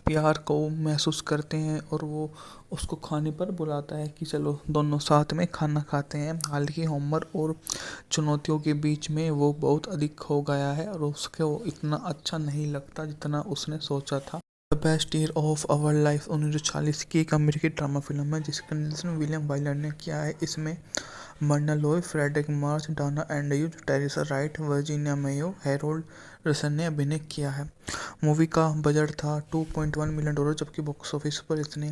प्यार को महसूस करते हैं और वो उसको खाने पर बुलाता है कि चलो दोनों साथ में खाना खाते हैं। हालांकि होमर और चुनौतियों के बीच में वो बहुत अधिक हो गया है और उसके वो इतना अच्छा नहीं लगता जितना उसने सोचा था। The best year of our life 1940 की एक अमेरिकी ड्रामा फिल्म है जिसका निर्देशन विलियम वाइलर ने किया है। इसमें Myrna Loy, Fredric March, Dana Andrews, Teresa Wright, Virginia Mayo, Harold Russell ने अभिनय किया है। मूवी का बजट था $2.1 मिलियन, जबकि बॉक्स ऑफिस पर इसने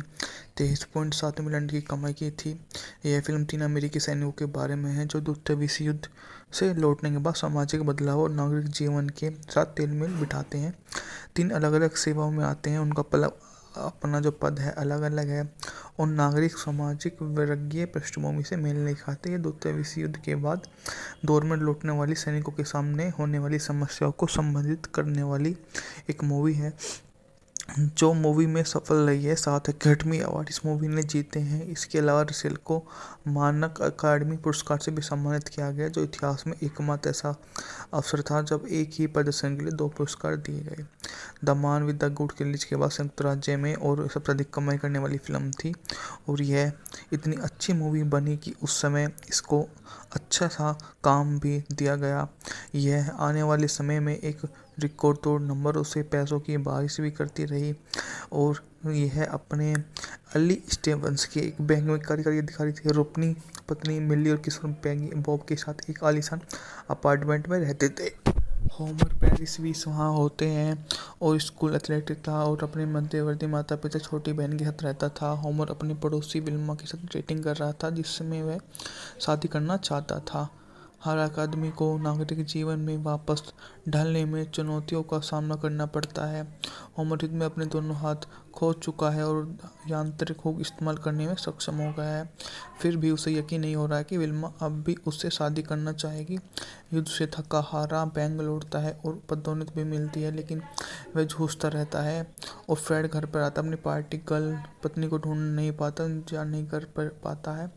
23.7 मिलियन की कमाई की थी। यह फिल्म 3 अमेरिकी सैनिकों के बारे में है जो द्वितीय विश्व युद्ध से लौटने के बाद सामाजिक बदलाव और नागरिक जीवन के साथ तालमेल बिठाते हैं। 3 अलग अलग सेवाओं में आते हैं, उनका अपना जो पद है अलग अलग है और नागरिक सामाजिक वर्गीय पृष्ठभूमि से मेल नहीं खाते। ये द्वितीय विश्व युद्ध के बाद दौर में लौटने वाली सैनिकों के सामने होने वाली समस्याओं को संबोधित करने वाली एक मूवी है जो मूवी में सफल रही है। 7 अकेडमी अवार्ड इस मूवी ने जीते हैं। इसके अलावा रसेल को मानक अकादमी पुरस्कार से भी सम्मानित किया गया, जो इतिहास में एकमात्र ऐसा अवसर था जब एक ही प्रदर्शन के लिए 2 पुरस्कार दिए गए। The man with the good killings के बाद संयुक्त राज्य में और सबसे अधिक कमाई करने वाली फिल्म थी और यह इतनी अच्छी मूवी बनी कि उस समय इसको अच्छा सा काम भी दिया गया। यह आने वाले समय में एक रिकॉर्ड तोड़ नंबर उसे पैसों की बारिश भी करती रही और यह अपने अली स्टेवंस के एक बैंक में कार्यकारी अधिकारी थे। वो अपनी पत्नी मिली और किशोर पैगी बॉब के साथ एक आलीशान अपार्टमेंट में रहते थे। होमर पेरिस भी वहाँ होते हैं और स्कूल एथलेटिक था और अपने मध्यवर्ती माता पिता छोटी बहन के साथ रहता था। होमर अपनी पड़ोसी विल्मा के साथ डेटिंग कर रहा था जिसमें वह शादी करना चाहता था। हर आदमी को नागरिक जीवन में वापस ढलने में चुनौतियों का सामना करना पड़ता है। होमर युद्ध में अपने दोनों हाथ खो चुका है और यांत्रिक हुक इस्तेमाल करने में सक्षम हो गया है। फिर भी उसे यकीन नहीं हो रहा है कि विल्मा अब भी उससे शादी करना चाहेगी। युद्ध से थका हारा बैंक लौटता है और पदोन्नति भी मिलती है, लेकिन वह जूझता रहता है और फ्रेड घर पर आता अपनी पार्टी गर्ल पत्नी को ढूंढ नहीं पाता या नहीं कर पाता है।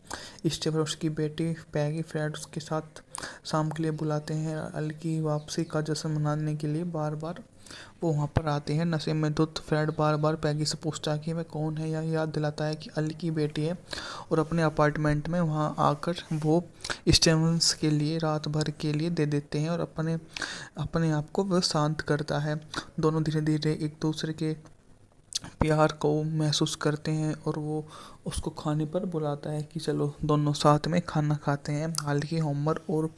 स्टेफन उसकी बेटी पैगी फ्रेड उसके साथ शाम के लिए बुलाते हैं। अल की वापसी का जश्न मनाने के लिए बार बार वो वहाँ पर आते हैं। नशे में धुत फ्रेड बार बार पैगी से पूछता है कि वह कौन है, या याद दिलाता है कि अली की बेटी है, और अपने अपार्टमेंट में वहाँ आकर वो स्टेवंस के लिए रात भर के लिए दे देते हैं और अपने अपने आप को वह शांत करता है। दोनों धीरे धीरे एक दूसरे के प्यार को महसूस करते हैं और वो उसको खाने पर बुलाता है कि चलो दोनों साथ में खाना खाते हैं। हालांकि होमर और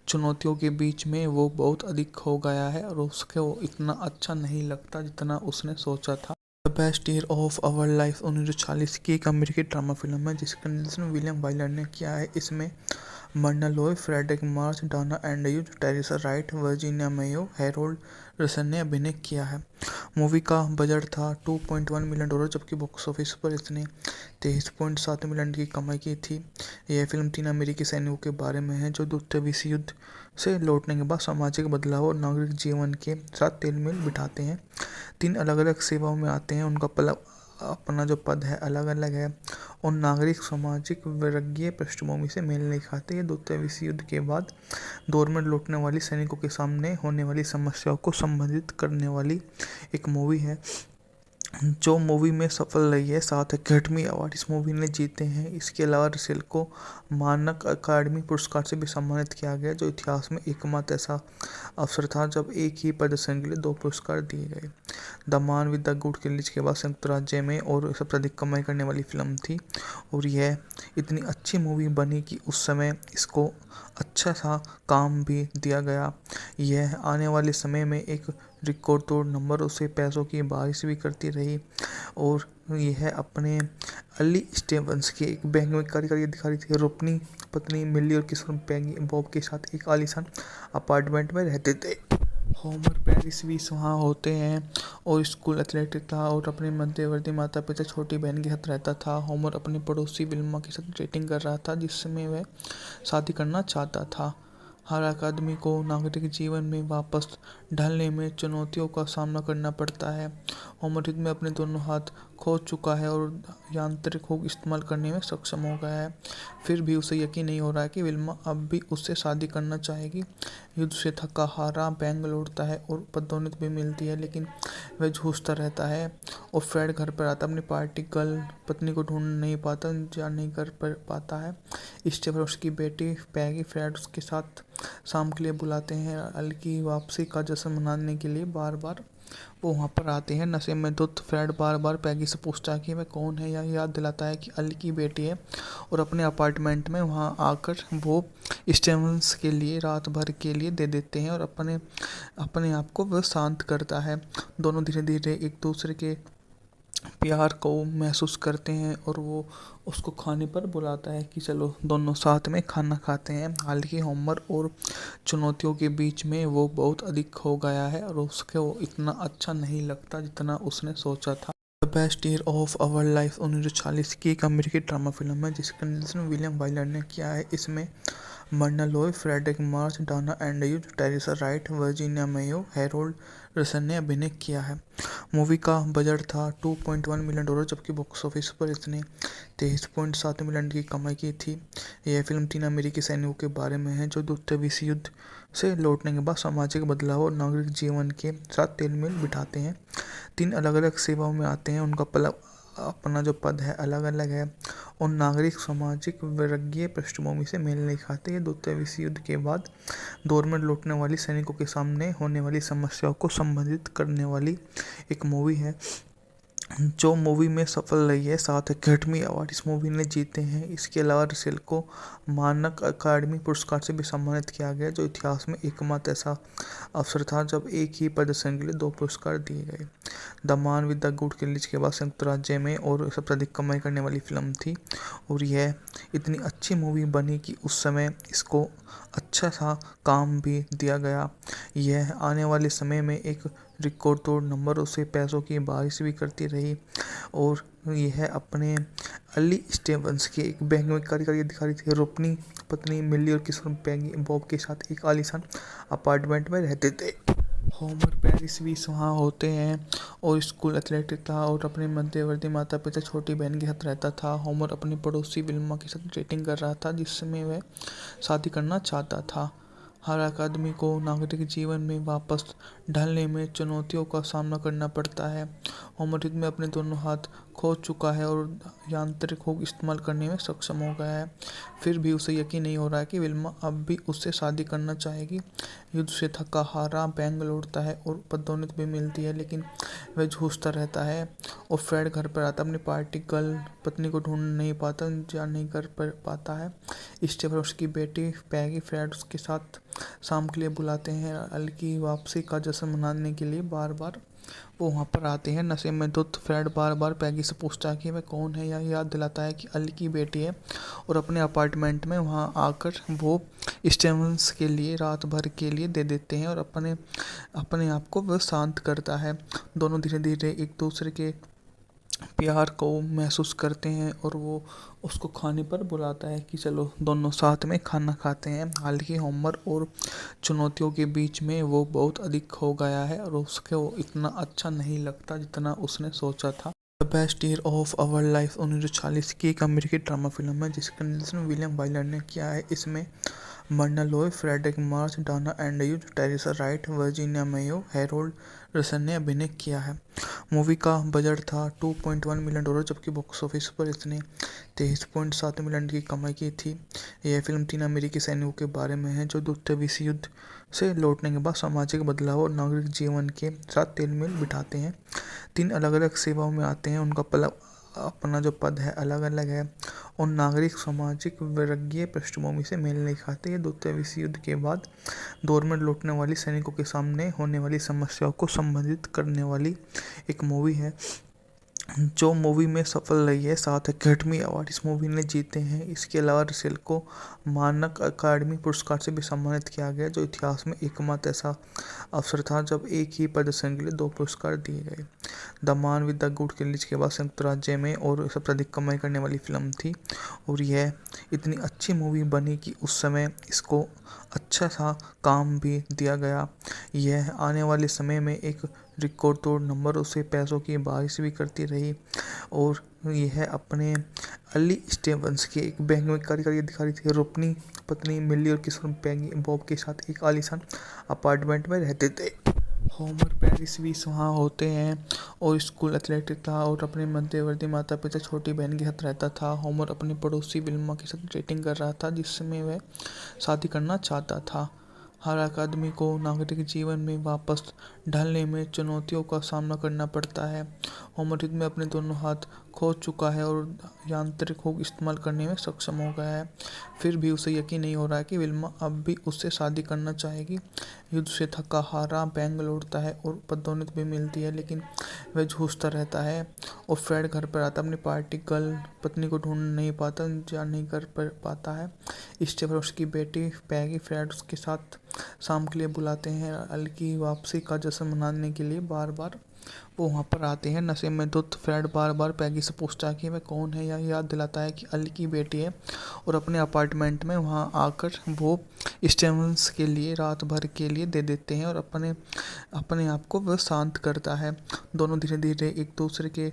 चुनौतियों के बीच में वो बहुत अधिक हो गया है और उसके वो इतना अच्छा नहीं लगता जितना उसने सोचा था। The best year of our life 1940 की एक अमेरिकी ड्रामा फिल्म है जिसका निर्देशन विलियम वाइलर ने किया है। इसमें Myrna Loy, Fredric March, Dana Andrews, Teresa Wright, Virginia Mayo, Harold Russell ने अभिनय किया है। मूवी का बजट था $2.1 मिलियन, जबकि बॉक्स ऑफिस पर इसने 23.7 मिलियन की कमाई की थी। यह फिल्म 3 अमेरिकी सैनिकों के बारे में है जो द्वितीय विश्व युद्ध से लौटने के बाद सामाजिक बदलाव और नागरिक जीवन के साथ तालमेल बिठाते हैं। 3 अलग अलग सेवाओं में आते हैं, उनका अपना जो पद है अलग अलग है और नागरिक सामाजिक वर्गीय पृष्ठभूमि से मेल नहीं खाते। ये द्वितीय विश्व युद्ध के बाद दौर में लौटने वाली सैनिकों के सामने होने वाली समस्याओं को संबोधित करने वाली एक मूवी है जो मूवी में सफल रही है। 7 अकेडमी अवार्ड इस मूवी ने जीते हैं। इसके अलावा रसेल को मानक अकादमी पुरस्कार से भी सम्मानित किया गया, जो इतिहास में एकमात्र ऐसा अवसर था जब एक ही प्रदर्शन के लिए 2 पुरस्कार दिए गए। The man with the good killings के बाद संयुक्त राज्य में और सबसे अधिक कमाई करने वाली फिल्म थी और यह इतनी अच्छी मूवी बनी कि उस समय इसको अच्छा सा काम भी दिया गया। यह आने वाले समय में एक रिकॉर्ड तोड़ नंबर उसे पैसों की बारिश भी करती रही और यह अपने अली स्टेवंस के एक बैंक में कार्यकारी अधिकारी थे। वो अपनी पत्नी मिली और किशोर पैगी बॉब के साथ एक आलीशान अपार्टमेंट में रहते थे। होमर पेरिस भी वहाँ होते हैं और स्कूल एथलेटिक था और अपने मध्यवर्ती माता पिता छोटी बहन के साथ रहता था। होमर अपनी पड़ोसी विल्मा के साथ डेटिंग कर रहा था जिसमें वह शादी करना चाहता था। हर एक आदमी को नागरिक जीवन में वापस ढलने में चुनौतियों का सामना करना पड़ता है। होमर में अपने दोनों हाथ खो चुका है और यांत्रिक हुक इस्तेमाल करने में सक्षम हो गया है। फिर भी उसे यकीन नहीं हो रहा है कि विल्मा अब भी उससे शादी करना चाहेगी। युद्ध से थका हारा बैंग लौटता है और पदोन्नति भी मिलती है, लेकिन वह जूझता रहता है। और फ्रेड घर पर आता अपनी पार्टी गर्ल पत्नी को ढूंढ नहीं पाता, जा नहीं कर पाता है। स्टेफ और उसकी बेटी पैगी फ्रेड उसके साथ शाम के लिए बुलाते हैं। अल की वापसी का जश्न मनाने के लिए बार बार वो वहाँ पर आते हैं। नशे में धुत फ्रेड बार बार पैगी से पूछता है कि वह कौन है, या याद दिलाता है कि अल की बेटी है, और अपने अपार्टमेंट में वहाँ आकर वो स्टेवंस के लिए रात भर के लिए दे देते हैं और अपने अपने आप को वह शांत करता है। दोनों धीरे धीरे एक दूसरे के प्यार को महसूस करते हैं और वो उसको खाने पर बुलाता है कि चलो दोनों साथ में खाना खाते हैं। हालांकि होमर और चुनौतियों के बीच में वो बहुत अधिक हो गया है और उसके वो इतना अच्छा नहीं लगता जितना उसने सोचा था। The best year of our life 1940 की एक अमेरिकी ड्रामा फिल्म है जिसका निर्देशन विलियम वाइलर ने किया है। इसमें Myrna Loy, Fredric March, Dana Andrews, Teresa Wright, Virginia Mayo, Harold Russell ने अभिनय किया है। मूवी का बजट था $2.1 मिलियन, जबकि बॉक्स ऑफिस पर इसने 23.7 मिलियन की कमाई की थी। यह फिल्म 3 अमेरिकी सैनिकों के बारे में है जो द्वितीय विश्व युद्ध से लौटने के बाद सामाजिक बदलाव और नागरिक जीवन के साथ तालमेल बिठाते हैं। 3 अलग अलग सेवाओं में आते हैं, उनका अपना जो पद है अलग अलग है और नागरिक सामाजिक वर्गीय पृष्ठभूमि से मेल नहीं खाते। ये द्वितीय विश्व युद्ध के बाद दौर में लौटने वाली सैनिकों के सामने होने वाली समस्याओं को संबोधित करने वाली एक मूवी है जो मूवी में सफल रही है। 7 अकेडमी अवार्ड इस मूवी ने जीते हैं। इसके अलावा रसेल को मानक अकादमी पुरस्कार से भी सम्मानित किया गया, जो इतिहास में एकमात्र ऐसा अवसर था जब एक ही प्रदर्शन के लिए 2 पुरस्कार दिए गए। The man with the good release के बाद संयुक्त राज्य में और सबसे अधिक कमाई करने वाली फिल्म थी और यह इतनी अच्छी मूवी बनी कि उस समय इसको अच्छा सा काम भी दिया गया। यह आने वाले समय में एक रिकॉर्ड तोड़ नंबरों से पैसों की बारिश भी करती रही और यह अपने अली स्टेवंस के एक बैंक में कार्य दिखा रही थी और अपनी पत्नी मिली और किशोर पैगी बॉब के साथ एक आलीशान अपार्टमेंट में रहते थे। होमर पेरिस भी वहाँ होते हैं और स्कूल एथलेट था और अपने मध्यवर्ती माता पिता छोटी बहन के साथ रहता था। होमर अपनी पड़ोसी विल्मा के साथ डेटिंग कर रहा था जिसमें वह शादी करना चाहता था। हर एक आदमी को नागरिक जीवन में वापस ढलने में चुनौतियों का सामना करना पड़ता है। होमर में अपने दोनों हाथ खो चुका है और यांत्रिक हुक इस्तेमाल करने में सक्षम हो गया है। फिर भी उसे यकीन नहीं हो रहा है कि विल्मा अब भी उससे शादी करना चाहेगी। युद्ध से थका हारा बैंग लौटता है और पदोन्नति भी मिलती है, लेकिन वह जूझता रहता है। और फ्रेड घर पर आता अपनी पार्टी गर्ल पत्नी को ढूंढ नहीं पाता, जा नहीं कर पाता है। स्टेफ और उसकी बेटी पैगी फ्रेड उसके साथ शाम के लिए बुलाते हैं। अल की वापसी का जश्न मनाने के लिए बार बार वो वहाँ पर आते हैं। नशे में धुत फ्रेड बार बार पैगी से पूछता है कि वह कौन है, या याद दिलाता है कि अल की बेटी है, और अपने अपार्टमेंट में वहाँ आकर वो स्टेवंस के लिए रात भर के लिए दे देते हैं और अपने अपने आप को वह शांत करता है। दोनों धीरे धीरे एक दूसरे के प्यार को महसूस करते हैं और वो उसको खाने पर बुलाता है कि चलो दोनों साथ में खाना खाते हैं। हालांकि होमर और चुनौतियों के बीच में वो बहुत अधिक हो गया है और उसके वो इतना अच्छा नहीं लगता जितना उसने सोचा था। The best year of our life 1940 की एक अमेरिकी ड्रामा फिल्म है जिसका निर्देशन विलियम वाइलर ने किया है। इसमें Myrna Loy, Fredric March, Dana Andrews, Teresa Wright, Virginia Mayo, Harold Russell ने अभिनय किया है। मूवी का बजट था $2.1 मिलियन, जबकि बॉक्स ऑफिस पर इसने 23.7 मिलियन की कमाई की थी। यह फिल्म 3 अमेरिकी सैनिकों के बारे में है जो द्वितीय विश्व युद्ध से लौटने के बाद सामाजिक बदलाव और नागरिक जीवन के साथ तालमेल बिठाते हैं। 3 अलग अलग सेवाओं में आते हैं, उनका अपना जो पद है अलग अलग है और नागरिक सामाजिक वर्गीय पृष्ठभूमि से मेल नहीं खाते। ये द्वितीय विश्व युद्ध के बाद दौर में लौटने वाली सैनिकों के सामने होने वाली समस्याओं को संबोधित करने वाली एक मूवी है जो मूवी में सफल रही है। 7 अकेडमी अवार्ड इस मूवी ने जीते हैं। इसके अलावा रसेल को मानक अकादमी पुरस्कार से भी सम्मानित किया गया, जो इतिहास में एकमात्र ऐसा अवसर था जब एक ही प्रदर्शन के लिए 2 पुरस्कार दिए गए। The man with the good release के बाद संयुक्त राज्य में और सबसे अधिक कमाई करने वाली फिल्म थी और यह इतनी अच्छी मूवी बनी कि उस समय इसको अच्छा सा काम भी दिया गया। यह आने वाले समय में एक रिकॉर्ड तोड़ नंबर उसे पैसों की बारिश भी करती रही और यह अपने अली स्टीवंस के एक बैंक में कार्यकारी अधिकारी थे और अपनी पत्नी मिली और किशोर पैगी बॉब के साथ एक आलीशान अपार्टमेंट में रहते थे। होमर पेरिस भी वहाँ होते हैं और स्कूल एथलेटिक था और अपने मध्यवर्ती माता पिता छोटी बहन के साथ रहता था। होमर अपनी पड़ोसी विल्मा के साथ डेटिंग कर रहा था जिसमें वह शादी करना चाहता था। हर एक आदमी को नागरिक जीवन में वापस ढलने में चुनौतियों का सामना करना पड़ता है। होमर युद्ध में अपने दोनों हाथ खो चुका है और यांत्रिक हुक इस्तेमाल करने में सक्षम हो गया है। फिर भी उसे यकीन नहीं हो रहा है कि विल्मा अब भी उससे शादी करना चाहेगी। युद्ध से थका हारा बैंक लौटता है और पदोन्नति भी मिलती है लेकिन वह जूझता रहता है और फ्रेड घर पर आता अपनी पार्टी गर्ल पत्नी को ढूंढ नहीं पाता, जा नहीं कर पाता है। स्टीव और उसकी बेटी पैगी फ्रेड उसके साथ शाम के लिए बुलाते हैं। अल की वापसी का जश्न मनाने के लिए बार बार वो वहाँ पर आते हैं। नशे में धुत फ्रेड बार बार पैगी से पूछता है कि वह कौन है या याद दिलाता है कि अल की बेटी है और अपने अपार्टमेंट में वहाँ आकर वो स्टीवंस के लिए रात भर के लिए दे देते हैं और अपने आप को वह शांत करता है। दोनों धीरे धीरे एक दूसरे के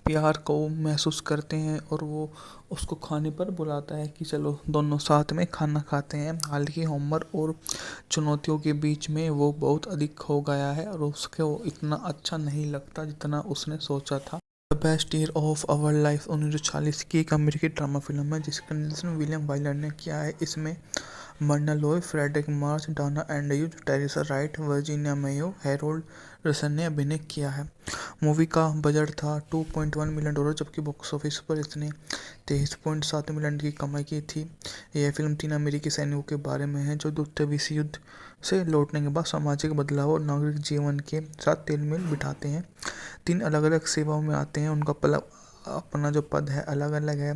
प्यार को महसूस करते हैं और वो उसको खाने पर बुलाता है कि चलो दोनों साथ में खाना खाते हैं। हालांकि होमर और चुनौतियों के बीच में वो बहुत अधिक हो गया है और उसको इतना अच्छा नहीं लगता जितना उसने सोचा था। The best year of our life 1940 की एक अमेरिकी ड्रामा फिल्म है जिसका निर्देशन विलियम वाइलर ने किया है। इसमें Myrna Loy, Fredric March, Dana Andrews, Teresa Wright, Virginia Mayo, Harold Russell ने अभिनय किया है। मूवी का बजट था $2.1 मिलियन जबकि बॉक्स ऑफिस पर इसने 23.7 मिलियन की कमाई की थी। यह फिल्म 3 अमेरिकी सैनिकों के बारे में है जो द्वितीय विश्व युद्ध से लौटने के बाद सामाजिक बदलाव और नागरिक जीवन के साथ तेलमेल बिठाते हैं। 3 अलग अलग सेवाओं में आते हैं, उनका अपना जो पद है अलग अलग है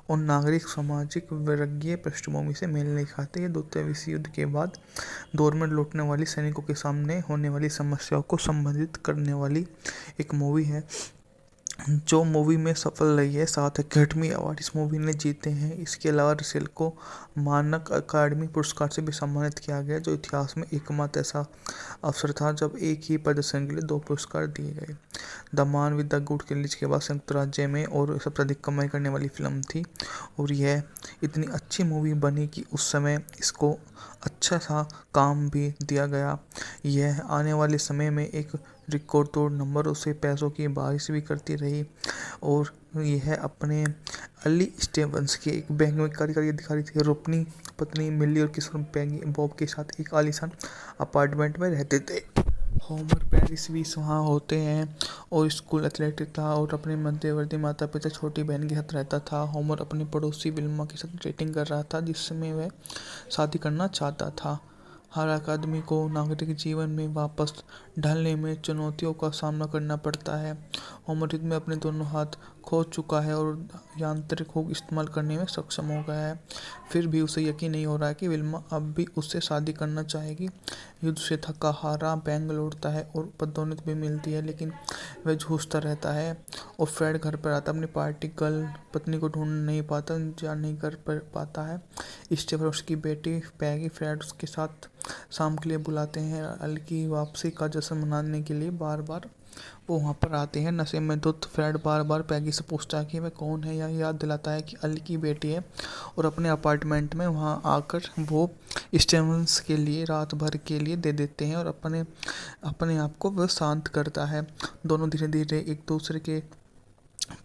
और नागरिक सामाजिक वर्गीय पृष्ठभूमि से मेल नहीं खाते। ये द्वितीय विश्व युद्ध के बाद दौर में लौटने वाली सैनिकों के सामने होने वाली समस्याओं को संबोधित करने वाली एक मूवी है जो मूवी में सफल रही है। 7 एकेडमी अवार्ड इस मूवी ने जीते हैं। इसके अलावा रसेल को मानक अकादमी पुरस्कार से भी सम्मानित किया गया जो इतिहास में एकमात्र ऐसा अवसर था जब एक ही प्रदर्शन के लिए 2 पुरस्कार दिए गए। The man with the good release के बाद संयुक्त राज्य में और सबसे अधिक कमाई करने वाली फिल्म थी और यह इतनी अच्छी मूवी बनी कि उस समय इसको अच्छा सा काम भी दिया गया। यह आने वाले समय में एक रिकॉर्ड तोड़ नंबर उसे पैसों की बारिश भी करती रही और यह अपने अली स्टीवंस के एक बैंक में कार्यकारी अधिकारी थे और अपनी पत्नी मिली और किशोर पैगी बॉब के साथ एक आलीशान अपार्टमेंट में रहते थे। होमर पेरिस भी वहाँ होते हैं और स्कूल एथलेटिक था और अपने मध्यवर्ती माता पिता छोटी बहन के साथ रहता था। होमर अपनी पड़ोसी विल्मा के साथ डेटिंग कर रहा था जिसमें वह शादी करना चाहता था। हर एक आदमी को नागरिक जीवन में वापस ढलने में चुनौतियों का सामना करना पड़ता है। होमर युद्ध में अपने दोनों हाथ खो चुका है और यांत्रिक हुक इस्तेमाल करने में सक्षम हो गया है। फिर भी उसे यकीन नहीं हो रहा है कि विल्मा अब भी उससे शादी करना चाहेगी। युद्ध से थका हारा बैंक लौटता है और पदोन्नति भी मिलती है लेकिन वह जूझता रहता है और फ्रेड घर पर आता अपनी पार्टी गर्ल पत्नी को ढूंढ नहीं पाता, जा नहीं कर पाता है। स्टीव और उसकी बेटी पैगी फ्रेड उसके साथ शाम के लिए बुलाते हैं। अल की वापसी का जश्न मनाने के लिए बार बार वो वहाँ पर आते हैं। नशे में धुत फ्रेड बार बार पैगी से पूछता है कि वह कौन है या याद दिलाता है कि अल की बेटी है और अपने अपार्टमेंट में वहाँ आकर वो स्टीवंस के लिए रात भर के लिए दे देते हैं और अपने आप को वह शांत करता है। दोनों धीरे धीरे एक दूसरे के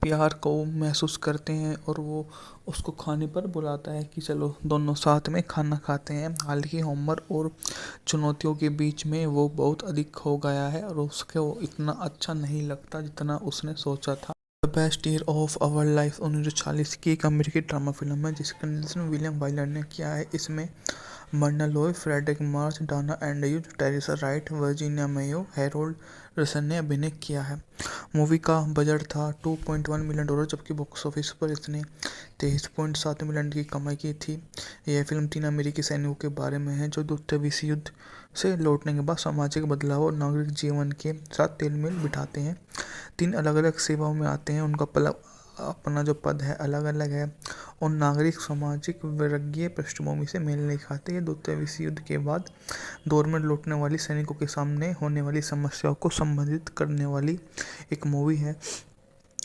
प्यार को महसूस करते हैं और वो उसको खाने पर बुलाता है कि चलो दोनों साथ में खाना खाते हैं। हालांकि होमर और चुनौतियों के बीच में वो बहुत अधिक हो गया है और उसको इतना अच्छा नहीं लगता जितना उसने सोचा था। The best year of our life 1940 की एक अमेरिकी ड्रामा फिल्म है जिसका निर्देशन विलियम वाइलर ने किया है। इसमें Myrna Loy, Fredric March, Dana Andrews, Teresa Wright, Virginia Mayo, Harold Russell ने अभिनय किया है। मूवी का बजट था $2.1 मिलियन जबकि बॉक्स ऑफिस पर इसने 23.7 मिलियन की कमाई की थी। यह फिल्म 3 अमेरिकी सैनिकों के बारे में है जो द्वितीय विश्व युद्ध से लौटने के बाद सामाजिक बदलाव और नागरिक जीवन के साथ तेलमेल बिठाते हैं। तीन अलग-अलग सेवाओं में आते हैं, उनका अपना जो पद है अलग-अलग है और नागरिक सामाजिक वर्गीय पृष्ठभूमि से मेल नहीं खाते। ये द्वितीय विश्व युद्ध के बाद दौर में लौटने वाली सैनिकों के सामने होने वाली समस्याओं को संबोधित करने वाली एक मूवी है,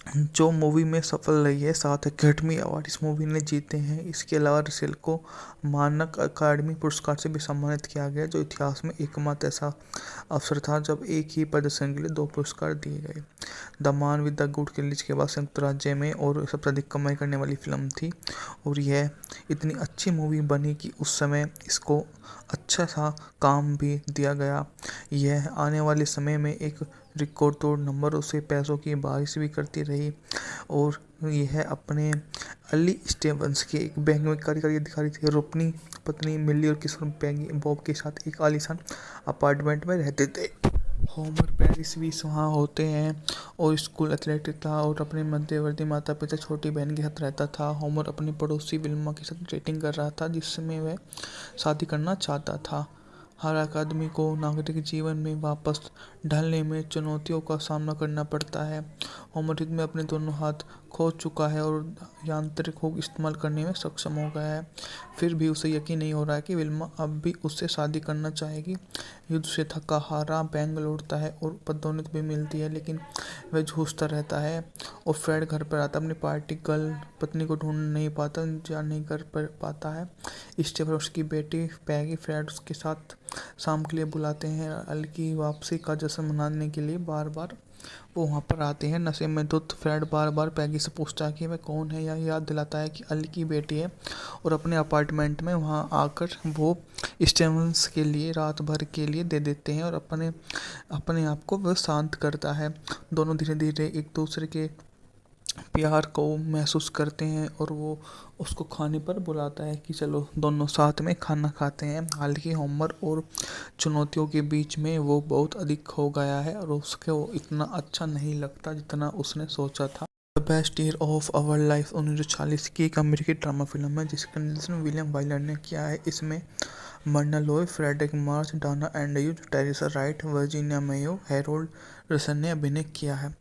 जो मूवी में सफल रही है। 7 एकेडमी अवार्ड इस मूवी ने जीते हैं। इसके अलावा रसेल को मानक अकादमी पुरस्कार से भी सम्मानित किया गया, जो इतिहास में एकमात्र ऐसा अवसर था जब एक ही प्रदर्शन के लिए 2 पुरस्कार दिए गए। The man with the good release के बाद संयुक्त राज्य में और सबसे अधिक कमाई करने वाली फिल्म थी और यह इतनी अच्छी मूवी बनी कि उस समय इसको अच्छा सा काम भी दिया गया। यह आने वाले समय में एक रिकॉर्ड तोड़ नंबरों से पैसों की बारिश भी करती रही और यह अपने अली स्टीवंस के एक बैंक में कार्यकारी अधिकारी थे और अपनी पत्नी मिली और किशोर पैगी बॉब के साथ एक आलीशान अपार्टमेंट में रहते थे। होमर पेरिस भी वहाँ होते हैं और स्कूल एथलेटिक था और अपने मध्यवर्ती माता पिता छोटी बहन के साथ रहता था। होमर अपनी पड़ोसी विल्मा के साथ डेटिंग कर रहा था, जिसमें वह शादी करना चाहता था। हर आदमी को नागरिक जीवन में वापस ढलने में चुनौतियों का सामना करना पड़ता है। होमर युद्ध में अपने दोनों हाथ खो चुका है और यांत्रिक हुक इस्तेमाल करने में सक्षम हो गया है। फिर भी उसे यकीन नहीं हो रहा है कि विल्मा अब भी उससे शादी करना चाहेगी। युद्ध से थका हारा बैंक लौटता है और पदोन्नति भी मिलती है, लेकिन वह जूझता रहता है और फ्रेड घर पर आता अपनी पार्टी गर्ल पत्नी को ढूंढ नहीं पाता या नहीं कर पाता है। स्टेफन और उसकी बेटी पैगी फ्रेड उसके साथ शाम के लिए बुलाते हैं। अल की वापसी का जश्न मनाने के लिए बार बार वो वहाँ पर आते हैं। नशे में धुत फ्रेड बार बार पैगी से पूछता है कि वह कौन है या याद दिलाता है कि अल की बेटी है और अपने अपार्टमेंट में वहाँ आकर वो स्टेवंस के लिए रात भर के लिए दे देते हैं और अपने आप को वह शांत करता है। दोनों धीरे धीरे एक दूसरे के प्यार को महसूस करते हैं और वो उसको खाने पर बुलाता है कि चलो दोनों साथ में खाना खाते हैं। हालांकि होमर और चुनौतियों के बीच में वो बहुत अधिक हो गया है और उसके वो इतना अच्छा नहीं लगता जितना उसने सोचा था। The best year of our life 1940 की एक अमेरिकी ड्रामा फिल्म है जिसका निर्देशन विलियम वाइलर ने किया है। इसमें Myrna Loy, Fredric March, Dana Andrews, Teresa Wright, Virginia Mayo, Harold Russell ने अभिनय किया है।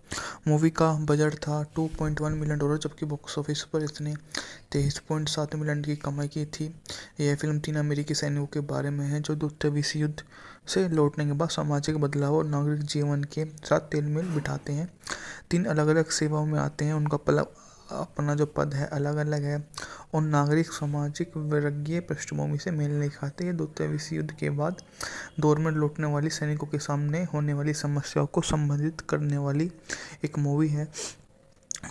मूवी का बजट था $2.1 मिलियन, जबकि बॉक्स ऑफिस पर इसने 23.7 मिलियन की कमाई की थी। यह फिल्म 3 अमेरिकी सैनिकों के बारे में है जो द्वितीय विश्व युद्ध से लौटने के बाद सामाजिक बदलाव और नागरिक जीवन के साथ तालमेल बिठाते हैं। 3 अलग-अलग सेवाओं में आते हैं, उनका अपना जो पद है अलग-अलग है और नागरिक सामाजिक वर्गीय पृष्ठभूमि से मेल नहीं खाते। ये द्वितीय विश्व युद्ध के बाद दौर में लौटने वाली सैनिकों के सामने होने वाली समस्याओं को संबोधित करने वाली एक मूवी है,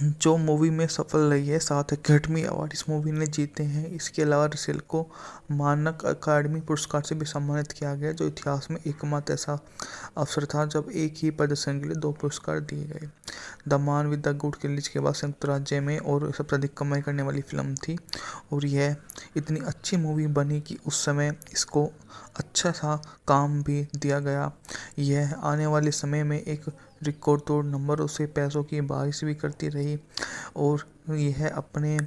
जो मूवी में सफल रही है। 7 एकेडमी अवार्ड इस मूवी ने जीते हैं। इसके अलावा रसेल को मानक अकादमी पुरस्कार से भी सम्मानित किया गया, जो इतिहास में एकमात्र ऐसा अवसर था जब एक ही प्रदर्शन के लिए 2 पुरस्कार दिए गए। The man with the good release के बाद संयुक्त राज्य में और सबसे अधिक कमाई करने वाली फिल्म थी और यह इतनी अच्छी मूवी बनी कि उस समय इसको अच्छा सा काम भी दिया गया। यह आने वाले समय में एक रिकॉर्ड तोड़ नंबरों से पैसों की बारिश भी करती रही और यह अपने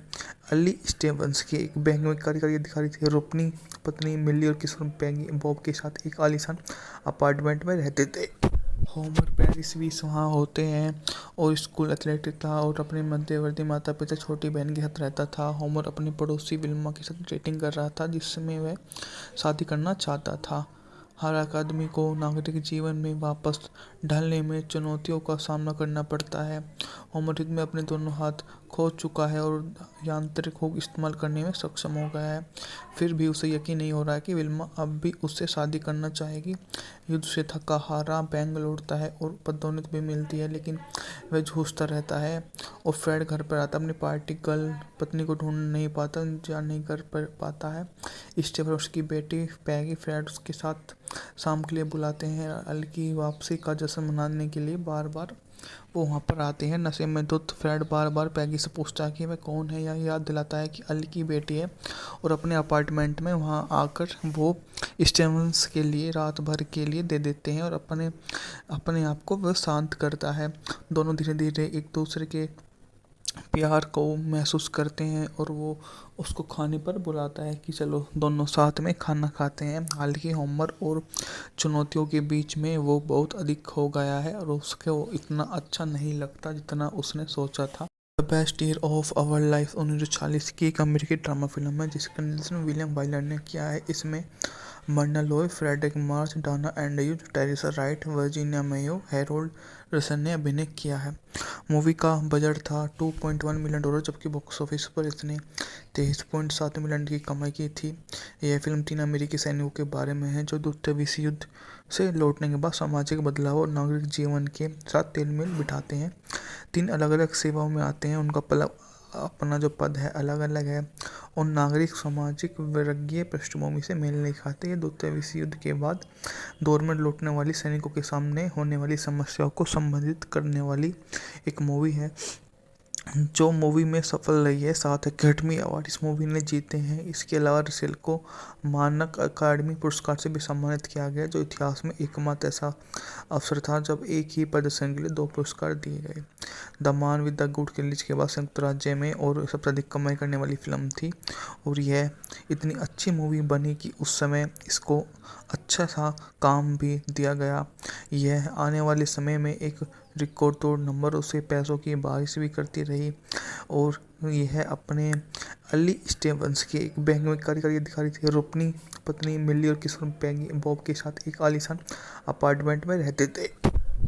अली स्टीवंस के एक बैंक में कार्यकारी अधिकारी थे और अपनी पत्नी मिली और किशोर पैगी बॉब के साथ एक आलीशान अपार्टमेंट में रहते थे। होमर पेरिस भी वहाँ होते हैं और स्कूल एथलेटिक था और अपने मध्यवर्ती माता पिता छोटी बहन के साथ रहता था। होमर अपनी पड़ोसी विल्मा के साथ डेटिंग कर रहा था, जिसमें वह शादी करना चाहता था। हर आदमी को नागरिक जीवन में वापस ढलने में चुनौतियों का सामना करना पड़ता है। होमर युद्ध में अपने दोनों हाथ खो चुका है और यांत्रिक हुक इस्तेमाल करने में सक्षम हो गया है। फिर भी उसे यकीन नहीं हो रहा है कि विल्मा अब भी उससे शादी करना चाहेगी। युद्ध से थका हारा बैंक लौटता है और पदोन्नति भी मिलती है, लेकिन वह जूझता रहता है और फ्रेड घर पर आता अपनी पार्टी गर्ल पत्नी को ढूंढ नहीं पाता या नहीं कर पाता है। स्टेफन और उसकी बेटी पैगी फ्रेड उसके साथ शाम के लिए बुलाते हैं। अल की वापसी का जश्न मनाने के लिए बार बार वो वहाँ पर आते हैं। नशे में धुत फ्रेड बार बार पैगी से पूछता है कि वह कौन है या याद दिलाता है कि अल की बेटी है और अपने अपार्टमेंट में वहाँ आकर वो स्टेवंस के लिए रात भर के लिए दे देते हैं और अपने आप को वह शांत करता है। दोनों धीरे धीरे एक दूसरे के प्यार को महसूस करते हैं और वो उसको खाने पर बुलाता है कि चलो दोनों साथ में खाना खाते हैं। हालांकि होमर और चुनौतियों के बीच में वो बहुत अधिक हो गया है और उसको इतना अच्छा नहीं लगता जितना उसने सोचा था। The best year of our life 1940 की एक अमेरिकी ड्रामा फिल्म है जिसका निर्देशन विलियम वाइलर ने किया है। इसमें Myrna Loy, Fredric March, Dana Andrews, Teresa Wright, Virginia Mayo, Harold Russell ने अभिनय किया है। मूवी का बजट था $2.1 मिलियन, जबकि बॉक्स ऑफिस पर इसने 23.7 मिलियन की कमाई की थी। यह फिल्म 3 अमेरिकी सैनिकों के बारे में है जो द्वितीय विश्व युद्ध से लौटने के बाद सामाजिक बदलाव और नागरिक जीवन के साथ तालमेल बिठाते हैं। 3 अलग-अलग सेवाओं में आते हैं, उनका अपना जो पद है अलग-अलग है और नागरिक सामाजिक वर्गीय पृष्ठभूमि से मेल नहीं खाते। ये द्वितीय विश्व युद्ध के बाद दौर में लौटने वाली सैनिकों के सामने होने वाली समस्याओं को संबोधित करने वाली एक मूवी है जो मूवी में सफल रही है। 7 एकेडमी अवार्ड इस मूवी ने जीते हैं। इसके अलावा रसेल को मानक अकादमी पुरस्कार से भी सम्मानित किया गया, जो इतिहास में एकमात्र ऐसा अवसर था जब एक ही प्रदर्शन के लिए 2 पुरस्कार दिए गए। The man with the good release के बाद संयुक्त राज्य में और सबसे अधिक कमाई करने वाली फिल्म थी और यह इतनी अच्छी मूवी बनी कि उस समय इसको अच्छा सा काम भी दिया गया। यह आने वाले समय में एक रिकॉर्ड तोड़ नंबरों से पैसों की बारिश भी करती रही और यह अपने अली स्टीवंस के एक बैंक में कार्यकारी अधिकारी थे। वो अपनी पत्नी मिली और किशोर पैगी बॉब के साथ एक आलीशान अपार्टमेंट में रहते थे।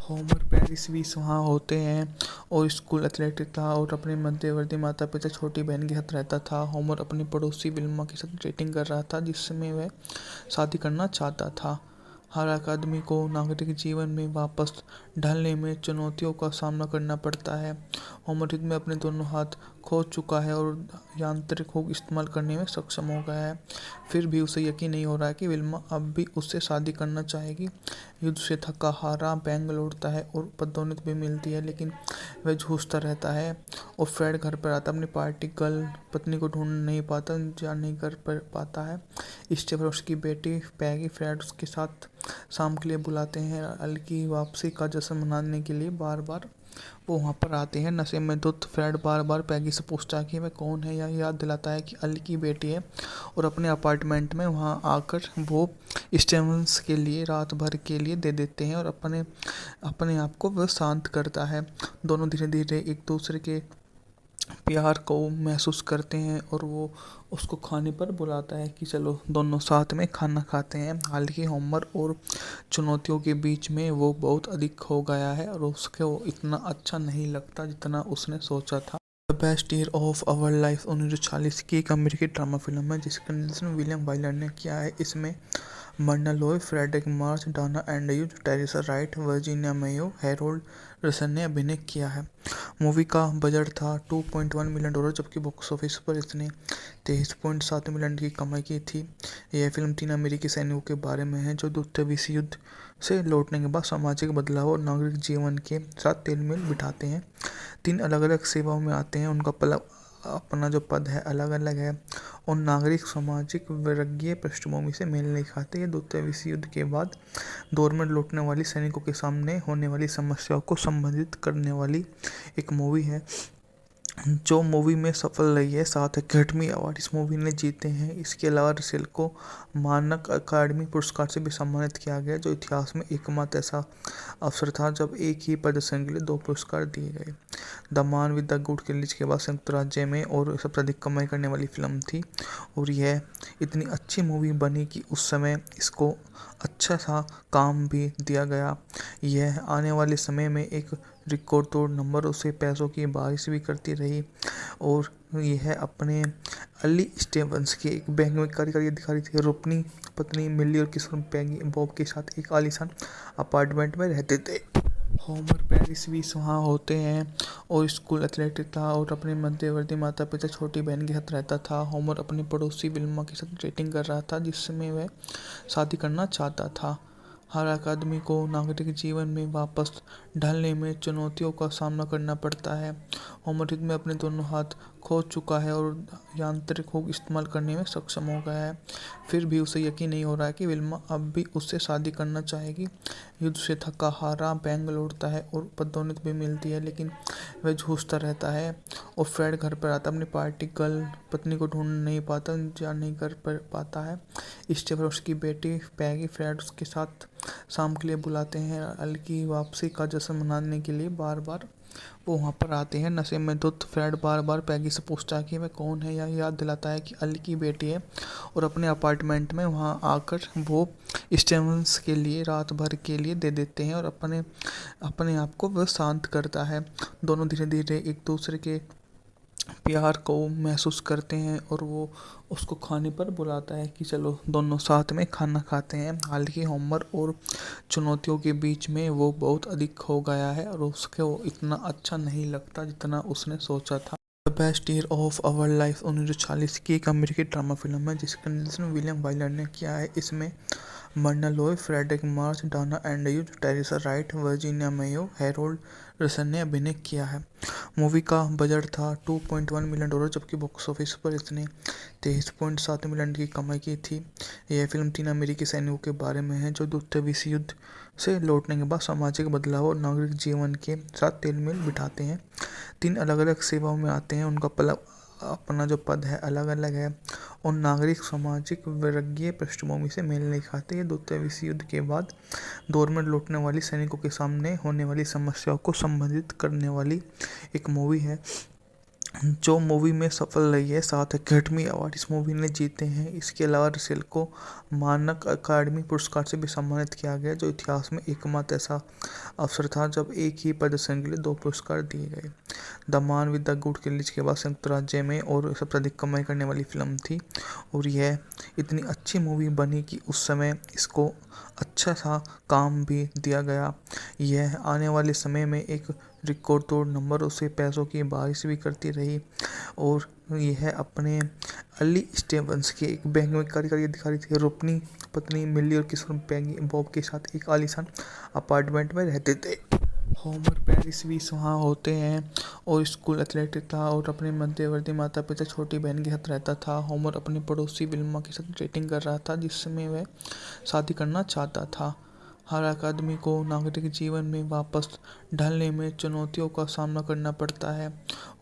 होमर पेरिस भी वहाँ होते हैं और स्कूल एथलेटिक था और अपने मध्यवर्ती माता पिता छोटी बहन के साथ रहता था। होमर अपनी पड़ोसी विल्मा के साथ डेटिंग कर रहा था जिसमें वह शादी करना चाहता था। हर आदमी को नागरिक जीवन में वापस ढलने में चुनौतियों का सामना करना पड़ता है। होमर युद्ध में अपने दोनों हाथ खो चुका है और यांत्रिक हुक इस्तेमाल करने में सक्षम हो गया है। फिर भी उसे यकीन नहीं हो रहा है कि विल्मा अब भी उससे शादी करना चाहेगी। युद्ध से थका हारा बैंक लौटता है और पदोन्नति भी मिलती है, लेकिन वह जूझता रहता है और फ्रेड घर पर आता अपनी पार्टी गर्ल पत्नी को ढूंढ नहीं पाता, जा नहीं कर पाता है। स्टीफन और उसकी बेटी पैगी फ्रेड उसके साथ शाम के लिए बुलाते हैं। अल की वापसी का जश्न मनाने के लिए बार बार वो वहाँ पर आते हैं। नशे में धुत फ्रेड बार बार पैगी से पूछता है कि वह कौन है, या याद दिलाता है कि अल की बेटी है और अपने अपार्टमेंट में वहाँ आकर वो स्टेवंस के लिए रात भर के लिए दे देते हैं और अपने आप को वह शांत करता है। दोनों धीरे धीरे एक दूसरे के प्यार को महसूस करते हैं और वो उसको खाने पर बुलाता है कि चलो दोनों साथ में खाना खाते हैं। हालांकि होमर और चुनौतियों के बीच में वो बहुत अधिक हो गया है और उसको इतना अच्छा नहीं लगता जितना उसने सोचा था। The best year of our life 1940 की एक अमेरिकी ड्रामा फिल्म है जिसका निर्देशन विलियम वाइलर ने किया है। इसमें Myrna Loy, Fredric March, Dana Andrews, Teresa Wright, Virginia Mayo, Harold Russell ने अभिनय किया है। मूवी का बजट था $2.1 मिलियन, जबकि बॉक्स ऑफिस पर इसने 23.7 मिलियन की कमाई की थी। यह फिल्म 3 अमेरिकी सैनिकों के बारे में है जो द्वितीय विश्व युद्ध से लौटने के बाद सामाजिक बदलाव और नागरिक जीवन के साथ तालमेल बिठाते हैं। 3 अलग-अलग सेवाओं में आते हैं, उनका अपना जो पद है अलग-अलग है और नागरिक सामाजिक वर्गीय पृष्ठभूमि से मेल नहीं खाते। ये द्वितीय विश्व युद्ध के बाद दौर में लौटने वाली सैनिकों के सामने होने वाली समस्याओं को संबोधित करने वाली एक मूवी है जो मूवी में सफल रही है। 7 एकेडमी अवार्ड इस मूवी ने जीते हैं। इसके अलावा रसेल को मानक अकादमी पुरस्कार से भी सम्मानित किया गया, जो इतिहास में एकमात्र ऐसा अवसर था जब एक ही प्रदर्शन के लिए 2 पुरस्कार दिए गए। The man with the good release के बाद संयुक्त राज्य में और सबसे अधिक कमाई करने वाली फिल्म थी और यह इतनी अच्छी मूवी बनी कि उस समय इसको अच्छा सा काम भी दिया गया। यह आने वाले समय में एक रिकॉर्ड तोड़ नंबरों से पैसों की बारिश भी करती रही और यह अपने अली स्टीवंस के एक बैंक में कार्यकारी अधिकारी थे। वो अपनी पत्नी मिली और किशोर पैगी बॉब के साथ एक आलीशान अपार्टमेंट में रहते थे। होमर पेरिस भी वहाँ होते हैं और स्कूल एथलेटिक था और अपने मध्यवर्ती माता पिता छोटी बहन के साथ रहता था। होमर अपनी पड़ोसी विल्मा के साथ डेटिंग कर रहा था जिसमें वह शादी करना चाहता था। हर आदमी को नागरिक जीवन में वापस ढलने में चुनौतियों का सामना करना पड़ता है होमर युद्ध में अपने दोनों हाथ खो चुका है और यांत्रिक हुक इस्तेमाल करने में सक्षम हो गया है। फिर भी उसे यकीन नहीं हो रहा है कि विल्मा अब भी उससे शादी करना चाहेगी। युद्ध से थका हारा बैंग लौटता है और पदोन्नति भी मिलती है, लेकिन वह जूझता रहता है। और फ्रेड घर पर आता अपनी पार्टी गर्ल पत्नी को ढूंढ नहीं पाता, इंतजार नहीं कर पाता है। स्टेफन और उसकी बेटी पैगी फ्रेड उसके साथ शाम के लिए बुलाते हैं। अल की वापसी का जश्न मनाने के लिए बार बार वो वहाँ पर आते हैं। नशे में धुत फ्रेड बार बार पैगी से पूछता है कि वह कौन है, या याद दिलाता है कि अल की बेटी है, और अपने अपार्टमेंट में वहाँ आकर वो स्टेवंस के लिए रात भर के लिए दे देते हैं और अपने अपने आप को वह शांत करता है। दोनों धीरे धीरे एक दूसरे के प्यार को महसूस करते हैं और वो उसको खाने पर बुलाता है कि चलो दोनों साथ में खाना खाते हैं। हालांकि होमर और चुनौतियों के बीच में वो बहुत अधिक हो गया है और उसके वो इतना अच्छा नहीं लगता जितना उसने सोचा था। The best year of our life 1940 की एक अमेरिकी ड्रामा फिल्म है जिसका निर्देशन विलियम वाइलर ने किया है। इसमें Myrna Loy, Fredric March, Dana Andrews, Teresa Wright, Virginia Mayo, Harold Russell ने अभिनय किया है। मूवी का बजट था $2.1 मिलियन, जबकि बॉक्स ऑफिस पर इसने 23.7 मिलियन की कमाई की थी। यह फिल्म 3 अमेरिकी सैनिकों के बारे में है जो द्वितीय विश्व युद्ध से लौटने के बाद सामाजिक बदलाव और नागरिक जीवन के साथ तालमेल बिठाते हैं। 3 अलग अलग सेवाओं में आते हैं, उनका अपना जो पद है अलग अलग है और नागरिक सामाजिक वर्गीय पृष्ठभूमि से मेल नहीं खाते। ये द्वितीय विश्व युद्ध के बाद दौर में लौटने वाली सैनिकों के सामने होने वाली समस्याओं को संबोधित करने वाली एक मूवी है जो मूवी में सफल रही है। 7 अकेडमी अवार्ड इस मूवी ने जीते हैं। इसके अलावा रसेल को मानक अकादमी पुरस्कार से भी सम्मानित किया गया, जो इतिहास में एकमात्र ऐसा अवसर था जब एक ही प्रदर्शन के लिए 2 पुरस्कार दिए गए। The man with the good किलिच के बाद संयुक्त राज्य में और सबसे अधिक कमाई करने वाली फिल्म थी और यह इतनी अच्छी मूवी बनी कि उस समय इसको अच्छा सा काम भी दिया गया। यह आने वाले समय में एक रिकॉर्ड तोड़ नंबर उसे पैसों की बारिश भी करती रही और यह अपने अली स्टेवंस के एक बैंक में कार्यकारी अधिकारी थे और अपनी पत्नी मिली और किशोर पैगी बॉब के साथ एक आलीशान अपार्टमेंट में रहते थे। होमर पेरिस भी वहाँ होते हैं और स्कूल एथलेटिक था और अपने मध्यवर्ती माता पिता छोटी बहन के साथ रहता था। होमर अपनी पड़ोसी विल्मा के साथ डेटिंग कर रहा था जिसमें वह शादी करना चाहता था। हर आदमी को नागरिक जीवन में वापस ढलने में चुनौतियों का सामना करना पड़ता है।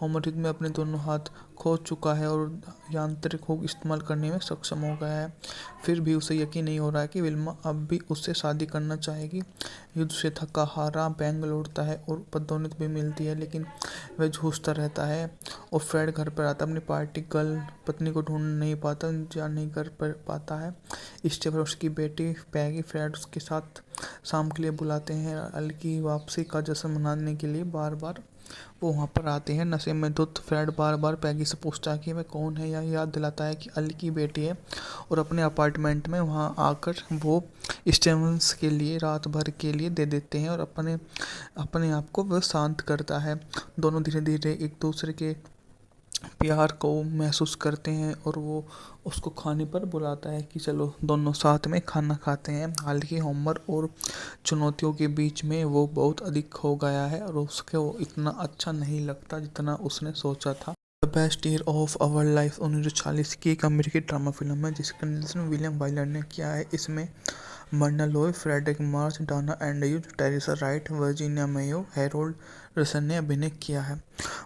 होमर युद्ध में अपने दोनों हाथ खो चुका है और यांत्रिक हुक इस्तेमाल करने में सक्षम हो गया है। फिर भी उसे यकीन नहीं हो रहा है कि विल्मा अब भी उससे शादी करना चाहेगी। युद्ध से थका हारा बैंग लौटता है और पदोन्नति भी मिलती है, लेकिन वह जूझता रहता है। और फ्रेड घर पर आता अपनी पार्टी गर्ल पत्नी को ढूंढ नहीं पाता, इंतजार नहीं कर पाता है। स्टेफन और उसकी बेटी पैगी फ्रेड उसके साथ शाम के लिए बुलाते हैं। अल की वापसी का जश्न मनाने के लिए बार बार वो वहाँ पर आते हैं। नशे में धुत फ्रेड बार बार पैगी से पूछता है कि वह कौन है, या याद दिलाता है कि अल की बेटी है, और अपने अपार्टमेंट में वहाँ आकर वो स्टेवंस के लिए रात भर के लिए दे देते हैं और अपने आप को वह शांत करता है। दोनों धीरे धीरे एक दूसरे के प्यार को महसूस करते हैं और वो उसको खाने पर बुलाता है कि चलो दोनों साथ में खाना खाते हैं। हालांकि होमर और चुनौतियों के बीच में वो बहुत अधिक हो गया है और उसके वो इतना अच्छा नहीं लगता जितना उसने सोचा था। The best year of our life 1940 की एक अमेरिकी ड्रामा फिल्म है जिसका निर्देशन विलियम वाइलर ने किया है। इसमें Myrna Loy, Fredric March, Dana Andrews, Teresa Wright, Virginia Mayo, Harold Russell ने अभिनय किया है।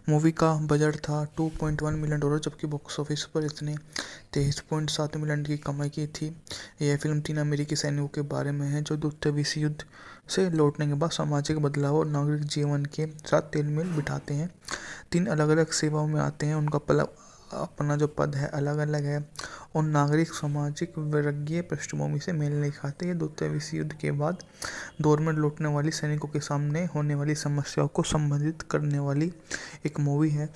मूवी का बजट था $2.1 मिलियन, जबकि बॉक्स ऑफिस पर इसने 23.7 मिलियन की कमाई की थी। यह फिल्म 3 अमेरिकी सैनिकों के बारे में है जो द्वितीय विश्व युद्ध से लौटने के बाद सामाजिक बदलाव और नागरिक जीवन के साथ तालमेल बिठाते हैं। 3 अलग अलग सेवाओं में आते हैं, उनका अपना जो पद है अलग अलग है और नागरिक सामाजिक वर्गीय पृष्ठभूमि से मेल नहीं खाते। ये द्वितीय विश्व युद्ध के बाद दौर में लौटने वाली सैनिकों के सामने होने वाली समस्याओं को संबोधित करने वाली एक मूवी है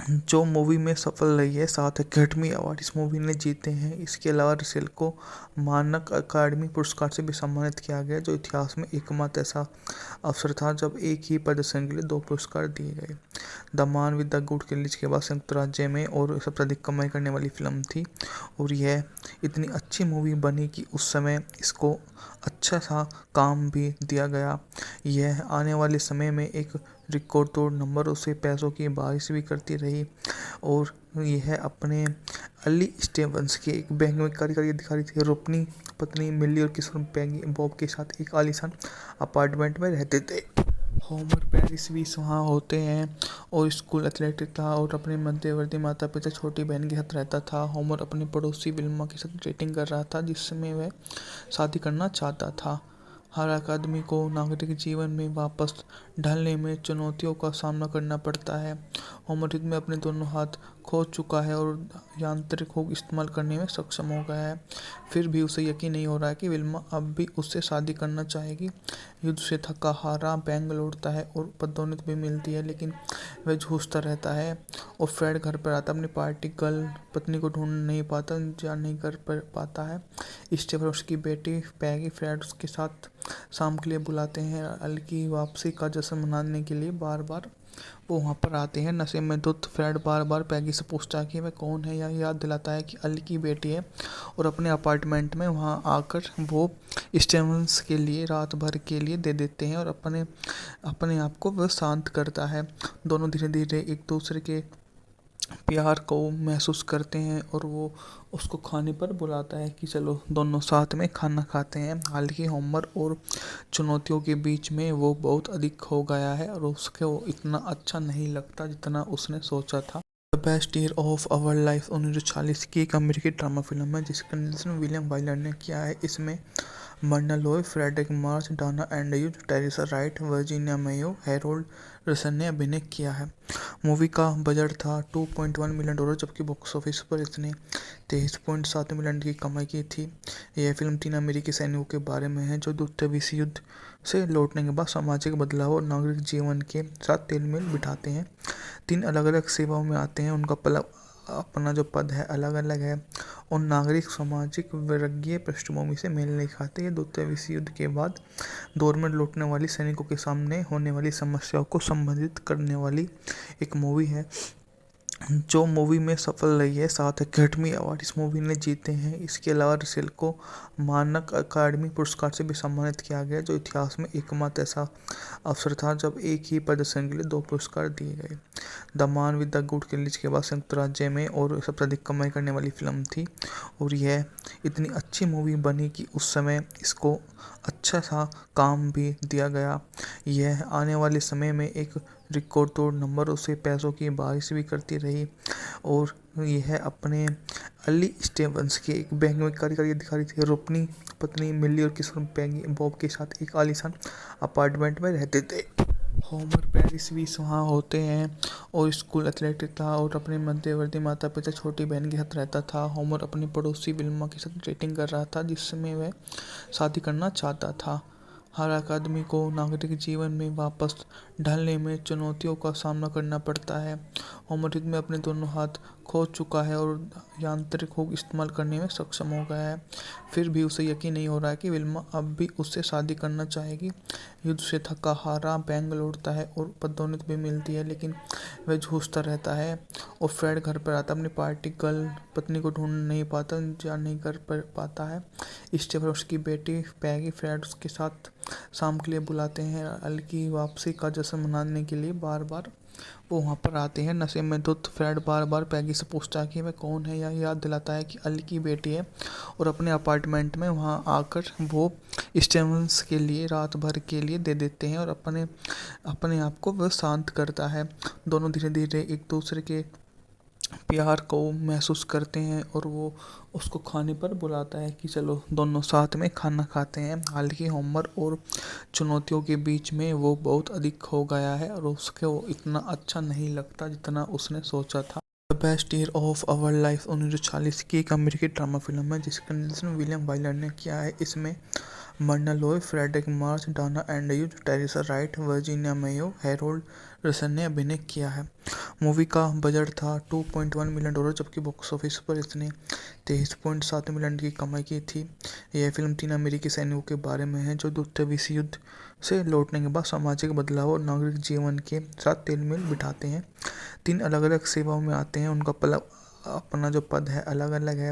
जो मूवी में सफल रही है। 7 अकेडमी अवार्ड इस मूवी ने जीते हैं। इसके अलावा रसेल को मानक अकादमी पुरस्कार से भी सम्मानित किया गया, जो इतिहास में एकमात्र ऐसा अवसर था जब एक ही प्रदर्शन के लिए 2 पुरस्कार दिए गए। The man with the good kill के बाद संयुक्त राज्य में और सबसे अधिक कमाई करने वाली फिल्म थी। और यह इतनी अच्छी मूवी बनी कि उस समय इसको अच्छा सा काम भी दिया गया। यह आने वाले समय में एक रिकॉर्ड तोड़ नंबर उसे पैसों की बारिश भी करती रही। और यह अपने अली स्टीवंस के एक बैंक में कार्य करके दिखा रही थी और अपनी पत्नी मिली और किशोर पैगी बॉब के साथ एक आलीशान अपार्टमेंट में रहते थे। होमर पेरिस भी वहाँ होते हैं और स्कूल एथलेट था और अपने मध्यवर्ती माता पिता छोटी बहन के साथ रहता था। होमर अपनी पड़ोसी विल्मा के साथ डेटिंग कर रहा था जिसमें वह शादी करना चाहता था। हर एक आदमी को नागरिक जीवन में वापस ढलने में चुनौतियों का सामना करना पड़ता है। होमर युद्ध में अपने दोनों हाथ खो चुका है और यांत्रिक हुक इस्तेमाल करने में सक्षम हो गया है। फिर भी उसे यकीन नहीं हो रहा है कि विल्मा अब भी उससे शादी करना चाहेगी। युद्ध से थका हारा बैंक लौटता है और पदोन्नति भी मिलती है, लेकिन वह जूझता रहता है। और फ्रेड घर पर आता अपनी पार्टी गर्ल पत्नी को ढूंढ नहीं पाता, जा नहीं कर पाता है। स्टीव और उसकी बेटी पैगी फ्रेड उसके साथ शाम के लिए बुलाते हैं। अल की वापसी का जश्न मनाने के लिए बार बार वो वहाँ पर आते हैं। नशे में धुत फ्रेड बार बार पैगी से पूछता है कि वह कौन है, या याद दिलाता है कि अल की बेटी है। और अपने अपार्टमेंट में वहाँ आकर वो स्टीवंस के लिए रात भर के लिए दे देते हैं और अपने आप को वह शांत करता है। दोनों धीरे धीरे एक दूसरे के प्यार को महसूस करते हैं और वो उसको खाने पर बुलाता है कि चलो दोनों साथ में खाना खाते हैं। हालांकि होमर और चुनौतियों के बीच में वो बहुत अधिक हो गया है और उसके वो इतना अच्छा नहीं लगता जितना उसने सोचा था। The best year of our life 1940 की एक अमेरिकी ड्रामा फिल्म है जिसका निर्देशन विलियम वाइलर ने किया है। इसमें Myrna Loy, Fredric March, Dana Andrews, Teresa Wright, Virginia Mayo, Harold Russell ने अभिनय किया है। मूवी का बजट था $2.1 मिलियन, जबकि बॉक्स ऑफिस पर इसने 23.7 मिलियन की कमाई की थी। यह फिल्म 3 अमेरिकी सैनिकों के बारे में है जो द्वितीय विश्व युद्ध से लौटने के बाद सामाजिक बदलाव और नागरिक जीवन के साथ तालमेल बिठाते हैं। 3 अलग अलग सेवाओं में आते हैं, उनका अपना जो पद है अलग अलग है और नागरिक सामाजिक वर्गीय पृष्ठभूमि से मेल नहीं खाते। ये द्वितीय विश्व युद्ध के बाद दौर में लौटने वाली सैनिकों के सामने होने वाली समस्याओं को संबोधित करने वाली एक मूवी है जो मूवी में सफल रही है। 7 अकेडमी अवार्ड इस मूवी ने जीते हैं। इसके अलावा रसेल को मानक अकादमी पुरस्कार से भी सम्मानित किया गया, जो इतिहास में एकमात्र ऐसा अवसर था जब एक ही प्रदर्शन के लिए 2 पुरस्कार दिए गए। The man with the good kill के बाद संयुक्त राज्य में और सबसे अधिक कमाई करने वाली फिल्म थी। और यह इतनी अच्छी मूवी बनी कि उस समय इसको अच्छा सा काम भी दिया गया। यह आने वाले समय में एक रिकॉर्ड तोड़ नंबर उसे पैसों की बारिश भी करती रही। और यह अपने अली स्टीवंस के एक बैंक में कार्य करके दिखा रही थी और अपनी पत्नी मिली और किशोर पैगी बॉब के साथ एक आलीशान अपार्टमेंट में रहते थे। होमर पेरिस भी वहाँ होते हैं और स्कूल एथलेट था और अपने मध्यवर्ती माता पिता छोटी बहन के साथ रहता था। होमर अपनी पड़ोसी विल्मा के साथ डेटिंग कर रहा था जिसमें वह शादी करना चाहता था। हर एक आदमी को नागरिक जीवन में वापस ढलने में चुनौतियों का सामना करना पड़ता है। होमर युद्ध में अपने दोनों हाथ खो चुका है और यांत्रिक हुक इस्तेमाल करने में सक्षम हो गया है। फिर भी उसे यकीन नहीं हो रहा है कि विल्मा अब भी उससे शादी करना चाहेगी। युद्ध से थका हारा बैंक लौटता है और पदोन्नति भी मिलती है, लेकिन वह जूझता रहता है। और फ्रेड घर पर आता अपनी पार्टी गर्ल पत्नी को ढूंढ नहीं पाता, जा नहीं कर पाता है। स्टीव और उसकी बेटी पैगी फ्रेड उसके साथ शाम के लिए बुलाते हैं। अल की वापसी का जश्न मनाने के लिए बार बार वो वहाँ पर आते हैं। नशे में धुत फ्रेड बार बार पैगी से पूछता है कि वह कौन है, या याद दिलाता है कि अल की बेटी है। और अपने अपार्टमेंट में वहाँ आकर वो स्टीवंस के लिए रात भर के लिए दे देते हैं और अपने आप को वह शांत करता है। दोनों धीरे धीरे एक दूसरे के प्यार को महसूस करते हैं और वो उसको खाने पर बुलाता है कि चलो दोनों साथ में खाना खाते हैं। हालांकि होमर और चुनौतियों के बीच में वो बहुत अधिक हो गया है और उसके वो इतना अच्छा नहीं लगता जितना उसने सोचा था। The best year of our life 1940 की एक अमेरिकी ड्रामा फिल्म है जिसका निर्देशन विलियम वाइलर ने किया है। इसमें Myrna Loy, Fredric March, Dana Andrews, Teresa Wright, Virginia Mayo, Harold Russell ने अभिनय किया है। मूवी का बजट था $2.1 मिलियन, जबकि बॉक्स ऑफिस पर इसने 23.7 मिलियन की कमाई की थी। यह फिल्म 3 अमेरिकी सैनिकों के बारे में है जो द्वितीय विश्व युद्ध से लौटने के बाद सामाजिक बदलाव और नागरिक जीवन के साथ तालमेल बिठाते हैं। 3 अलग-अलग सेवाओं में आते हैं, उनका अपना जो पद है अलग-अलग है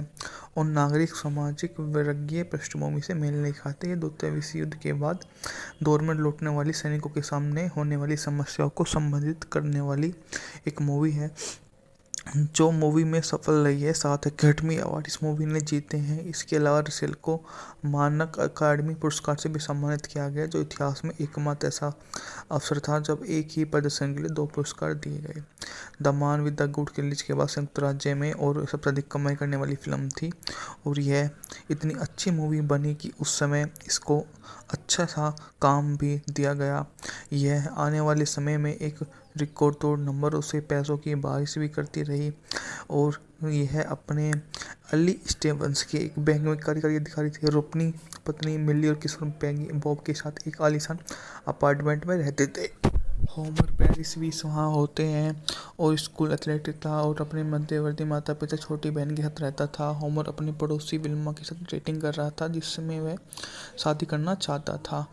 और नागरिक सामाजिक वर्गीय पृष्ठभूमि से मेल नहीं खाते। ये द्वितीय विश्व युद्ध के बाद दौर में लौटने वाली सैनिकों के सामने होने वाली समस्याओं को संबोधित करने वाली एक मूवी है, जो मूवी में सफल रही है। 7 एकेडमी अवार्ड इस मूवी ने जीते हैं। इसके अलावा रसेल को मानक अकादमी पुरस्कार से भी सम्मानित किया गया, जो इतिहास में एकमात्र ऐसा अवसर था जब एक ही प्रदर्शन के लिए 2 पुरस्कार दिए गए। The man with the good release के बाद संयुक्त राज्य में और सबसे अधिक कमाई करने वाली फिल्म थी और यह इतनी अच्छी मूवी बनी कि उस समय इसको अच्छा सा काम भी दिया गया। यह आने वाले समय में एक रिकॉर्ड तोड़ नंबरों से पैसों की बारिश भी करती रही और यह अपने अली स्टीवंस के एक बैंक में कार्यकारी अधिकारी थे और अपनी पत्नी मिली और किशोर पैगी बॉब के साथ एक आलीशान अपार्टमेंट में रहते थे। होमर पेरिस भी वहाँ होते हैं और स्कूल एथलेट था और अपने मध्यवर्ती माता पिता छोटी बहन के साथ रहता था। होमर अपनी पड़ोसी विल्मा के साथ डेटिंग कर रहा था, जिसमें वह शादी करना चाहता था।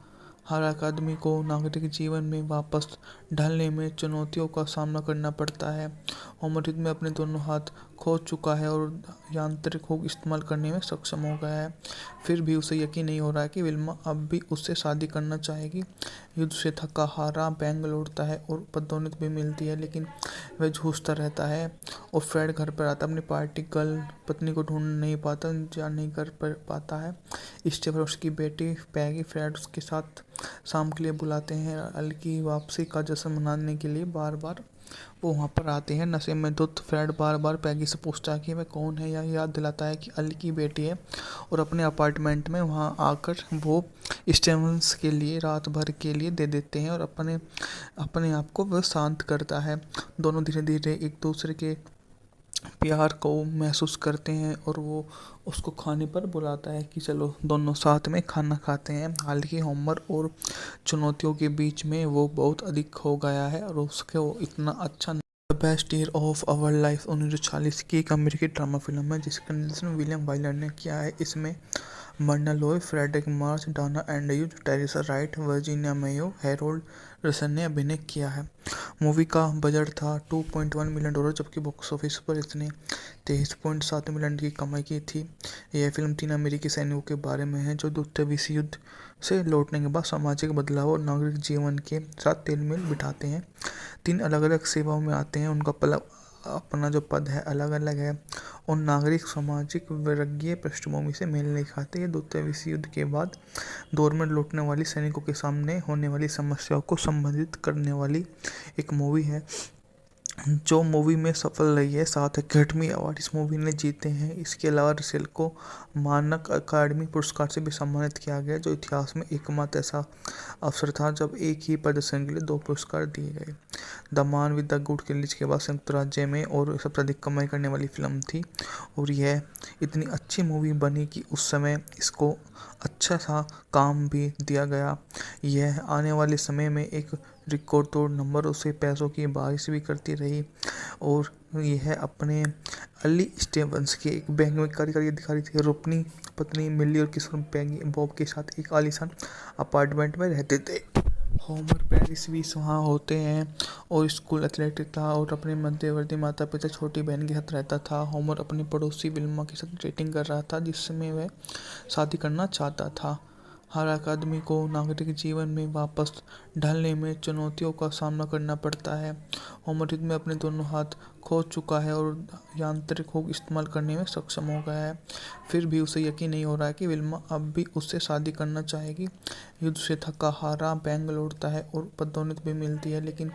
हर आदमी को नागरिक जीवन में वापस ढलने में चुनौतियों का सामना करना पड़ता है। होमर युद्ध में अपने दोनों हाथ खो चुका है और यांत्रिक हुक इस्तेमाल करने में सक्षम हो गया है। फिर भी उसे यकीन नहीं हो रहा है कि विल्मा अब भी उससे शादी करना चाहेगी। युद्ध से थका हारा बैंक लौटता है और पदोन्नति भी मिलती है, लेकिन वह जूझता रहता है और फ्रेड घर पर आता अपनी पार्टी गर्ल पत्नी को ढूंढ नहीं पाता, जा नहीं कर पाता है। स्टीफन और उसकी बेटी पैगी फ्रेड उसके साथ शाम के लिए बुलाते हैं। अल की वापसी का जश्न मनाने के लिए बार बार वो वहाँ पर आते हैं। नशे में धुत फ्रेड बार बार पैगी से पूछता है कि वह कौन है, या याद दिलाता है कि अल की बेटी है और अपने अपार्टमेंट में वहाँ आकर वो स्टीवंस के लिए रात भर के लिए दे देते हैं और अपने आप को वह शांत करता है। दोनों धीरे धीरे एक दूसरे के प्यार को महसूस करते हैं और वो उसको खाने पर बुलाता है कि चलो दोनों साथ में खाना खाते हैं। हालांकि होमर और चुनौतियों के बीच में वो बहुत अधिक हो गया है और उसके वो इतना अच्छा the best year of our life 1940 की एक अमेरिकी ड्रामा फिल्म है, जिसका निर्देशन विलियम वाइलर ने किया है। इसमें Myrna Loy, Fredric March, Dana Andrews, Teresa Wright, Virginia Mayo, Harold Russell ने अभिनय किया है। मूवी का बजट था $2.1 मिलियन, जबकि बॉक्स ऑफिस पर इसने 23.7 मिलियन की कमाई की थी। यह फिल्म 3 अमेरिकी सैनिकों के बारे में है, जो द्वितीय विश्व युद्ध से लौटने के बाद सामाजिक बदलाव और नागरिक जीवन के साथ तालमेल बिठाते हैं। 3 अलग-अलग सेवाओं में आते हैं, उनका अपना जो पद है अलग-अलग है और नागरिक सामाजिक वर्गीय पृष्ठभूमि से मेल नहीं खाते। ये द्वितीय विश्व युद्ध के बाद दौर में लौटने वाली सैनिकों के सामने होने वाली समस्याओं को संबोधित करने वाली एक मूवी है, जो मूवी में सफल रही है। 7 एकेडमी अवार्ड इस मूवी ने जीते हैं। इसके अलावा रसेल को मानक अकादमी पुरस्कार से भी सम्मानित किया गया, जो इतिहास में एकमात्र ऐसा अवसर था जब एक ही प्रदर्शन के लिए 2 पुरस्कार दिए गए। The man with the good release के बाद संयुक्त राज्य में और सबसे अधिक कमाई करने वाली फिल्म थी और यह इतनी अच्छी मूवी बनी कि उस समय इसको अच्छा सा काम भी दिया गया। यह आने वाले समय में एक रिकॉर्ड तोड़ नंबरों से पैसों की बारिश भी करती रही और यह अपने अली स्टीवंस के एक बैंक में कार्यकारी अधिकारी थे और अपनी पत्नी मिली और किशोर पैगी बॉब के साथ एक आलीशान अपार्टमेंट में रहते थे। होमर पेरिस भी वहाँ होते हैं और स्कूल एथलेट था और अपने मध्यवर्ती माता पिता छोटी बहन के साथ रहता था। होमर अपनी पड़ोसी विल्मा के साथ डेटिंग कर रहा था, जिसमें वह शादी करना चाहता था। हर आदमी को नागरिक जीवन में वापस ढलने में चुनौतियों का सामना करना पड़ता है। होमर युद्ध में अपने दोनों हाथ खो चुका है और यांत्रिक हुक इस्तेमाल करने में सक्षम हो गया है। फिर भी उसे यकीन नहीं हो रहा है कि विल्मा अब भी उससे शादी करना चाहेगी। युद्ध से थका हारा बैंक लौटता है और पदोन्नति भी मिलती है, लेकिन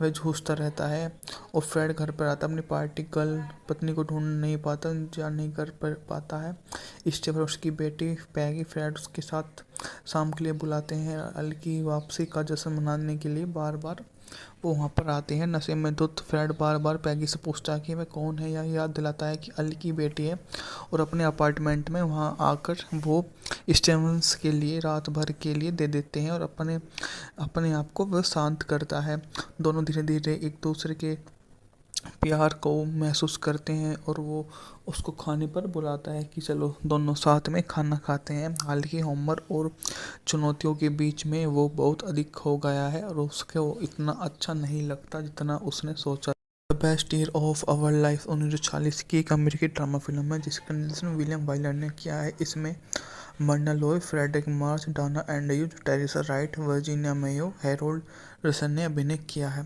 वह जूझता रहता है और फ्रेड घर पर आता अपनी पार्टी गर्ल पत्नी को ढूंढ नहीं पाता, जा नहीं कर पाता है। स्टीफन और उसकी बेटी पैगी फ्रेड उसके साथ शाम के लिए बुलाते हैं। अल की वापसी का जश्न मनाने के लिए बार बार वो वहाँ पर आते हैं। नशे में धुत फ्रेड बार बार पैगी से पूछता है कि वह कौन है, या याद दिलाता है कि अल की बेटी है और अपने अपार्टमेंट में वहाँ आकर वो स्टीवंस के लिए रात भर के लिए दे देते हैं और अपने आप को वह शांत करता है। दोनों धीरे धीरे एक दूसरे के प्यार को महसूस करते हैं और वो उसको खाने पर बुलाता है कि चलो दोनों साथ में खाना खाते हैं। हालांकि होमर और चुनौतियों के बीच में वो बहुत अधिक खो गया है और उसके वो इतना अच्छा नहीं लगता जितना उसने सोचा। The best year of our life 1940 की एक अमेरिकी ड्रामा फिल्म है जिसका निर्देशन विलियम वाइलर ने किया है। इसमें Myrna Loy, Fredric March, Dana Andrews, Teresa Wright, Virginia Mayo, Harold Russell ने अभिनय किया है।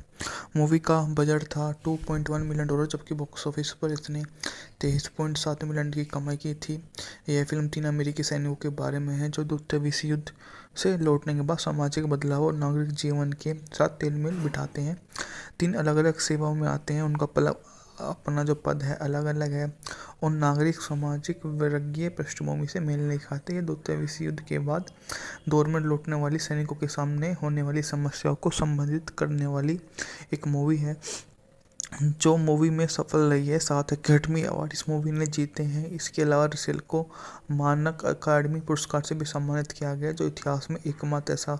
मूवी का बजट था $2.1 मिलियन, जबकि बॉक्स ऑफिस पर इसने 23.7 मिलियन की कमाई की थी। यह फिल्म 3 अमेरिकी सैनिकों के बारे में है जो द्वितीय विश्व युद्ध से लौटने के बाद सामाजिक बदलाव और नागरिक जीवन के साथ तालमेल बिठाते हैं। 3 अलग-अलग सेवाओं में आते हैं, उनका अपना जो पद है अलग-अलग है और नागरिक सामाजिक वर्गीय पृष्ठभूमि से मेल नहीं खाते। ये द्वितीय विश्व युद्ध के बाद दौर में लौटने वाली सैनिकों के सामने होने वाली समस्याओं को संबोधित करने वाली एक मूवी है जो मूवी में सफल रही है। 7 अकेडमी अवार्ड इस मूवी ने जीते हैं। इसके अलावा रसेल को मानक अकादमी पुरस्कार से भी सम्मानित किया गया, जो इतिहास में एकमात्र ऐसा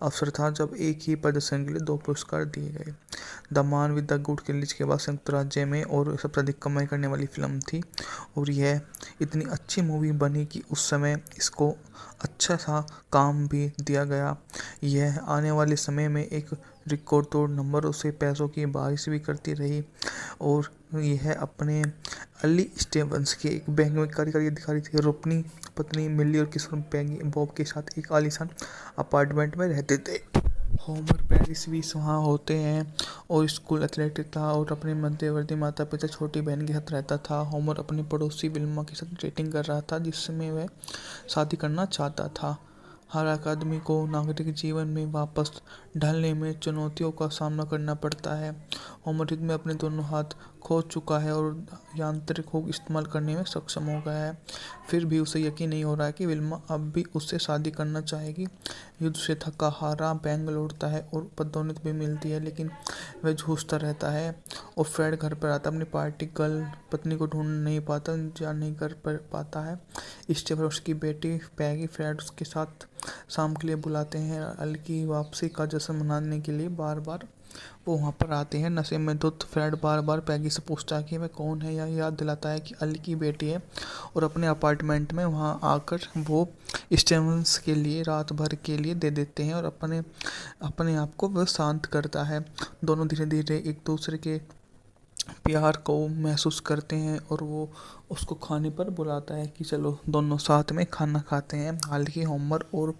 अवसर था जब एक ही प्रदर्शन के लिए 2 पुरस्कार दिए गए। The man with the good release के बाद संयुक्त राज्य में और सबसे अधिक कमाई करने वाली फिल्म थी और यह इतनी अच्छी मूवी बनी कि उस समय इसको अच्छा सा काम भी दिया गया। यह आने वाले समय में एक रिकॉर्ड तोड़ नंबर उसे पैसों की बारिश भी करती रही और यह अपने अली स्टीवंस के एक बैंक में कार्यकारी अधिकारी थे और अपनी पत्नी मिली और किशोर पैगी बॉब के साथ एक आलीशान अपार्टमेंट में रहते थे। होमर पेरिस भी वहाँ होते हैं और स्कूल एथलेटिक था और अपने मध्यवर्ती माता पिता छोटी बहन के साथ रहता था। होमर अपनी पड़ोसी विल्मा के साथ डेटिंग कर रहा था जिसमें वह शादी करना चाहता था। हर आदमी को नागरिक जीवन में वापस ढलने में चुनौतियों का सामना करना पड़ता है। होमर युद्ध में अपने दोनों हाथ खो चुका है और यांत्रिक हुक इस्तेमाल करने में सक्षम हो गया है। फिर भी उसे यकीन नहीं हो रहा है कि विल्मा अब भी उससे शादी करना चाहेगी। युद्ध से थका हारा बैंक लौटता है और पदोन्नति भी मिलती है, लेकिन वह जूझता रहता है और फ्रेड घर पर आता अपनी पार्टी गर्ल पत्नी को ढूंढ नहीं पाता, इंतजार नहीं कर पाता है। स्टीफन और उसकी बेटी पैगी फ्रेड उसके साथ शाम के लिए बुलाते हैं। अल की वापसी का जश्न मनाने के लिए बार बार वो वहाँ पर आते हैं। नशे में धुत फ्रेड बार बार पैगी से पूछता है कि वह कौन है या याद दिलाता है कि अल की बेटी है और अपने अपार्टमेंट में वहाँ आकर वो स्टीवंस के लिए रात भर के लिए दे देते हैं और अपने आप को वह शांत करता है। दोनों धीरे धीरे एक दूसरे के प्यार को महसूस करते हैं और वो उसको खाने पर बुलाता है कि चलो दोनों साथ में खाना खाते हैं। हालांकि होमर और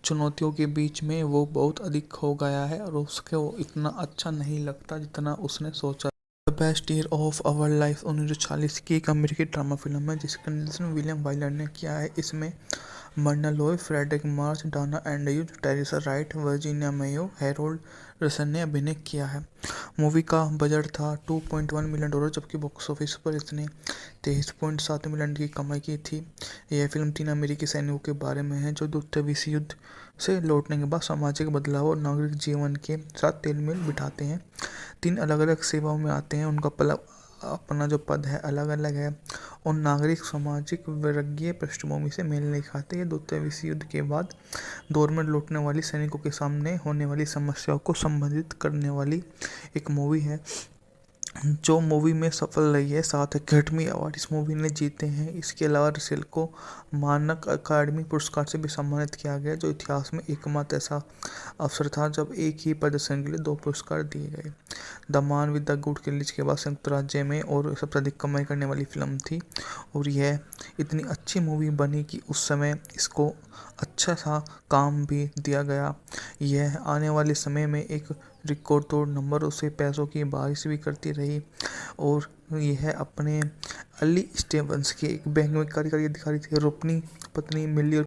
चुनौतियों के बीच में वो बहुत अधिक खो गया है और उसके वो इतना अच्छा नहीं लगता जितना उसने सोचा। The best year of our life 1940 की एक अमेरिकी ड्रामा फिल्म है जिसका निर्देशन विलियम वाइलर ने किया है। इसमें Myrna Loy, Fredric March, Dana Andrews, Teresa Wright, Virginia Mayo, Harold Russell ने अभिनय किया है। मूवी का बजट था $2.1 मिलियन, जबकि बॉक्स ऑफिस पर इसने 23.7 मिलियन की कमाई की थी। यह फिल्म 3 अमेरिकी सैनिकों के बारे में है जो द्वितीय विश्व युद्ध से लौटने के बाद सामाजिक बदलाव और नागरिक जीवन के साथ तालमेल बिठाते हैं। 3 अलग-अलग सेवाओं में आते हैं, उनका अपना जो पद है अलग-अलग है और नागरिक सामाजिक वर्गीय पृष्ठभूमि से मेल नहीं खाते। ये द्वितीय विश्व युद्ध के बाद दौर में लौटने वाली सैनिकों के सामने होने वाली समस्याओं को संबोधित करने वाली एक मूवी है जो मूवी में सफल रही है। 7 अकेडमी अवार्ड इस मूवी ने जीते हैं। इसके अलावा रसेल को मानक अकादमी पुरस्कार से भी सम्मानित किया गया, जो इतिहास में एकमात्र ऐसा अवसर था जब एक ही प्रदर्शन के लिए 2 पुरस्कार दिए गए। The man with the good release के बाद संयुक्त राज्य में और सबसे अधिक कमाई करने वाली फिल्म थी और यह इतनी अच्छी मूवी बनी कि उस समय इसको अच्छा सा काम भी दिया गया। यह आने वाले समय में एक रिकॉर्ड तोड़ नंबर उसे पैसों की बारिश भी करती रही और यह अपने अली स्टीवंस के एक बैंक में कार्यकारी अधिकारी थे और अपनी पत्नी मिली और